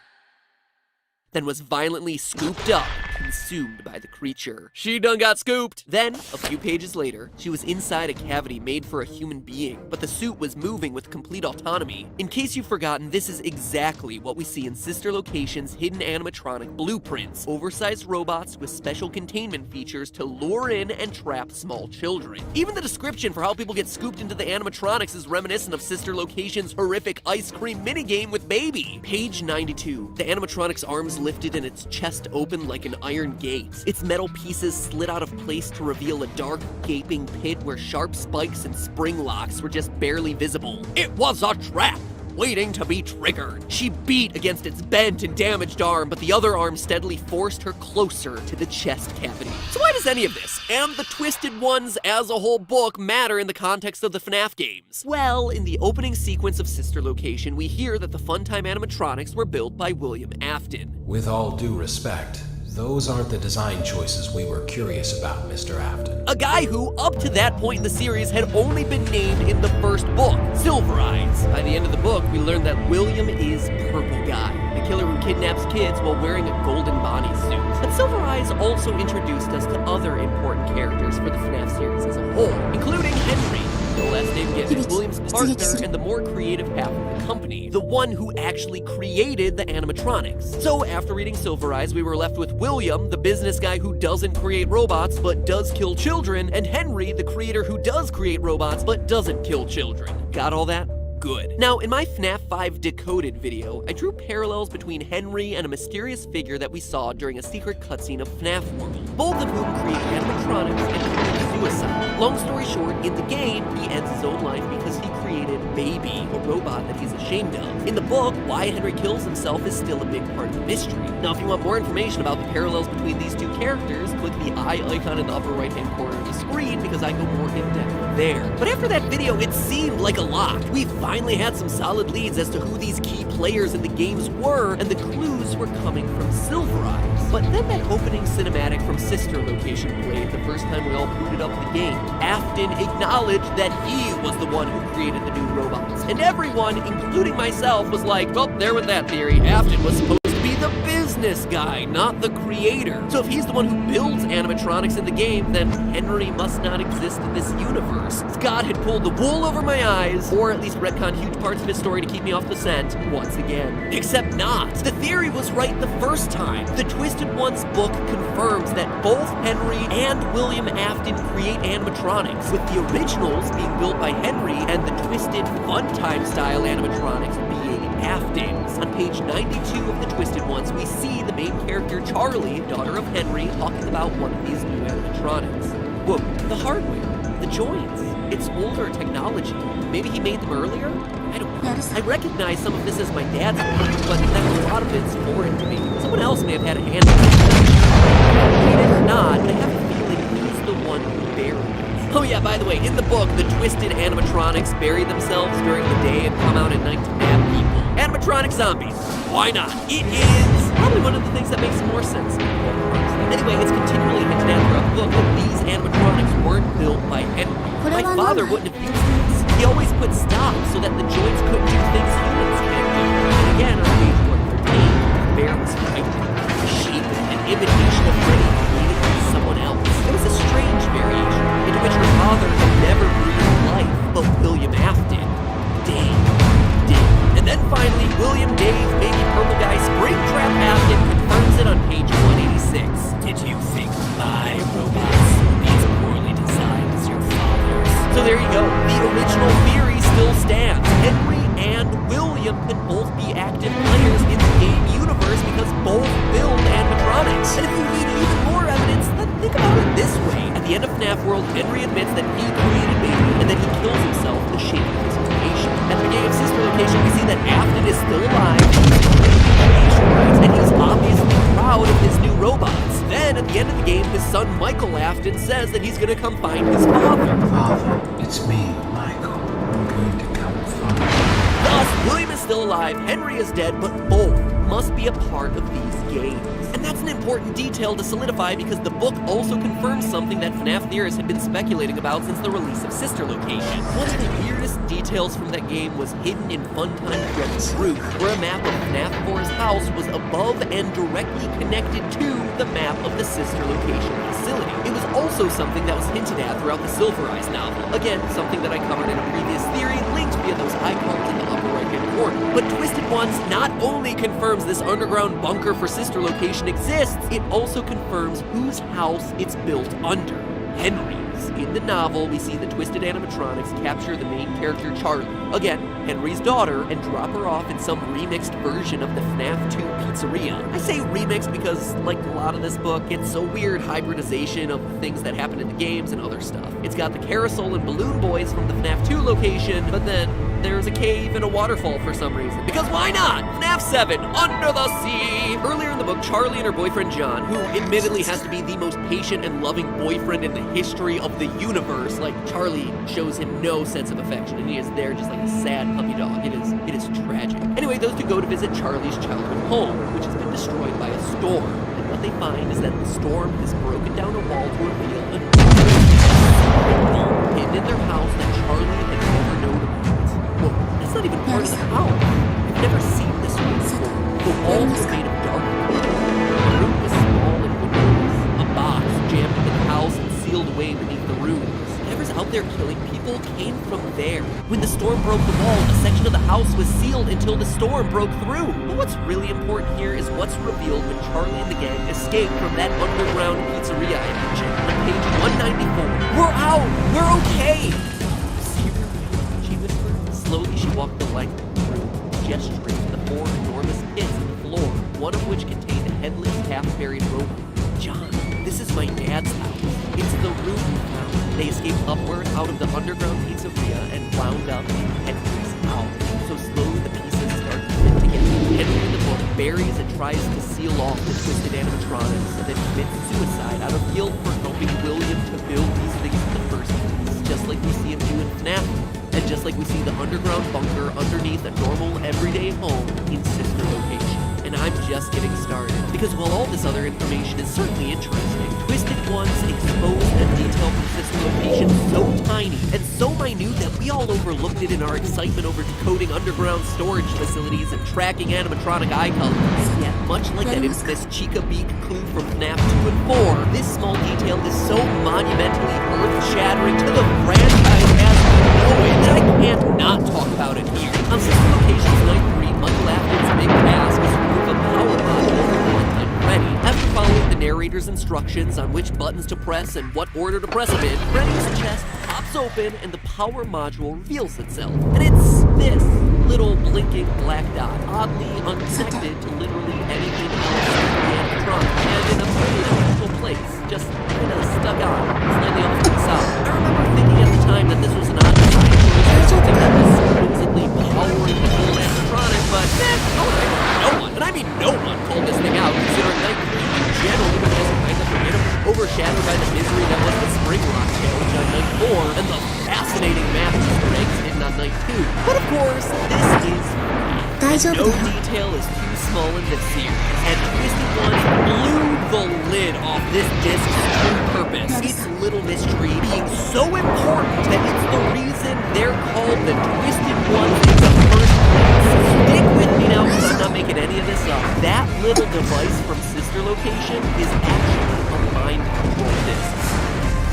then was violently scooped up, consumed by the creature. She done got scooped! Then, a few pages later, she was inside a cavity made for a human being, but the suit was moving with complete autonomy. In case you've forgotten, this is exactly what we see in Sister Location's hidden animatronic blueprints. Oversized robots with special containment features to lure in and trap small children. Even the description for how people get scooped into the animatronics is reminiscent of Sister Location's horrific ice cream minigame with Baby. Page 92. The animatronic's arms lifted and its chest opened like an iron gate. Its metal pieces slid out of place to reveal a dark, gaping pit where sharp spikes and spring locks were just barely visible. It was a trap, waiting to be triggered. She beat against its bent and damaged arm, but the other arm steadily forced her closer to the chest cavity. So why does any of this, and the Twisted Ones as a whole book, matter in the context of the FNAF games? Well, in the opening sequence of Sister Location, we hear that the Funtime animatronics were built by William Afton. With all due respect, those aren't the design choices we were curious about, Mr. Afton. A guy who, up to that point in the series, had only been named in the first book, Silver Eyes. By the end of the book, we learn that William is Purple Guy, the killer who kidnaps kids while wearing a golden Bonnie suit. But Silver Eyes also introduced us to other important characters for the FNAF series as a whole, including Henry, the last name given, William's partner and the more creative half of the company, the one who actually created the animatronics. So after reading Silver Eyes, we were left with William, the business guy who doesn't create robots but does kill children, and Henry, the creator who does create robots but doesn't kill children. Got all that? Good. Now, in my FNAF 5 Decoded video, I drew parallels between Henry and a mysterious figure that we saw during a secret cutscene of FNAF World, both of whom create animatronics and commit suicide. Long story short, in the game, he ends his own life because he created Baby, a robot that he's ashamed of. In the book, why Henry kills himself is still a big part of the mystery. Now, if you want more information about the parallels between these two characters, click the eye icon in the upper right-hand corner of the screen because I go more in-depth there. But after that video, it seemed like a lock. We finally had some solid leads as to who these key players in the games were, and the clues were coming from Silver Eyes. But then that opening cinematic from Sister Location played the first time we all booted up the game. Afton acknowledged that he was the one who created the new robots. And everyone, including myself, was like, well, there with that theory. Afton was supposed to be the business guy, not the creator. So if he's the one who builds animatronics in the game, then Henry must not exist in this universe. Scott had pulled the wool over my eyes, or at least retconned huge parts of his story to keep me off the scent once again. Except not. The theory was right the first time. The Twisted Ones book confirms that both Henry and William Afton create animatronics, with the originals being built by Henry and the Twisted Funtime style animatronics being Afton's. On page 92 of the Twisted Ones, we see the main character Charlie, daughter of Henry, talking about one of these new animatronics. Whoa, the hardware, the joints. It's older technology. Maybe he made them earlier? I don't know. I recognize some of this as my dad's work, but then a lot of it's foreign to me. Someone else may have had a hand in it. If not, I have a feeling he's the one who buried it. Oh yeah, by the way, in the book, the twisted animatronics bury themselves during the day and come out at night to nab people. Animatronic zombies. Why not? It is probably one of the things that makes more sense. Anyway, it's continually hinted at throughout the book that these animatronics weren't built by Henry. My father wouldn't have used this. He always put stops so that the joints couldn't do things humans can do. And again, on page 113, the bear was frightened. The sheep, an imitation of Freddy, created by someone else. It was a strange variation, into which her father had never breathed life, but William Afton did. And then finally, William Dave, baby purple guy, Springtrap Afton confirms it on page 186. Did you think my robots would be as poorly designed as your father's? So there you go. The original theory still stands. Henry and William can both be active players in the game universe because both build animatronics. And if you need even more evidence, then think about it this way. At the end of FNAF World, Henry admits that he created Baby and then he kills himself in the shape of his creation. At the game's sister location, we see that Afton is still alive, and he's obviously proud of his new robots. Then, at the end of the game, his son Michael Afton says that he's going to come find his father. Father, it's me, Michael. I'm going to come find you. Thus, William is still alive, Henry is dead, but both must be a part of these games. And that's an important detail to solidify because the book also confirms something that FNAF theorists had been speculating about since the release of Sister Location. One of the weirdest details from that game was hidden in Funtime Freddy's roof, where a map of FNAF 4's house was above and directly connected to the map of the Sister Location facility. It was also something that was hinted at throughout the Silver Eyes novel. Again, something that I covered in a previous theory, linked via those icons in the upper right-hand corner. But Twisted Ones not only confirms this underground bunker for Sister Location exists, it also confirms whose house it's built under. Henry's. In the novel, we see the twisted animatronics capture the main character Charlie, again, Henry's daughter, and drop her off in some remixed version of the FNAF 2 pizzeria. I say remixed because, like a lot of this book, it's a weird hybridization of things that happen in the games and other stuff. It's got the carousel and balloon boys from the FNAF 2 location, but then there's a cave and a waterfall for some reason. Because why not? FNAF 7, Under the Sea! Earlier in the book, Charlie and her boyfriend John, who admittedly has to be the most patient and loving boyfriend in the history of the universe, like Charlie shows him no sense of affection, and he is there just like a sad puppy dog. It is tragic. Anyway, those two go to visit Charlie's childhood home, which has been destroyed by a storm. And what they find is that the storm has broken down a wall to reveal a room hidden in their house that Charlie had never known about. Well, that's not even part of the house. I've never seen this room before. The walls were made of dark wood. The room was small and windowless. A box jammed into the house and sealed away beneath the ruins. Whatever's out there killing people came from there. When the storm broke the wall, a section of the house was sealed until the storm broke through. But what's really important here is what's revealed when Charlie and the gang escape from that underground pizzeria I mentioned. On page 194, we're out! We're okay! She whispered. Slowly she walked the length of the room, gesturing to the four enormous pits in the floor, one of which contained a headless, half-buried robot. John, this is my dad's house. It's the room we found. They escaped upward out of the underground pizzeria and wound up in Henry's house. So slowly the pieces start to fit together. Henry in the book buries and tries to seal off the twisted animatronics and then commits suicide out of guilt for helping William to build these things in the first place. Just like we see him do in FNAF. And just like we see the underground bunker underneath a normal everyday home in Sister Location. And I'm just getting started. Because while all this other information is certainly interesting, Twisted Ones exposed a detail from Sister Location so tiny and so minute that we all overlooked it in our excitement over decoding underground storage facilities and tracking animatronic eye colors. Yet, much like that infamous Chica Beak clue from FNAF 2 and 4, this small detail is so monumentally earth-shattering to the franchise as we know it that I can't not talk about it here. On Sister Location's Night 3, Michael Afton's big task is to remove a power module from Funtime Freddy. After following the narrator's instructions on which buttons to press and what order to press them in, Freddy's chest pops open and the power module reveals itself. And it's this. little blinking black dot, oddly unconnected to literally anything else in the animatronic, and in a very unusual place, just kind of stuck out, slightly off to the side. I remember thinking at the time that this was an odd design choice or something that was supposedly powering the whole animatronic, but no one, and I mean no one, called this thing out, considering Night 3 in general was just kind of forgettable, overshadowed by the misery that was the Spring Rock Challenge on Night 4, and the fascinating math Easter eggs hidden on Night 2. But of course, this is no detail is too small in this series, and Twisted Ones blew the lid off this disc's true purpose. Its little mystery being so important that it's the reason they're called the Twisted Ones in the first place. Stick with me now, because I'm not making any of this up. That little device from Sister Location is actually a mind control disc.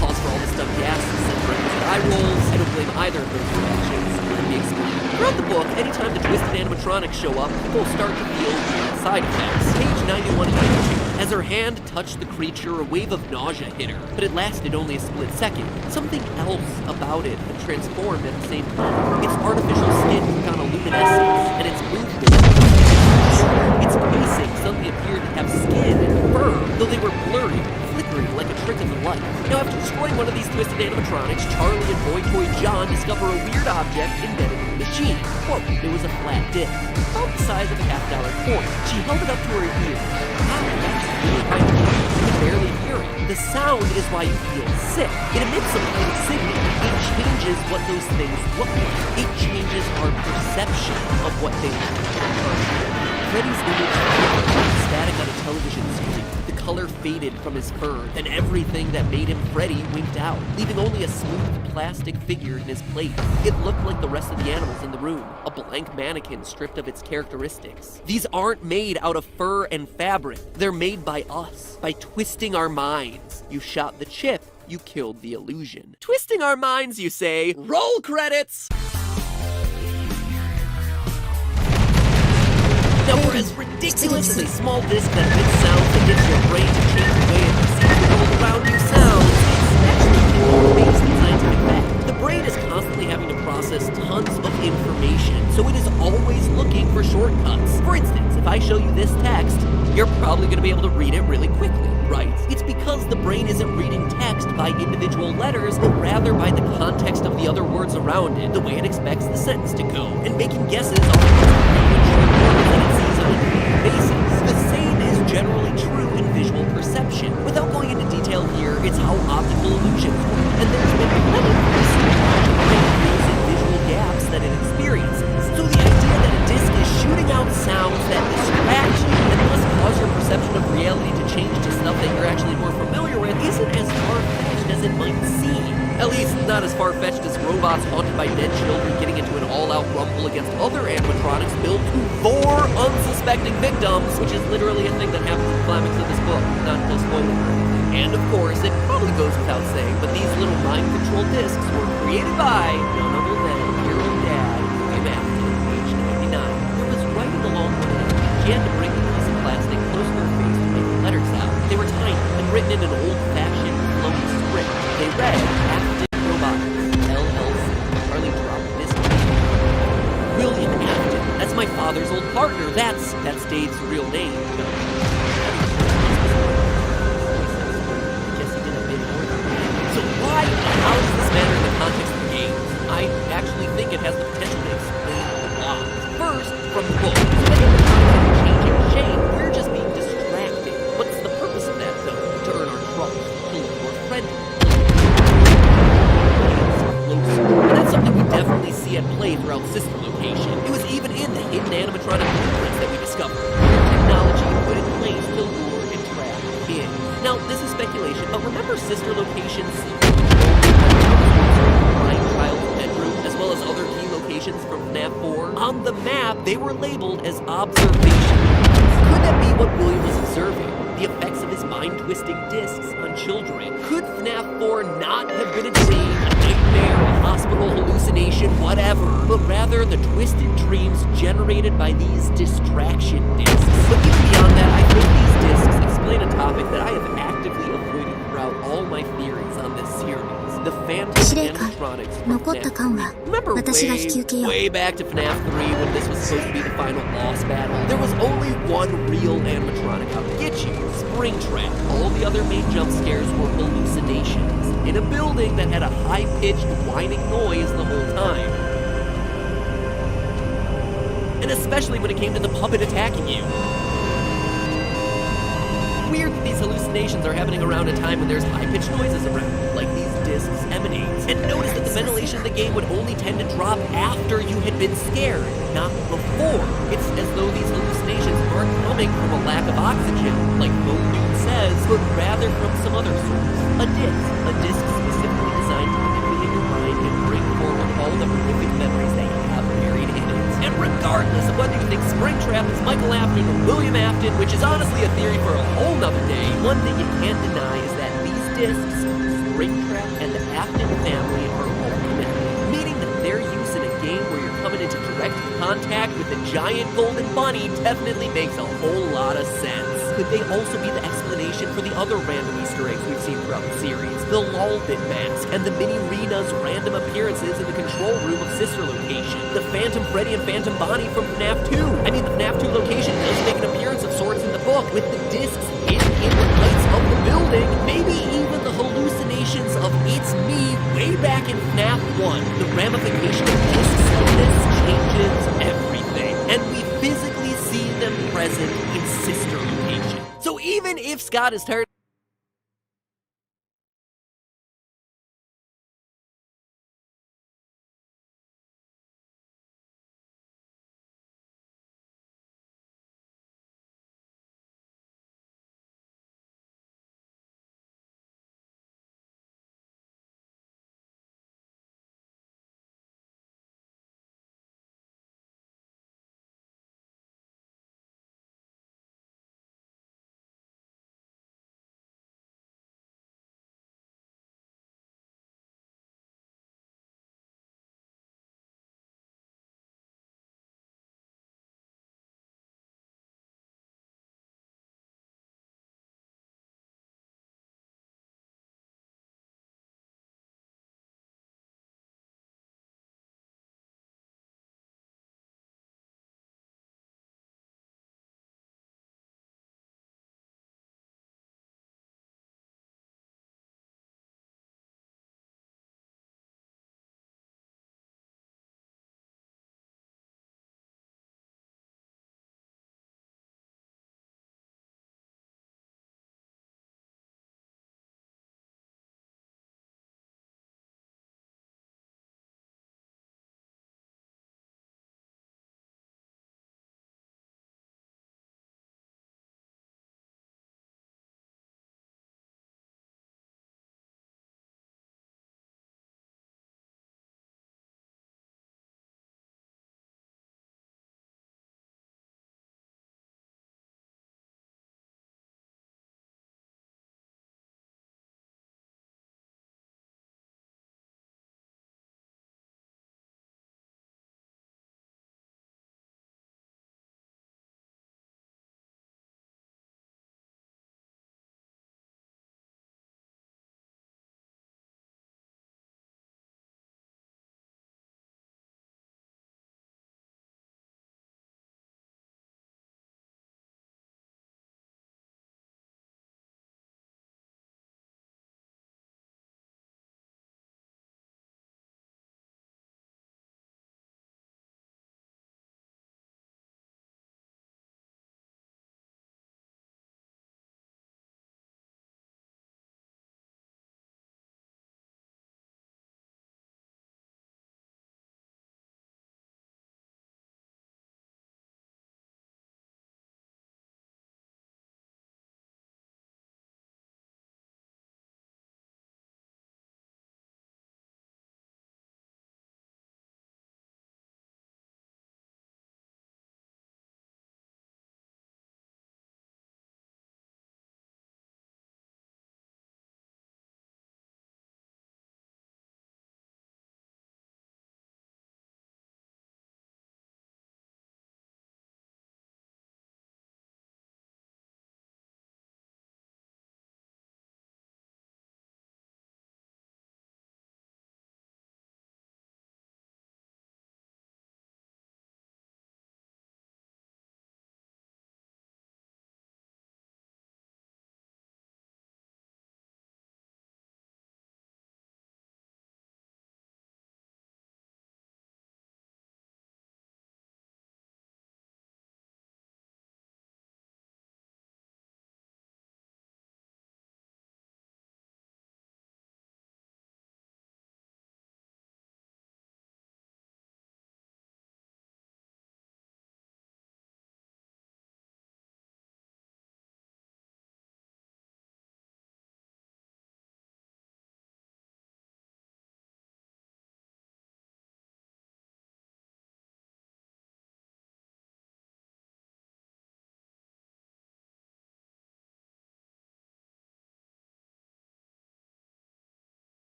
Pause for all the stuff gases and requisite eye rolls. I don't blame either of those reactions. Let me explain. Throughout the book, anytime the twisted animatronics show up, people start to feel side effects. Page 91 and 92. As her hand touched the creature, a wave of nausea hit her, but it lasted only a split second. Something else about it had transformed at the same time. Its artificial skin took on a luminescence, and its movement. Its pacing suddenly appeared to have skin and fur, though they were blurry, flickering like a trick of the light. Now, after destroying one of these twisted animatronics, Charlie and Boy Toy John discover a weird object embedded in the machine. Quote, it was a flat disc, about the size of a $50 coin. She held it up to her ear. Wow, that's really quite cool. You can barely hear it. The sound is why you feel sick. It emits some kind of signal. It changes what those things look like. It changes our perception of what they are. Freddy's image was static on a television screen. The color faded from his fur, and everything that made him Freddy winked out, leaving only a smooth plastic figure in his place. It looked like the rest of the animals in the room, a blank mannequin stripped of its characteristics. These aren't made out of fur and fabric. They're made by us, by twisting our minds. You shot the chip, you killed the illusion. Twisting our minds, you say. Roll credits! Now, for as ridiculous as a small disc that emits sounds that gets your brain to change the way it perceives the world around you sounds, it's actually based in scientific fact. The brain is constantly having to process tons of information, so it is always looking for shortcuts. For instance, if I show you this text, you're probably going to be able to read it really quickly, right? It's because the brain isn't reading text by individual letters, but rather by the context of the other words around it, the way it expects the sentence to go, and making guesses on basis. The same is generally true in visual perception. Without going into detail here, it's how optical illusions work, and there's been plenty of research on visual gaps that it experiences. So the idea that a disc is shooting out sounds that distract you and thus cause your perception of reality to change to stuff that you're actually more familiar with isn't as far-fetched as it might seem. At least not as far-fetched as robots haunted by dead children getting into an all-out rumble against other animatronics built to 4 unsuspecting victims, which is literally a thing that happens in the climax of this book, not no spoiler or anything. And of course, it probably goes without saying, but these little mind-control discs were created by none other than your own dad, William Afton, age 99. There was writing along with it. She had to bring the piece of plastic close to her face to make the letters out. They were tiny and written in an old-fashioned, flowy script. They read, Afton Robotics, LLC. Charlie dropped this William Afton. That's my father's old partner. That's Dave's real name. So why and how does this matter in the context of the game? I actually think it has the potential to explain a lot. First, from the book, changing shape, we're just being distracted. What's the purpose of that, though? To earn our trust, to look more friendly. And that's something we definitely see at play throughout Sister Location. It was even in the hidden animatronic blueprints that we discovered. Technology put in place to lure and trap in. Now, this is speculation, but remember Sister Location's child's bedroom, as well as other key locations from FNAF 4? On the map, they were labeled as observations. Could that be what William was observing? The effects of his mind-twisting discs on children? Could FNAF 4 not have been a dream, a nightmare, a hospital hallucination, whatever, but rather the twisted dreams generated by these distraction discs? But even beyond that, I think these discs explain a topic that I have actively avoided throughout all my theories on this series. The phantom animatronics from FNAF 3. Remember remember way back to FNAF 3 when this was supposed to be the final boss battle, there was only one real animatronic out to get you, Springtrap. All the other main jump scares were hallucinations in a building that had a high-pitched whining noise the whole time. And especially when it came to the puppet attacking you. Weird that these hallucinations are happening around a time when there's high-pitched noises around, like these discs emanate. And notice that the ventilation in the game would only tend to drop after you had been scared, not before. It's as though these hallucinations aren't coming from a lack of oxygen, like Moon says, but rather from some other source. A disc specifically designed to manipulate your mind and bring forward all the horrific memories that you have buried in it. And regardless of whether you think Springtrap is Michael Afton or William Afton, which is honestly a theory for a whole nother day, one thing you can't deny is that these discs, Springtrap, and the Afton family are all connected, meaning that their use in a game where you're coming into direct contact with the giant golden bunny definitely makes a whole lot of sense. Could they also be the explanation for the other random Easter eggs we've seen throughout the series? The Lolbit mask, and the Mini Rena's random appearances in the control room of Sister Location. The Phantom Freddy and Phantom Bonnie from FNAF 2. I mean, the FNAF 2 location does make an appearance of sorts in the book, with the discs hidden in the lights of the building. Maybe even the hallucinations of It's Me way back in FNAF 1. The ramification of discs of this changes everything, and we physically see them present in Sister Location. So even if Scott is tired